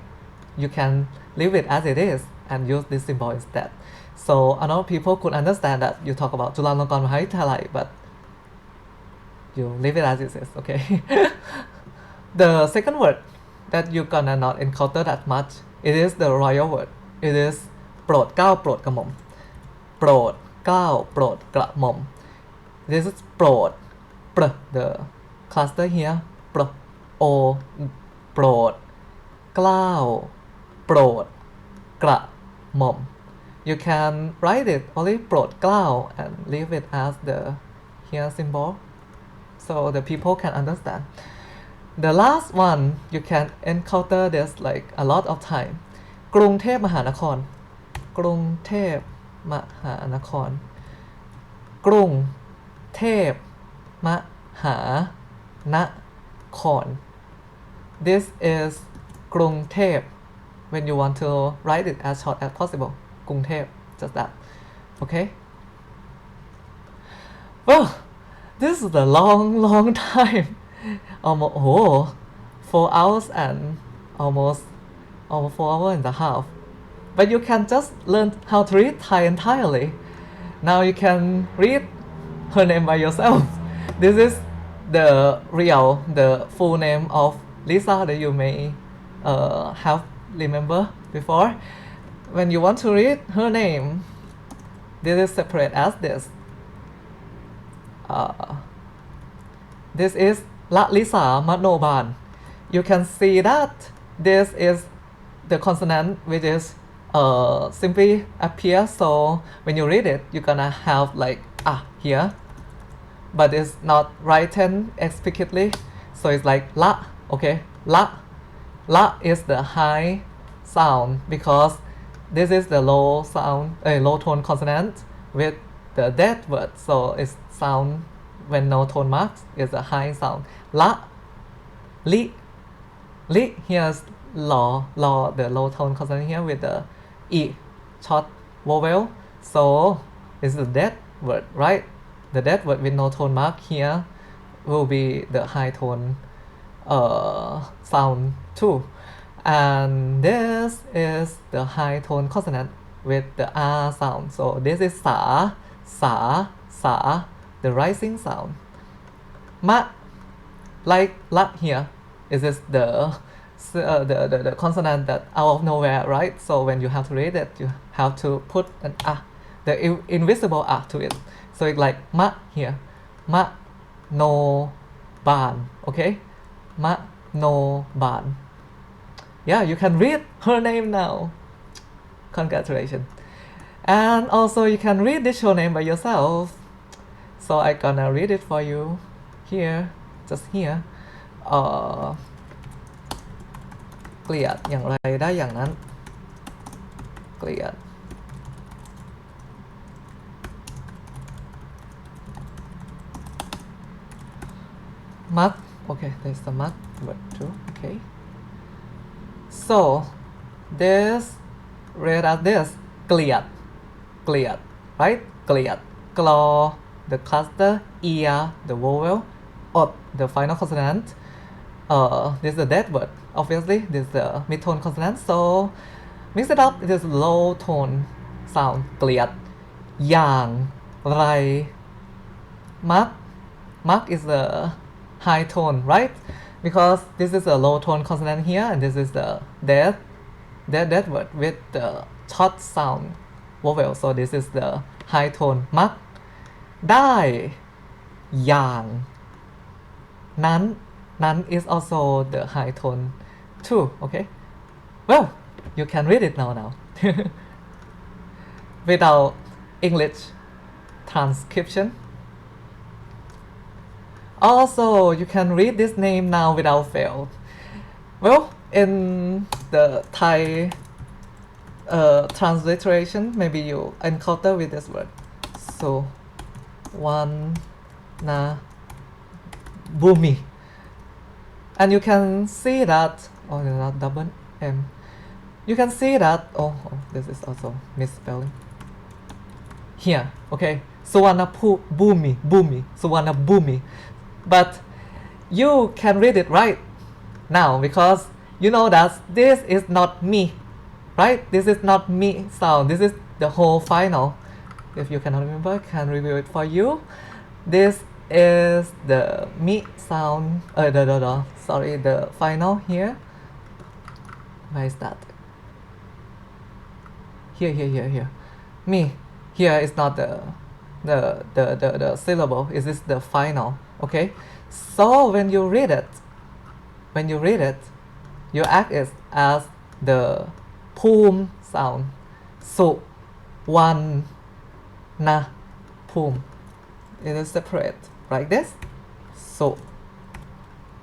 you can leave it as it is and use this symbol instead. So another people could understand that you talk about จุฬาลงกรณ์มหาวิทยาลัย but you leave it as it is, okay? The second word that you're gonna not encounter that much, it is the royal word. It is โปรดเกล้าโปรดกระหม่อมโปรดเกล้าโปรดกระหม่อม This is โปรด the cluster here โปรด o โปรดเกล้าโปรดกระหม่อม You can write it only โปรดเกล้า and leave it as the here symbol so the people can understand. The last one you can encounter this like a lot of time. กรุงเทพมหานครกรุงเทพมหานครกรุงเทพมหานคร This is กรุงเทพ when you want to write it as short as possible กรุงเทพ just that, okay? Well, this is a long time. Almost 4 hours and almost 4 hours and a half. But you can just learn how to read Thai entirely. Now you can read her name by yourself. This is the full name of Lisa that you may have remember before. When you want to read her name, this is separate as this. This is La Lisa Manoban. You can see that this is the consonant which is simply appear, so when you read it you're gonna have like here, but it's not written explicitly, so it's like la, okay? La is the high sound because this is the low sound, low tone consonant with the dead word, so it's sound when no tone marks is a high sound. La, li here's law, the low tone consonant here with the e short vowel, so it's the dead word, right? The dead word with no tone mark here will be the high tone sound too, and this is the high tone consonant with the r sound, so this is sa, the rising sound. Ma, like la here, is this the consonant that out of nowhere, right? So when you have to read it, you have to put an the invisible to it. So it's like ma here, ma no ban, okay? Ma no ban. Yeah, you can read her name now. Congratulations. And also you can read this show name by yourself. So I gonna read it for you here, just here. เกลียดอย่างไรได้อย่างนั้นเกลียด มัก okay, there's theมัก word too, okay? So this read as this เกลียด right? เกลียด กลอ the cluster, ear, the vowel, อด the final consonant. This is the dead word. Obviously, this is the mid-tone consonant. So mix it up. It is low tone sound. เกลียด อย่างไร Mark is the high tone, right? Because this is a low tone consonant here, and this is the dead word with the short sound vowel. So this is the high tone. Mark ได้อย่างนั้น Nan is also the high tone too, okay? Well, you can read it now. Without English transcription. Also, you can read this name now without fail. Well, in the Thai transliteration, maybe you encounter with this word. So, one na bumi. And you can see that, oh, not double M. You can see that, this is also misspelling. Here, okay, Suwana bumi, Suwana bumi. But you can read it right now because you know that this is not me, right? This is not me sound. This is the whole final. If you cannot remember, I can review it for you. This is the me sound. The final here. Where is that? Here. Me. Here is not the syllable. It is the final. Okay. So when you read it, you act it as the poom sound. So one na poom. It is separate like this. So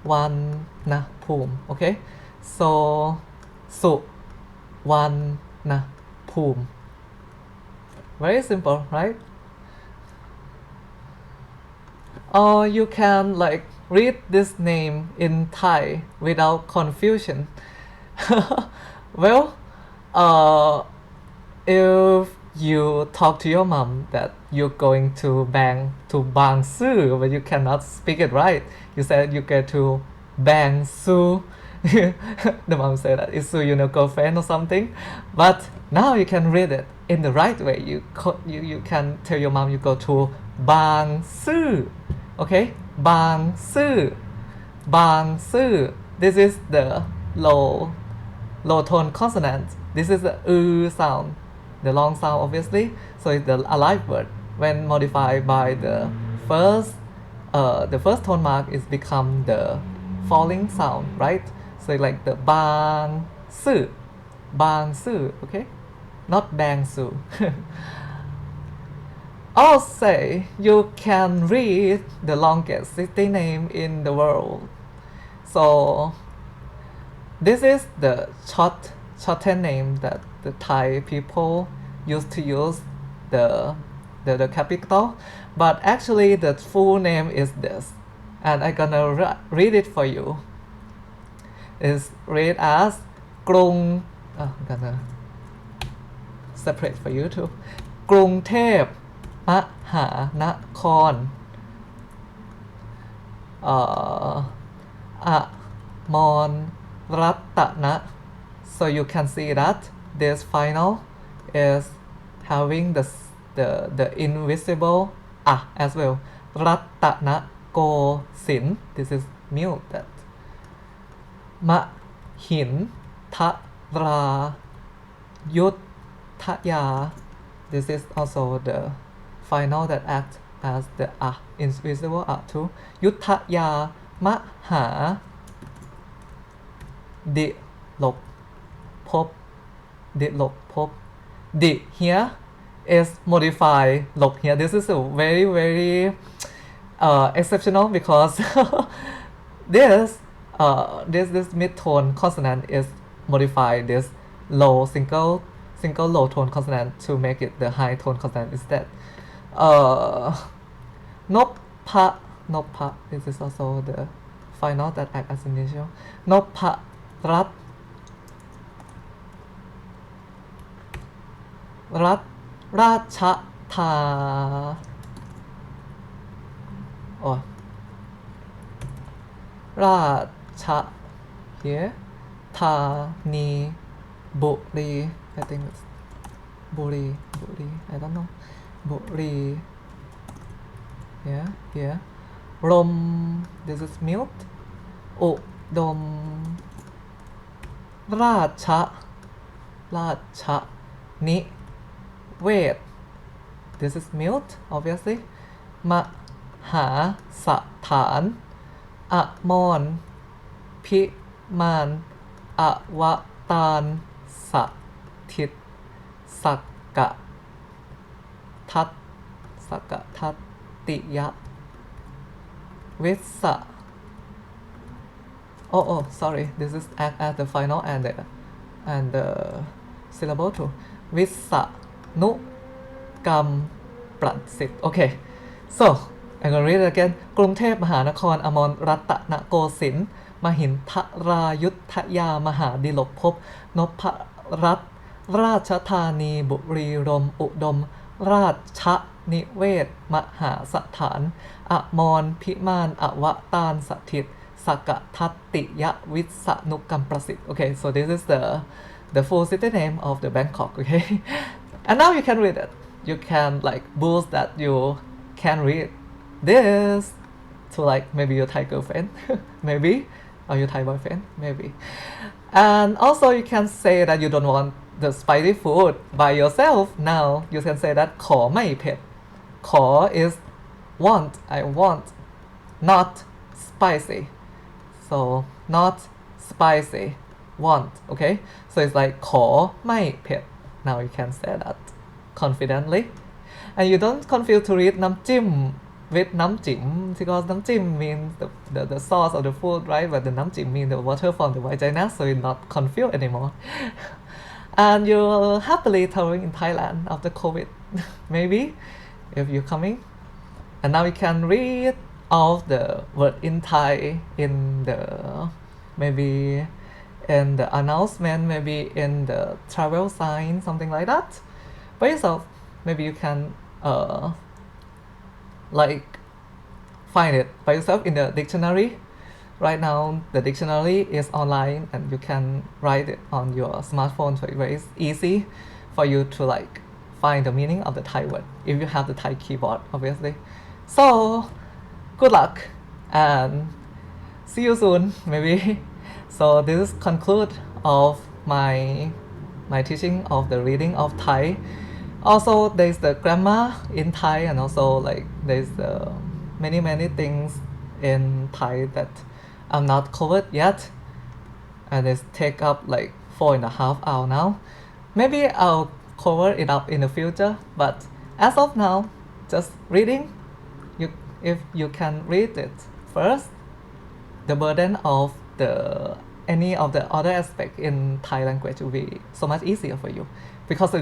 one na poom. Okay. So one na poom. Very simple, right? Or you can like read this name in Thai without confusion. Well, if you talk to your mom that you're going to Bang Su, but you cannot speak it right, you said you get to Bang Su. The mom said that it's Su, girlfriend or something. But now you can read it in the right way. You can tell your mom you go to Bang Su. Okay, Bang Su. This is the low tone consonant. This is the sound, the long sound obviously. So it's the alive word. When modified by the first tone mark is become the falling sound, right? So like the bang su, okay, not bang su. Also, you can read the longest city name in the world. So this is the shortened name that the Thai people used to use the capital, but actually the full name is this, and I'm gonna read it for you. It's read as Krung. I'm gonna separate for you too. กรุงเทพมหานครอมรรัตนะ so you can see that this final is having the invisible as well. รัตนโกสินทร์ this is muted. มหินทรายุทธยา, this is also the final that acts as the invisible too. ยุทธยามหาดิลกภพ ดิลกภพ di here is modified lok here. This is a very exceptional because this mid-tone consonant is modified this low single low tone consonant to make it the high tone consonant instead. Noppa, this is also the final that act as initial. Noppa rat, racha tha, racha here, thani buri, I think it's buri, I don't know, buri, here, rom, this is mute, dom, racha, ni, wait, this is mute obviously. Maha Sathan, Amon, Piman, Awatan, Satit, Saka Tat, Tiya. วิส oh sorry, this is at the final and the syllable too. วิษณุกรรมประสิทธิ์ okay, so I'm gonna read it again. กรุงเทพมหานครอมรรัตนโกสินทร์มหินทรายุทธยามหาดิลกภพนพรัตน์ราชธานีบุรีรมย์อุดมราชนิเวศน์มหาสถานอมรพิมานอวตารสถิต Sakatattiyavissanu-Kamprasit. Okay, so this is the full city name of the Bangkok. Okay, and now you can read it. You can like boost that you can read this to like maybe your Thai girlfriend, maybe, or your Thai boyfriend, maybe. And also you can say that you don't want the spicy food by yourself. Now you can say that ขอไม่เผ็ด. ขอ is want, I want, not spicy. So not spicy, want, okay? So it's like ขอไม่เผ็ด. Now you can say that confidently. And you don't confuse to read น้ำจิ้ม with น้ำจิ้ม because น้ำจิ้ม means the sauce of the food, right? But the น้ำจิ้ม means the water from the vagina, so you're not confused anymore. And you're happily touring in Thailand after COVID, maybe, if you're coming. And now you can read all the word in Thai in the maybe in the announcement, maybe in the travel sign, something like that. By yourself, maybe you can like find it by yourself in the dictionary. Right now, the dictionary is online, and you can write it on your smartphone, so it's very easy for you to like find the meaning of the Thai word if you have the Thai keyboard, obviously. So good luck and see you soon, maybe. So this is conclude of my teaching of the reading of Thai. Also, there's the grammar in Thai, and also like there's many things in Thai that I'm not covered yet, and it's take up like 4.5 hours now. Maybe I'll cover it up in the future, but as of now, just reading. If you can read it first, the burden of any of the other aspect in Thai language will be so much easier for you, because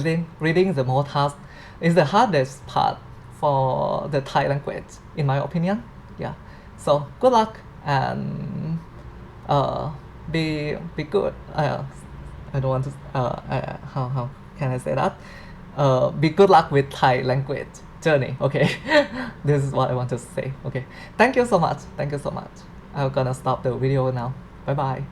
reading the more task is the hardest part for the Thai language, in my opinion. Yeah. So good luck and be good. I don't want to how can I say that? Be good luck with Thai language journey. Okay. This is what I want to say. Okay. Thank you so much. I'm gonna stop the video now. Bye bye.